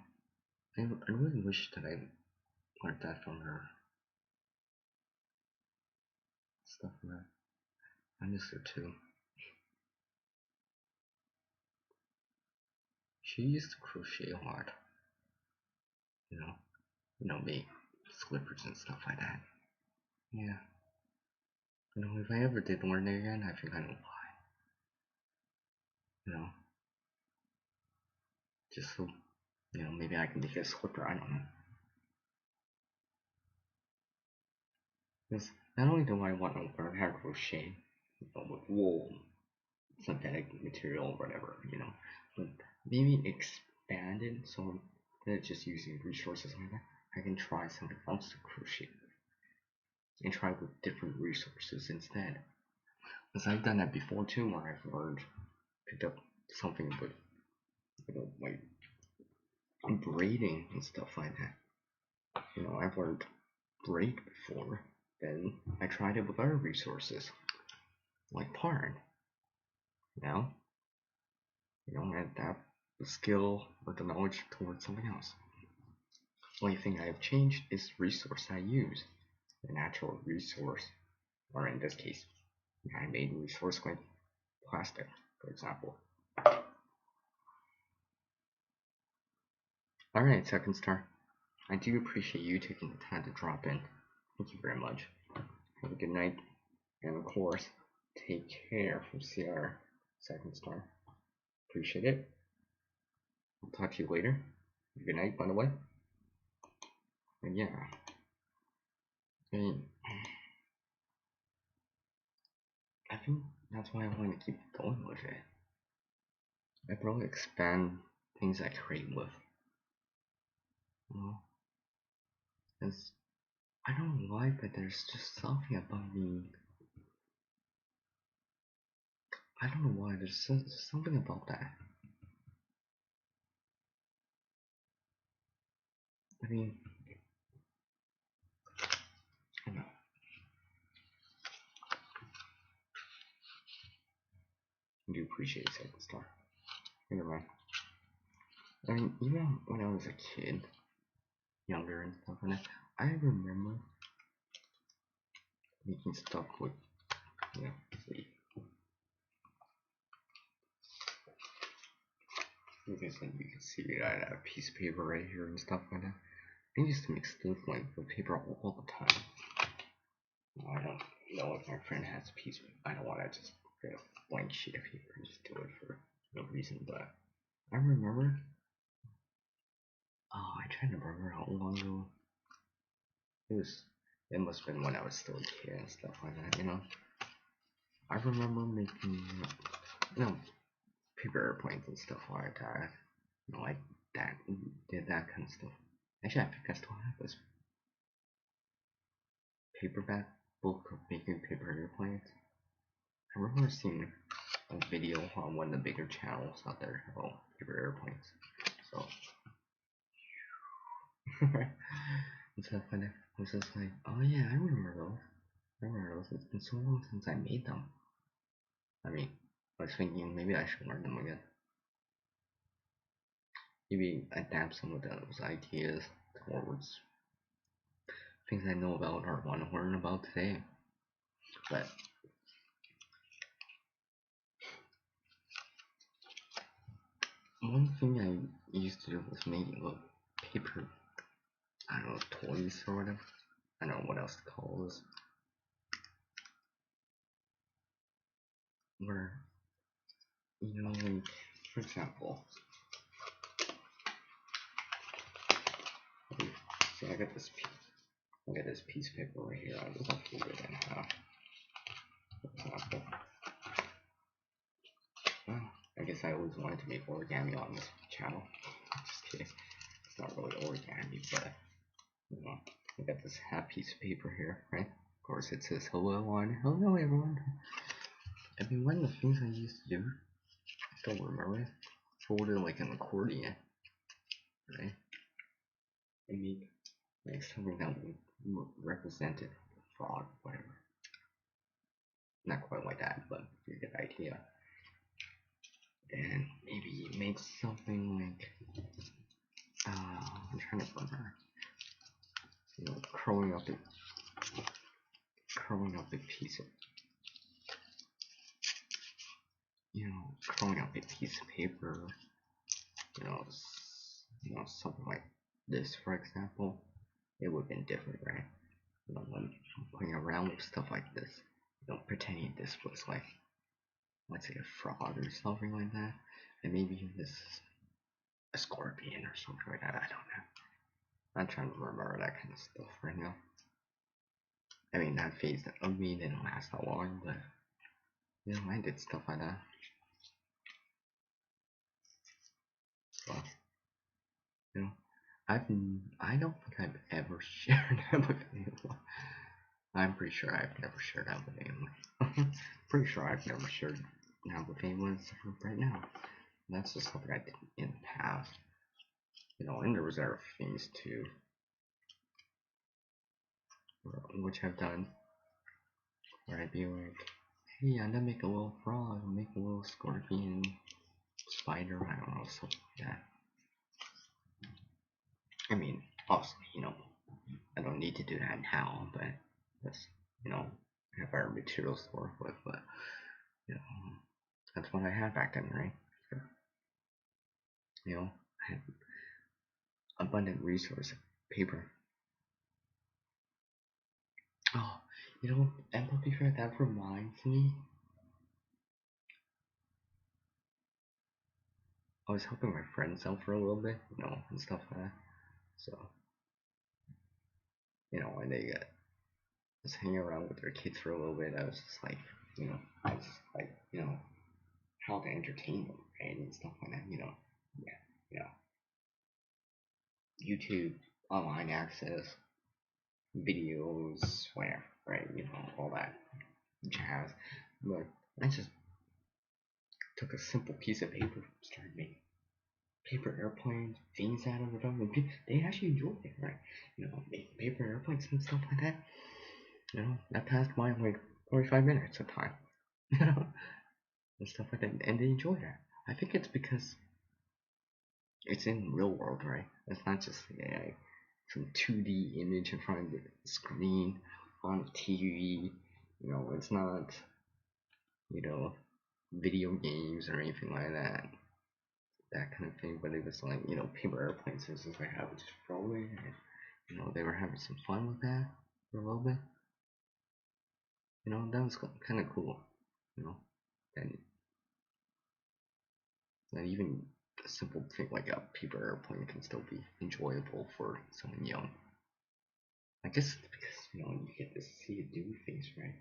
I really wish that I learned that from her. Stuff like that. I miss her too. She used to crochet a lot. You know, make slippers and stuff like that. Yeah. If I ever did learn it again, I think I know why. You know, just so, maybe I can make a slipper. I don't know. Because not only do I want to learn how to crochet, with wool, synthetic material, or whatever, but maybe expand it so instead of just using resources like that, I can try something else to crochet and try with different resources instead. Because I've done that before too, where I've picked up something with, like braiding and stuff like that. I've learned braid before, then I tried it with other resources, like yarn. Now, I adapt the skill or the knowledge towards something else. The only thing I have changed is the resource I use. The natural resource, or in this case, man-made resource like plastic, for example. Alright, second star. I do appreciate you taking the time to drop in. Thank you very much. Have a good night. And of course, take care from CR, second star. Appreciate it. I'll talk to you later. Good night, by the way. And yeah. I mean, I think that's why I want to keep going with it. I probably expand things I create with. Because I don't know why, but there's just something about me I don't know why, there's something about that. I mean, I don't know. I do appreciate Second Star. Never mind. I mean, even when I was a kid, younger and stuff, and I remember making stuff with, see, you can see I had a piece of paper right here and stuff like that. I used to make stuff like with paper all the time. I don't know if my friend has a piece of, I don't want to just get a blank sheet of paper and just do it for no reason, but I remember, I try to remember how long ago it was. It must have been when I was still a kid and stuff like that. I remember making, paper airplanes and stuff like that. Like that, did that kind of stuff. Actually, I think I still have this paperback book of making paper airplanes. I remember seeing a video on one of the bigger channels out there about paper airplanes. So, and stuff like that. I was just like, oh yeah, I remember those. It's been so long since I made them. I mean, I was thinking maybe I should learn them again. Maybe adapt some of those ideas towards things I know about or want to learn about today. But one thing I used to do was make little paper, I don't know, toys or whatever. I don't know what else to call this. Where, like, for example, see, I got this piece of paper right here. I just have to fold it in half. For example, well, I guess I always wanted to make origami on this channel. Just kidding. It's not really origami, but I got this half piece of paper here, right? Of course, it says hello on. Hello, everyone. I mean, one of the things I used to do, I still remember it, fold it like an accordion, right? And make something that would represent a frog, whatever. Not quite like that, but you get the idea. And maybe make something like, I'm trying to remember, curling up a piece of, curling up a piece of paper, something like this, for example. It would have been different, right? When playing around with stuff like this, pretending this was like, let's say, a frog or something like that, and maybe this is a scorpion or something like that. I don't know. I'm trying to remember that kind of stuff right now. I mean, that phase of me didn't last that long, but I did stuff like that. So, I don't think I've ever shared that with anyone. I'm pretty sure I've never shared that with anyone. Pretty sure I've never shared that with anyone right now. That's just something I did in the past. And there was other things too, which I've done, where I'd be like, hey, I'm gonna make a little frog, make a little scorpion, spider, I don't know, something like that. I mean, obviously, I don't need to do that now, but that's, I have our materials to work with, but, that's what I had back then, right? I had abundant resource, paper. Oh, and to be fair, that reminds me, I was helping my friends out for a little bit, and stuff like that. So, when they was hanging around with their kids for a little bit, I was just like, I was just like, how to entertain them, right, and stuff like that, yeah, YouTube, online access, videos, whatever, right, all that jazz. But I just took a simple piece of paper, started making paper airplanes, things out of it, and they actually enjoyed it, right? Making paper airplanes and stuff like that. That passed by like 45 minutes of time, and stuff like that, and they enjoy that. I think it's because it's in real world, right? It's not just some 2D image in front of the screen on the TV. It's not video games or anything like that kind of thing. But it was like paper airplanes. It's just like I was just rolling, and they were having some fun with that for a little bit. That was kind of cool. And that even a simple thing like a paper airplane can still be enjoyable for someone young. I guess it's because you get to see it do things, right?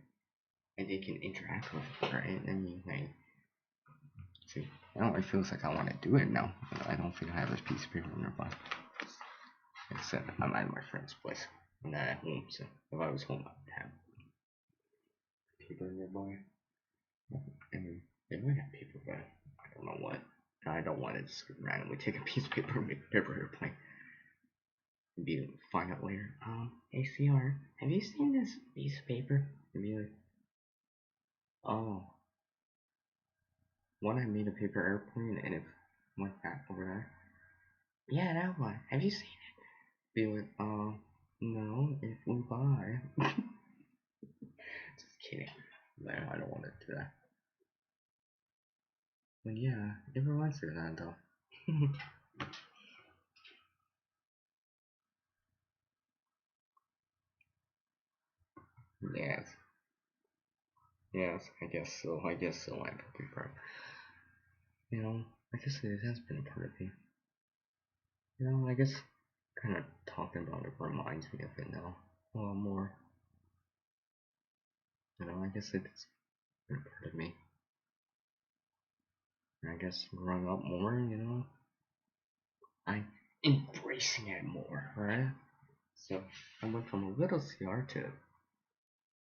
And they can interact with it, right? And you like see. It feels like I want to do it now. I don't think I have this piece of paper nearby. Like I said, I'm at my friend's place. I'm not at home, so if I was home, I'd have paper nearby. I mean, they might have paper, but I don't know what. I don't want to just randomly take a piece of paper and make a paper airplane. And be find out later. Hey CR, have you seen this piece of paper? And be like, oh, one I made a paper airplane and it went back over there. Yeah, that one. Have you seen it? Be like, no, it flew by. Just kidding. No, I don't want to do that. But yeah, it reminds me of that though. Yes. Yes, I guess so. I guess so. I could be right. I guess it has been a part of me. I guess kind of talking about it reminds me of it now a lot more. I guess it's been a part of me. And I guess growing up more, I'm embracing it more, right? So I went from a little CR to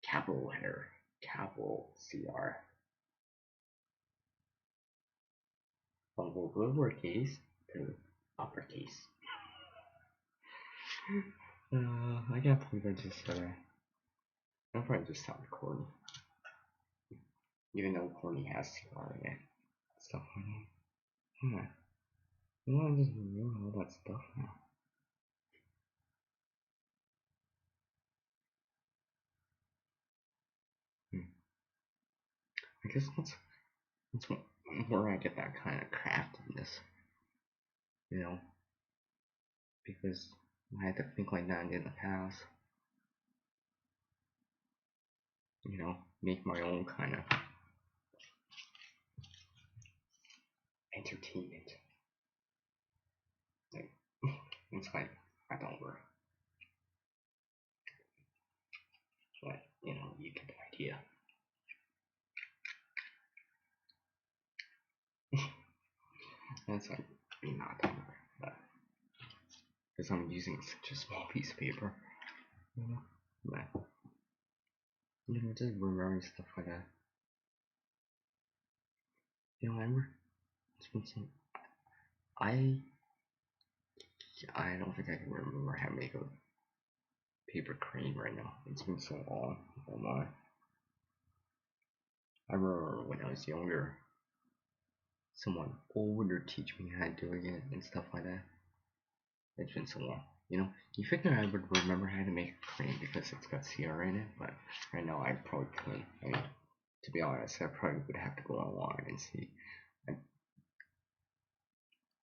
capital letter, capital CR, from lowercase to uppercase. I can't believe I just said that. I probably just sounded corny, even though corny has CR in it. Stuff like that. Hmm. I just remember all that stuff now. Hmm. I guess that's where I get that kind of craftedness, you know, because I had to think like that in the past, make my own kind of entertainment. Like, it's like, I don't work, but, you get the idea. That's like, not that work, but, because I'm using such a small piece of paper, but, just remembering stuff like that. I remember, it's been some, I, I don't think I can remember how to make a paper crane right now. It's been so long. Oh my. I remember when I was younger, someone older teach me how to do it and stuff like that. It's been so long. You figure I would remember how to make a crane because it's got CR in it, but right now I probably couldn't. I mean, to be honest, I probably would have to go online and see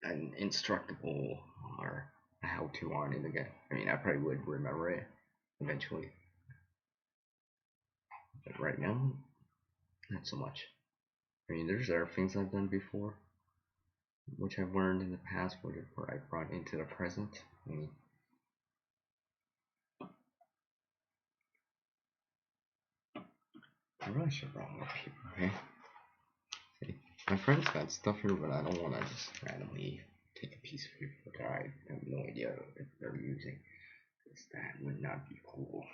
an instructable or a how-to on it again. I mean, I probably would remember it eventually, but right now, not so much. I mean, there's other things I've done before, which I've learned in the past, where I brought into the present. I mean, I really should bring more people, okay? See, my friend's got stuff here, but I don't want to just randomly take a piece of paper that I have no idea if they're using, because that would not be cool.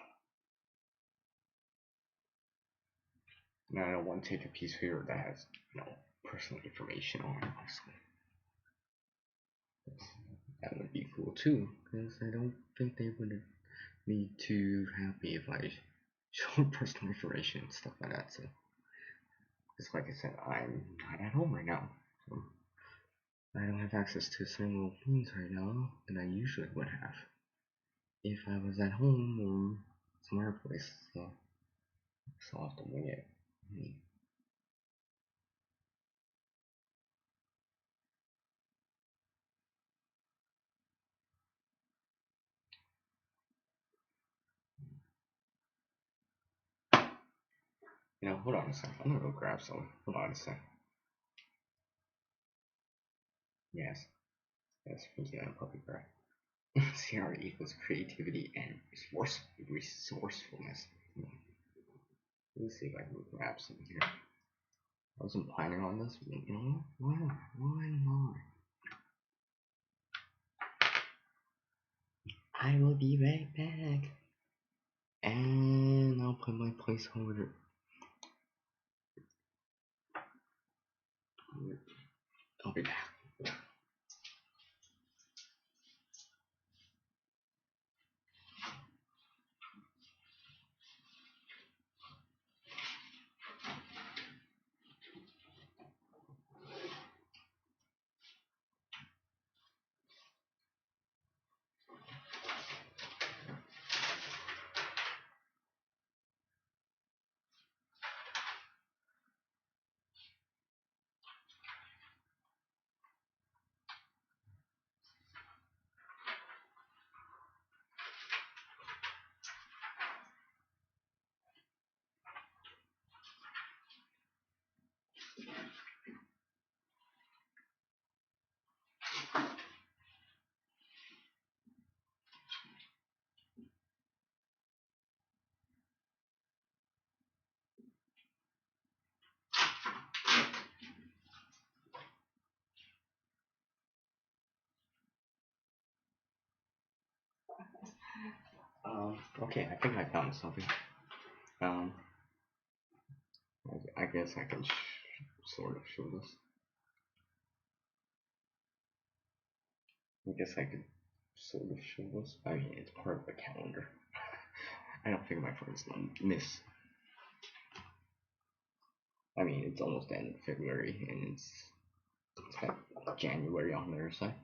And I don't want to take a piece of paper that has, personal information on, honestly. That would be cool too, because I don't think they would be too happy if I showed personal information and stuff like that. So, just like I said, I'm not at home right now. So I don't have access to certain things right now that I usually would have if I was at home or some other place. So I'll have to wing it. Hold on a second. I'm gonna go grab some. Hold on a second. Yes, thank you, puppy girl. CR equals creativity and resourcefulness. Let's see if I can grab some here. I wasn't planning on this, but you know what? Why not? I will be right back. And I'll put my placeholder. I'll be back. Okay, I think I found something. I guess I can sort of show this. I guess I could sort of show this. I mean, it's part of the calendar. I don't think my friends miss. I mean, it's almost the end of February, and it's got January on the other side.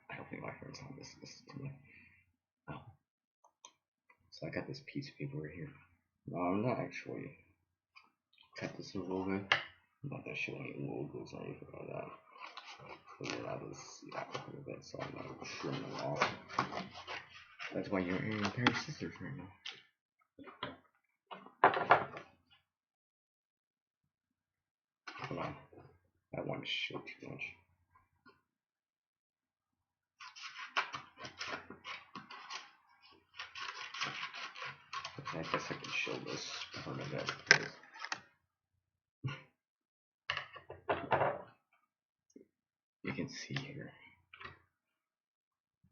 I don't think my friends will miss this to me. Oh. So I got this piece of paper right here. No, I'm not actually cut this a little bit. I'm not gonna show any logos or anything like that. So then I'll just see that a little bit, so I'm not trimming it off. That's why you're in a pair of scissors right now. Hold on. I want to show too much. Okay, I guess I can show this part of it. You can see here.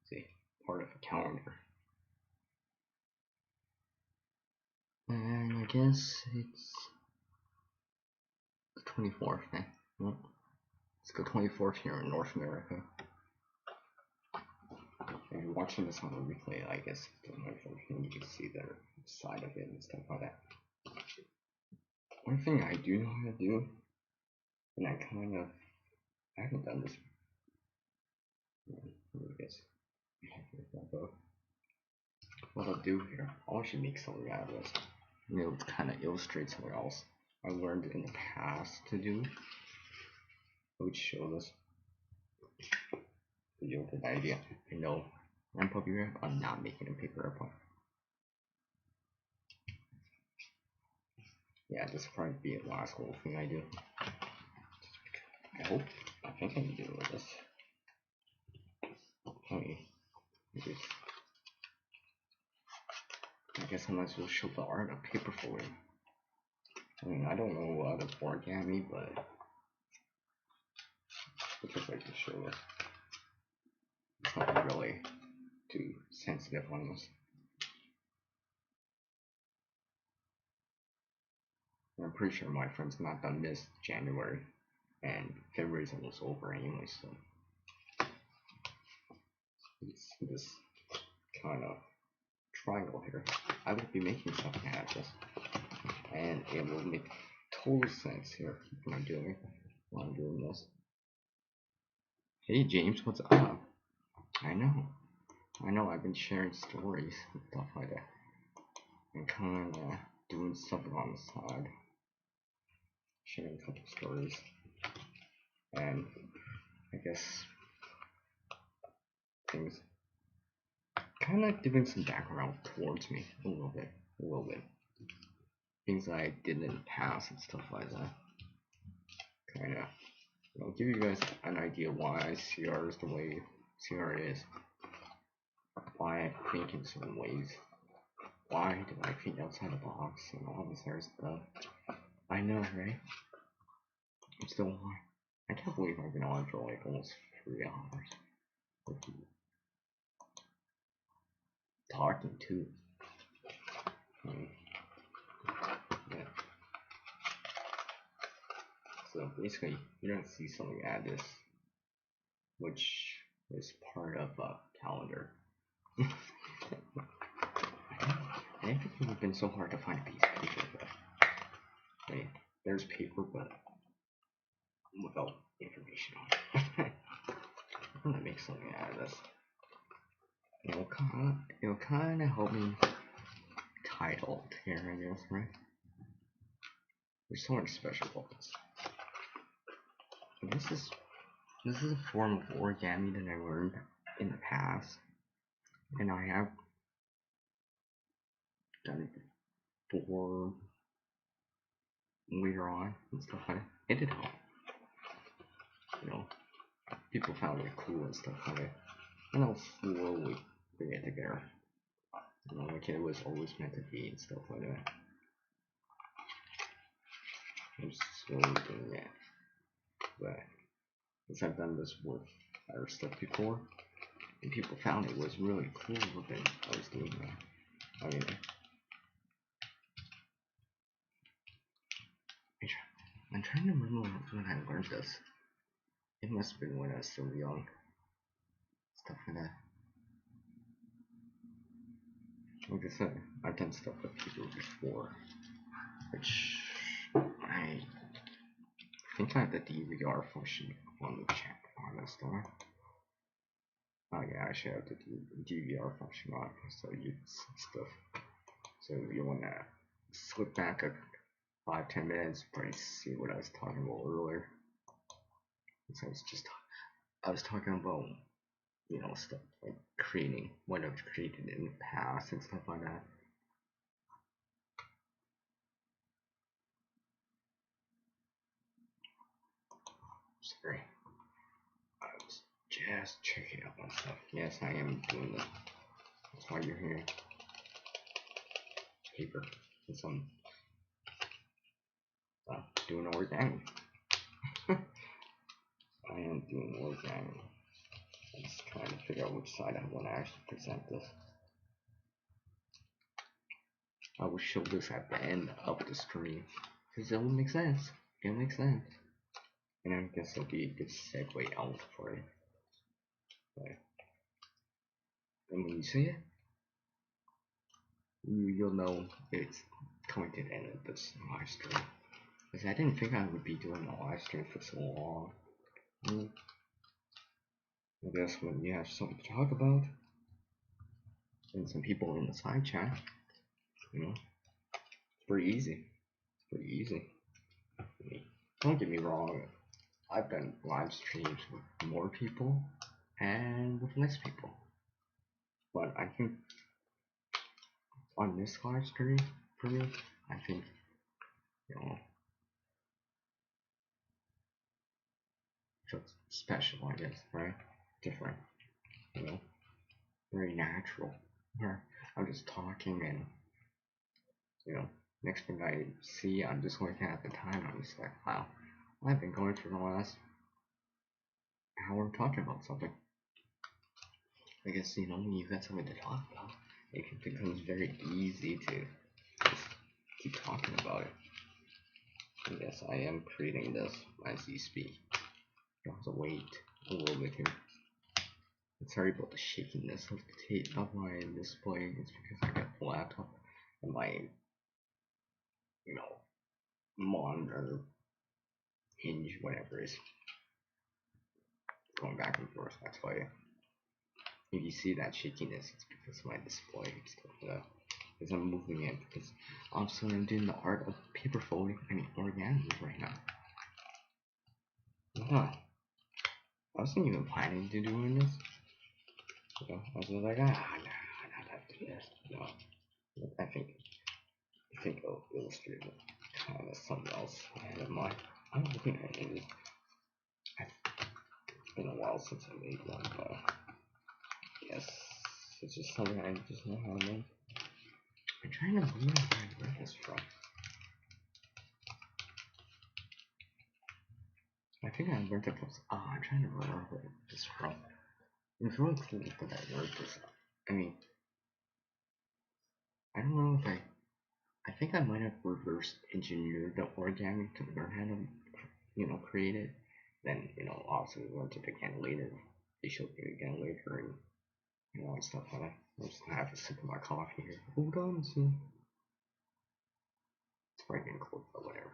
See, part of a calendar. And I guess it's the 24th, man. Well, it's the 24th here in North America. If you're watching this on the replay, I guess it's the 24th, and you can see the side of it and stuff like that. One thing I do know how to do, and I haven't done this. I guess what I'll do here, I'll actually make something out of this. It kind of illustrates something else I learned in the past to do. I would show this. You get the idea. I know I'm puppy wrap. I'm not making a paper airplane. Yeah, this will probably be the last little thing I do. I hope. I think I can do with this. Okay. I guess I might as well show the art of paper folding. I mean, I don't know a lot of origami, but I just like to show this. It's not really too sensitive on this. I'm pretty sure my friend's not done this January. and February's almost over anyway, so it's this kind of triangle here. I will be making something out of this, and it will make total sense here when I'm doing this. Hey James, what's up? I know, I've been sharing stories and stuff like that, and kind of doing something on the side, sharing a couple stories, and I guess things kind of giving some background towards me a little bit, things I did in the past and stuff like that, kind of, give you guys an idea why CR is the way CR is, why I think in certain ways. Why do I think outside the box and all this other stuff? I know, right? I'm still on. I can't believe I've been on for like almost 3 hours. Talking too. Yeah. So basically, you're gonna see something at this, which is part of a calendar. I think it would have been so hard to find a piece of paper, but I mean, there's paper, but without information on it. I'm gonna make something out of this. It'll kind of help me title here, I guess, right? There's so much special about this. And this is a form of origami that I learned in the past, and I have done it before later on and stuff like that. It did help. People found it cool and stuff like that. And I'll slowly bring it together. Like it was always meant to be and stuff like that. I'm slowly doing it. But since I've done this with other stuff before, and people found it was really cool when I was doing that. I mean, I'm trying to remember when I learned this. It must have been when I was so young. Stuff like that. Like I said, I've done stuff with people before, which I think I have the DVR function on the chat on this store. Oh yeah, I should have the DVR function on, so you stuff. So if you wanna slip back a 5-10 minutes, probably see what I was talking about earlier. So I was talking about stuff like creating what I've created in the past and stuff like that. Sorry. I was just checking out my stuff. Yes, I am doing this. That's why you're here. Paper and some doing origami. I am doing origami. I'm just trying to figure out which side I want to actually present this. I will show this at the end of the stream because it will make sense. It'll make sense. And I guess it'll be a good segue out for it. But, and when you see it, you'll know it's coming to the end of this live stream. Because I didn't think I would be doing a live stream for so long. I guess when you have something to talk about, and some people in the side chat, it's pretty easy. It's pretty easy. Don't get me wrong, I've done live streams with more people and with less people. But I think on this live stream, for me, I think, feels special, I guess, right? Different, very natural. Where I'm just talking and, next thing I see, I'm just looking at the time, I'm just like, wow, I've been going for the last hour talking about something. I guess, when you've got something to talk about, it becomes very easy to just keep talking about it. Yes, I am creating this as you speak. You have to wait a little bit here. Sorry about the shakiness of the tape of my display. It's because I got the laptop and my, you know, monitor hinge, whatever, is going back and forth. That's why if you see that shakiness, it's because of my display and stuff like that. Because I'm moving it. Because also I'm doing the art of paper folding. I mean origami right now. Huh. I wasn't even planning to doing this. You know, I was like, nah, not do this. No, I think I'll illustrate it kind of something else I had in mind. I don't think I did it. It's been a while since I made one, but yes, it's just something I just know how to make. I'm trying to remember where this from. I think I learned it from. Oh, I'm trying to remember where this from. It's really cool that I learned this. I mean, I don't know if I think I might have reverse engineered the origami to learn how to, create it. Then, obviously learned it again later. They showed me again later, and and stuff like that. I'm just gonna have a sip of my coffee here. Hold on, so it's probably getting cold, but whatever.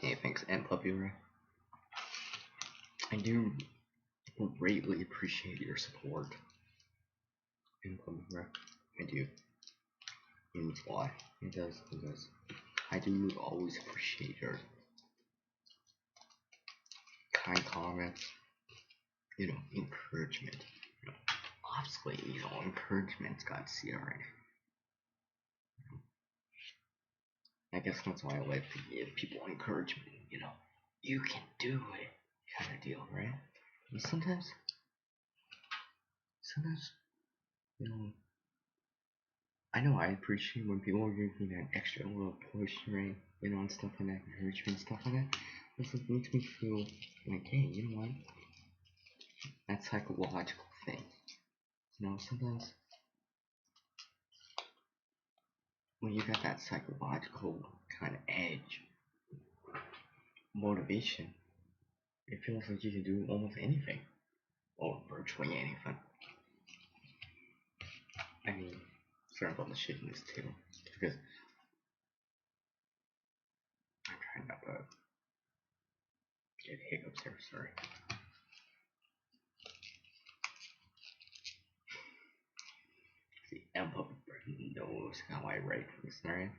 Hey, thanks, and Puppy Ray. I do greatly appreciate your support. And Puppy Ray, I do. And it's why. It does. I do always appreciate your kind comments, encouragement. Obviously, encouragement's got C right. I guess that's why I like to give people encouragement, you can do it kind of deal, right? But sometimes, you know, I know I appreciate when people give me that extra little push, right? And stuff like that, encouragement, stuff like that. This makes me feel like, hey, you know what? That psychological thing. Sometimes when you got that psychological kind of edge, motivation, it feels like you can do almost anything, or virtually anything. I mean, sorry about the shakiness too, because I'm trying not to get hiccups here, sorry. See, Emma knows how I write things, right?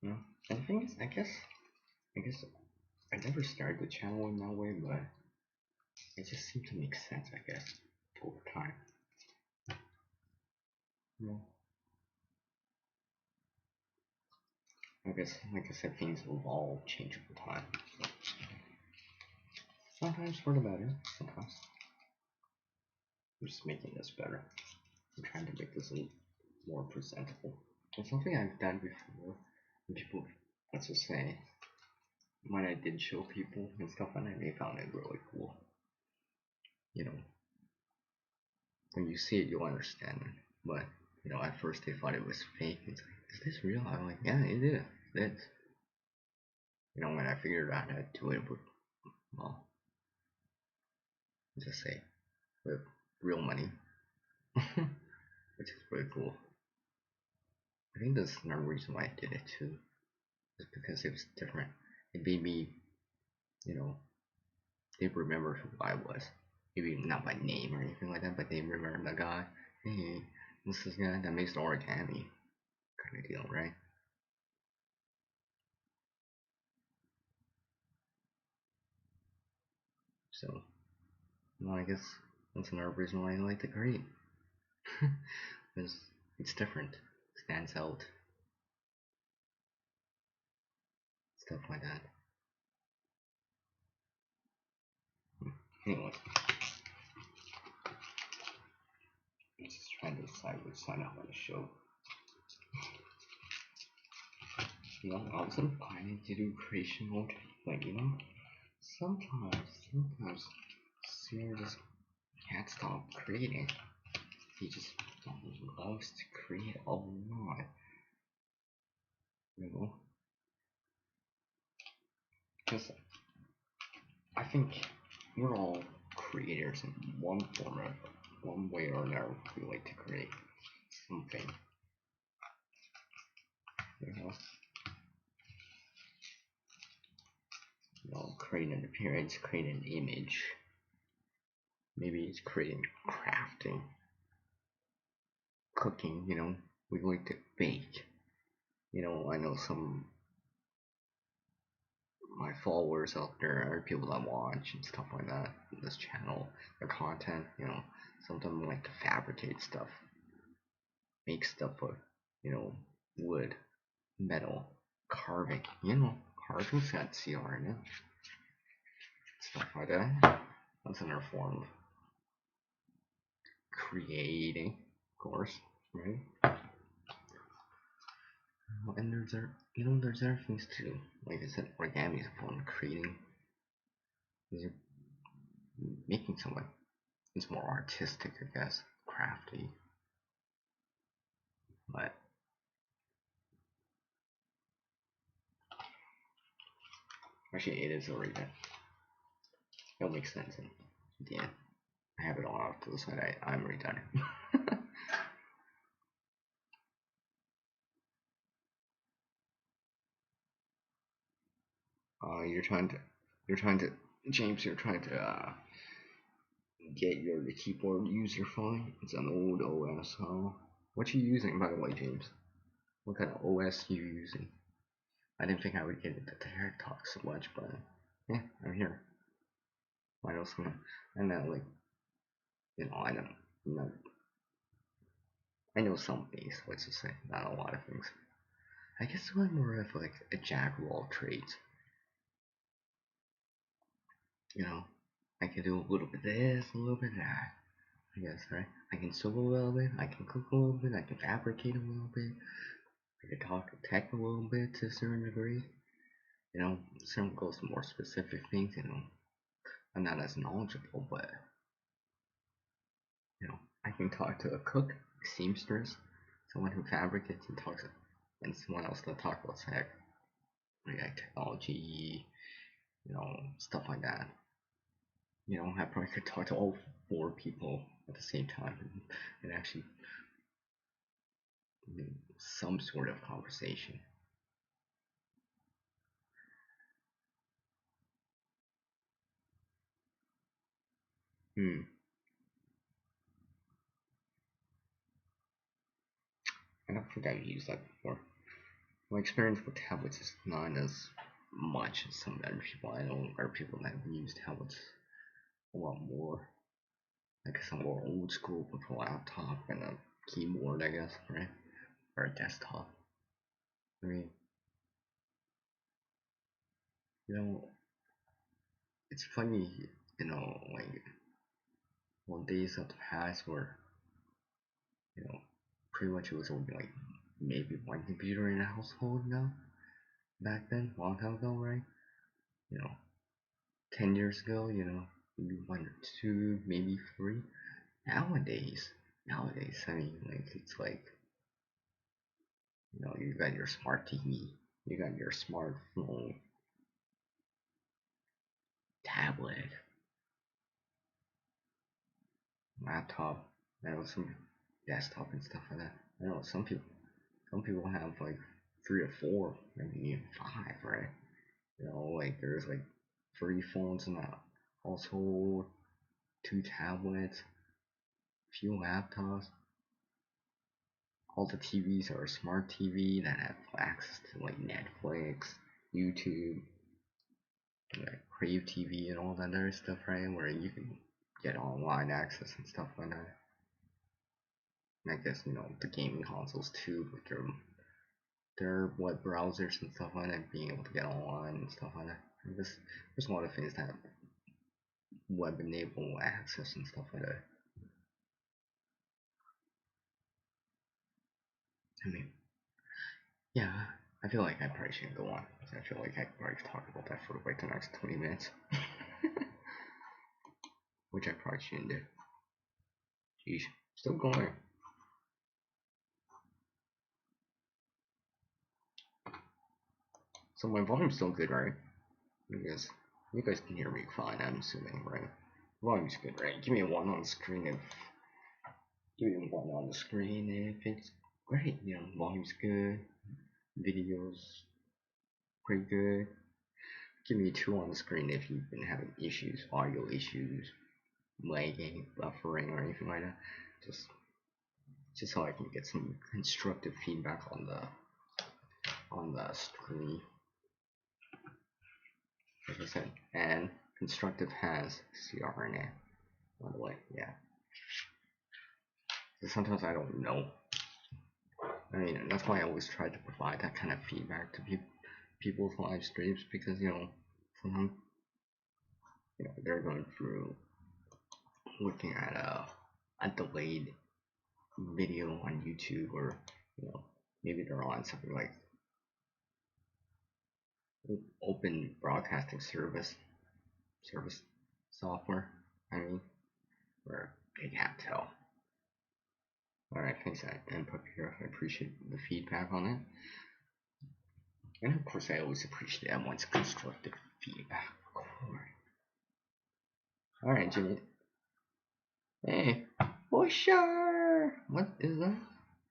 And the thing is, I guess I never started the channel in that way, but it just seemed to make sense, I guess, over time. You I guess, like I said, things evolve, change over time. So sometimes for the better, sometimes. I'm just making this better. I'm trying to make this a little more presentable. It's something I've done before. And people, let's just say, when I did show people and stuff like that, they found it really cool. When you see it, you'll understand it. But, at first they thought it was fake. It's like, is this real? I'm like, yeah, it is. It's, when I figured out how to do it with, well, let's just say, with real money, which is pretty cool. I think that's another reason why I did it too, is because it was different. It made me, you know, they remember who I was. Maybe not by name or anything like that, but they remember the guy. Hey, this is the guy that makes the origami kind of deal, right? So, I guess that's another reason why I like to create. Because it's different, stands out, stuff like that. Anyways, I'm just trying to decide which side I want to show. I wasn't planning to do creation mode, but sometimes Sierra just can't stop creating. He just Someone loves to create a lot, you know? Because I think we're all creators in one form of one way or another. We like to create something, you know? Create an appearance, create an image. Maybe it's creating crafting, cooking, we like to bake. I know some my followers out there are people that watch and stuff like that this channel, their content, some of them like to fabricate stuff, make stuff with, wood, metal, carving, carving's at CR right now. Stuff like that. That's another form of creating, of course, right? And there's other things too. Like I said, origami is a form of creating. You're making something. It's more artistic, I guess, crafty. But actually, it is already done. It'll make sense in the end. I have it all off to the side. I'm already done. You're trying to, James. You're trying to get your keyboard user fine. It's an old OS. Huh? What you using, by the way, James? What kind of OS you using? I didn't think I would get into tech talk so much, but yeah, I'm here. I know some, and like, I don't, I know some things. Let's just say, not a lot of things. I guess I'm more of like a jack of all trades. I can do a little bit of this, a little bit of that. I guess, right? I can sew a little bit, I can cook a little bit, I can fabricate a little bit, I can talk tech a little bit to a certain degree. Some goes to more specific things, I'm not as knowledgeable, but, I can talk to a cook, seamstress, someone who fabricates and talks, and someone else that talk about tech, like technology, stuff like that. I probably could talk to all 4 people at the same time and actually some sort of conversation. Hmm. I don't think I've used that before. My experience with tablets is not as much as some other people I know are people that have used tablets a lot more. Like some more old school with a laptop and a keyboard, I guess, right? Or a desktop. I mean, you know, it's funny, like, well, days of the past where, pretty much it was only like maybe one computer in a household now. Back then, long time ago, right? You know, 10 years ago, maybe one or two, maybe three. Nowadays, I mean, like, it's like, you got your smart TV, you got your smartphone, tablet, laptop, some desktop and stuff like that. Some people have like 3 or 4, maybe even 5, right? Like there's like 3 phones in the household, 2 tablets, few laptops. All the TVs are smart TV that have access to like Netflix, YouTube, like Crave TV and all that other stuff, right? Where you can get online access and stuff like that. And I guess the gaming consoles too, with their web browsers and stuff like that, being able to get online and stuff like that. There's a lot of things that web enable access and stuff like that. I mean, yeah, I feel like I probably shouldn't go on. I feel like I could probably talk about that for like the next 20 minutes. Which I probably shouldn't do. Jeez, still going. So my volume's still good, right? Because you guys can hear me fine, I'm assuming, right? Volume's good, right? Give me a 1 on the screen if give me a 1 on the screen if it's great. You know, volume's good, videos pretty good. Give me a 2 on the screen if you've been having issues, audio issues, lagging, buffering, or anything like that. Just so I can get some constructive feedback on the screen. Like I said, and constructive has CRNA. By the way, yeah. So sometimes I don't know. I mean, that's why I always try to provide that kind of feedback to people's live streams, because sometimes they're going through looking at a delayed video on YouTube, or maybe they're on something like open broadcasting service software. I mean, where they can't tell. Alright, thanks, input here. I appreciate the feedback on it. And of course, I always appreciate everyone's constructive feedback. Alright, Jimmy. Hey, for sure. What is that?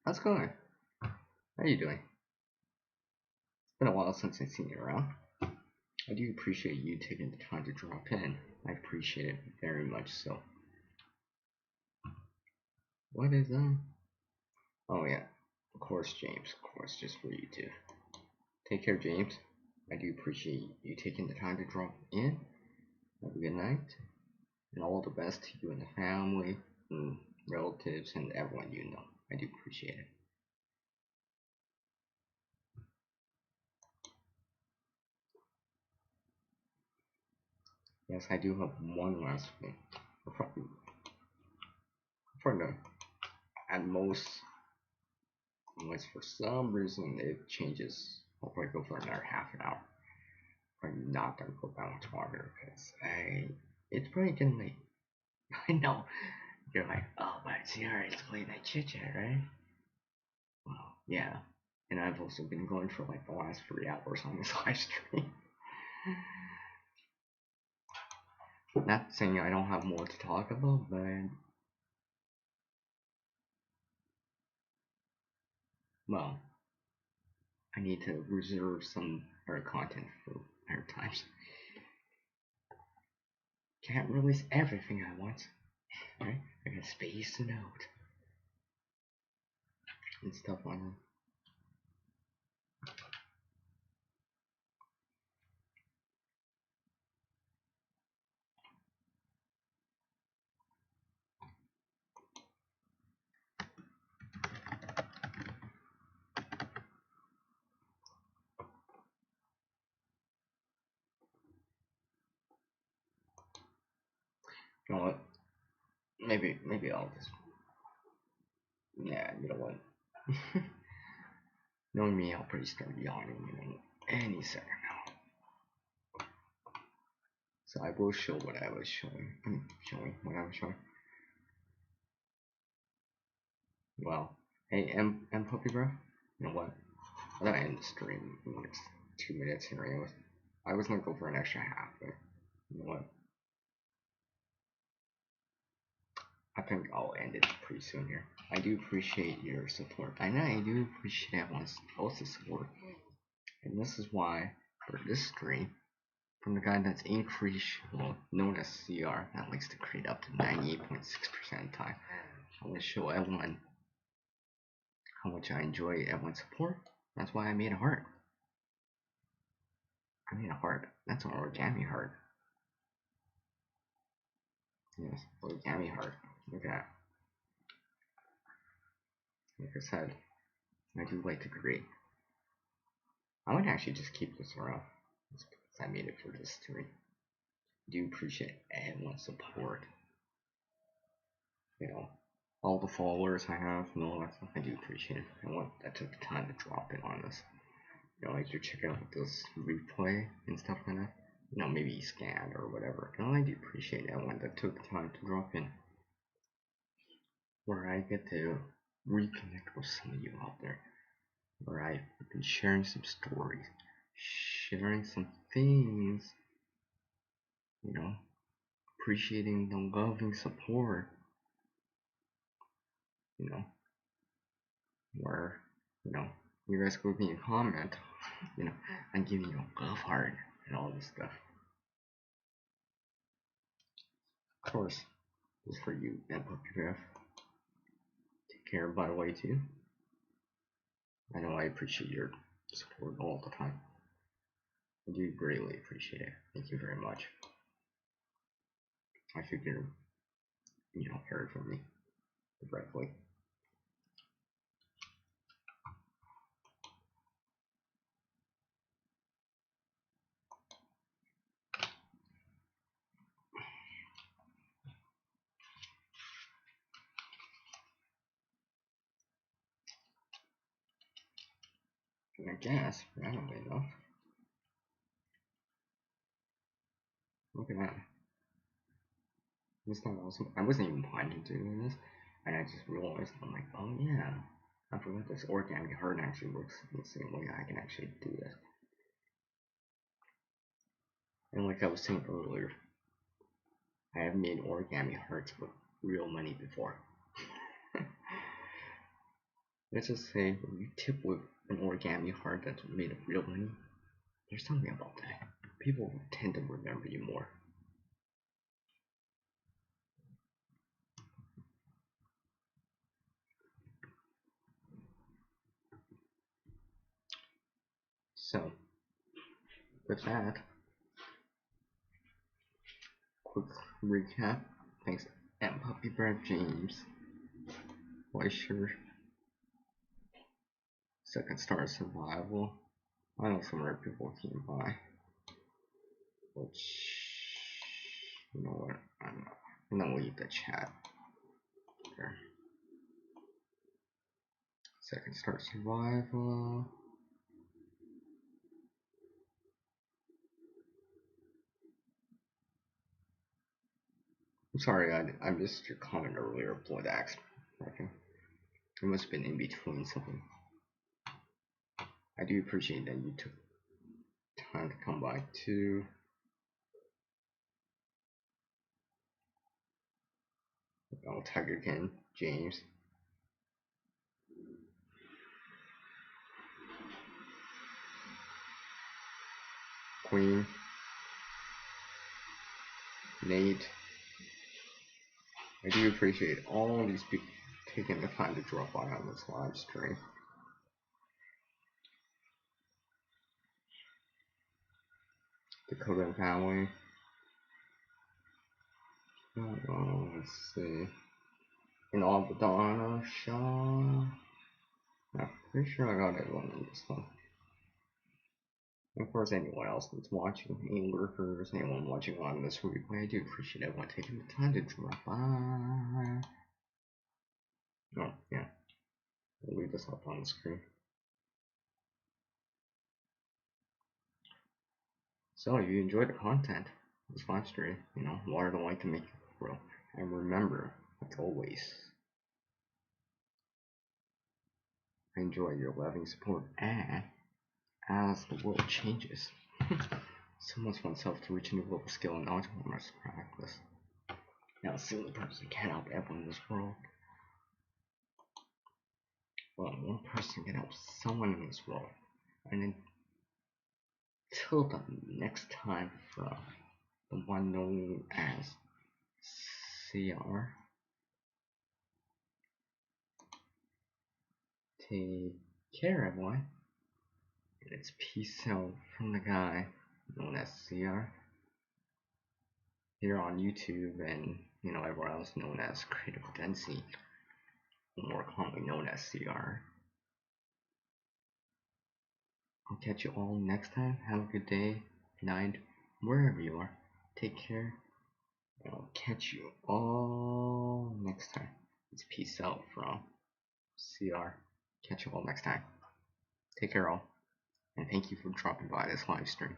How's it going? How are you doing? It's been a while since I've seen you around. I do appreciate you taking the time to drop in. I appreciate it very much so. What is that? Oh yeah, of course, James. Of course, just for you too. Take care, James. I do appreciate you taking the time to drop in. Have a good night, and all the best to you and the family, and relatives, and everyone you know. I do appreciate it. Yes, I do have one last thing. For the at most, unless for some reason it changes, I'll probably go for another half an hour. I'm not gonna go that much longer because it's probably getting late. I know. You're like, oh, but it's alright, it's late night chit chat, right? Well, yeah. And I've also been going for like the last 3 hours on this live stream. Not saying I don't have more to talk about, but well, I need to reserve some other content for other times. Can't release everything at once, right? I got space to note and stuff like that. You know what? Maybe I'll just you know what? Knowing me, I'll probably start yawning any second now. So I will show what I was showing. Showing what I was showing. Well, hey, M Puppy Bro, you know what? I thought I end the stream in the next 2 minutes here anyways. I was gonna go for an extra half, but you know what? I think I'll end it pretty soon here. I do appreciate your support. I know I do appreciate everyone's else's support. And this is why, for this stream, from the guy that's increased, well, known as CR, that likes to create up to 98.6% of the time, I want to show everyone how much I enjoy everyone's support. That's why I made a heart. I made a heart. That's an origami heart. Yes, origami heart. Look at that. Like I said, I do like to create. I would actually just keep this around. Just because I made it for this stream. I do appreciate everyone's support. You know, all the followers I have and all that stuff, I do appreciate it. And what that took the time to drop in on this. You know, like you're checking out this replay and stuff like that. You know, maybe scanned or whatever. And I do appreciate everyone that took the time to drop in. Where I get to reconnect with some of you out there. Where I've been sharing some stories, sharing some things, you know, appreciating the loving support, you know, where, you know, you guys go me a comment, you know, and give you a love heart and all this stuff. Of course, this is for you and Puppy Breath. Take care, by the way, too. I know I appreciate your support all the time. I do greatly appreciate it. Thank you very much. I figure, you know, heard from me directly. And I guess, randomly enough, look at that. Isn't that awesome? I wasn't even planning to do this, and I just realized, I'm like, oh yeah, I forgot this origami heart actually works the same way. I can actually do this. And like I was saying earlier, I have made origami hearts with real money before. Let's just say when you tip with an origami heart that's made of real money, there's something about that. People tend to remember you more. So, with that, quick recap. Thanks to M. Puppy Brad James, Fleischer, Second Star Survival. I know some rare people came by, which, you know what, I'm gonna leave the chat there. Second Star Survival. I'm sorry, I missed your comment earlier, Blood Axe. Okay. It must have been in between something. I do appreciate that you took time to come by too. Oh, Tiger Ken, James. Queen. Nate. I do appreciate all these people taking the time to drop by on this live stream. Dakota family. Let's see. And Abadana, Shaw. I'm pretty sure I got everyone in this one. And of course, anyone else that's watching, any lurkers, anyone watching on this replay, I do appreciate everyone taking the time to drop by. Oh, yeah. I'll leave this up on the screen. So, if you enjoyed the content of this live stream, you know, water the light to make it grow. And remember, like always, I enjoy your loving support, and as the world changes, so wants oneself to reach a new level of skill and knowledge one must practice. Now, a single person can't help everyone in this world. Well, one person can help someone in this world. And until the next time from the one known as CR, take care, everyone. And it's peace out from the guy known as CR here on YouTube, and you know, everywhere else known as Redundancy, more commonly known as CR. I'll catch you all next time. Have a good day, night, wherever you are. Take care. And I'll catch you all next time. It's peace out from CR. Catch you all next time. Take care, all. And thank you for dropping by this live stream.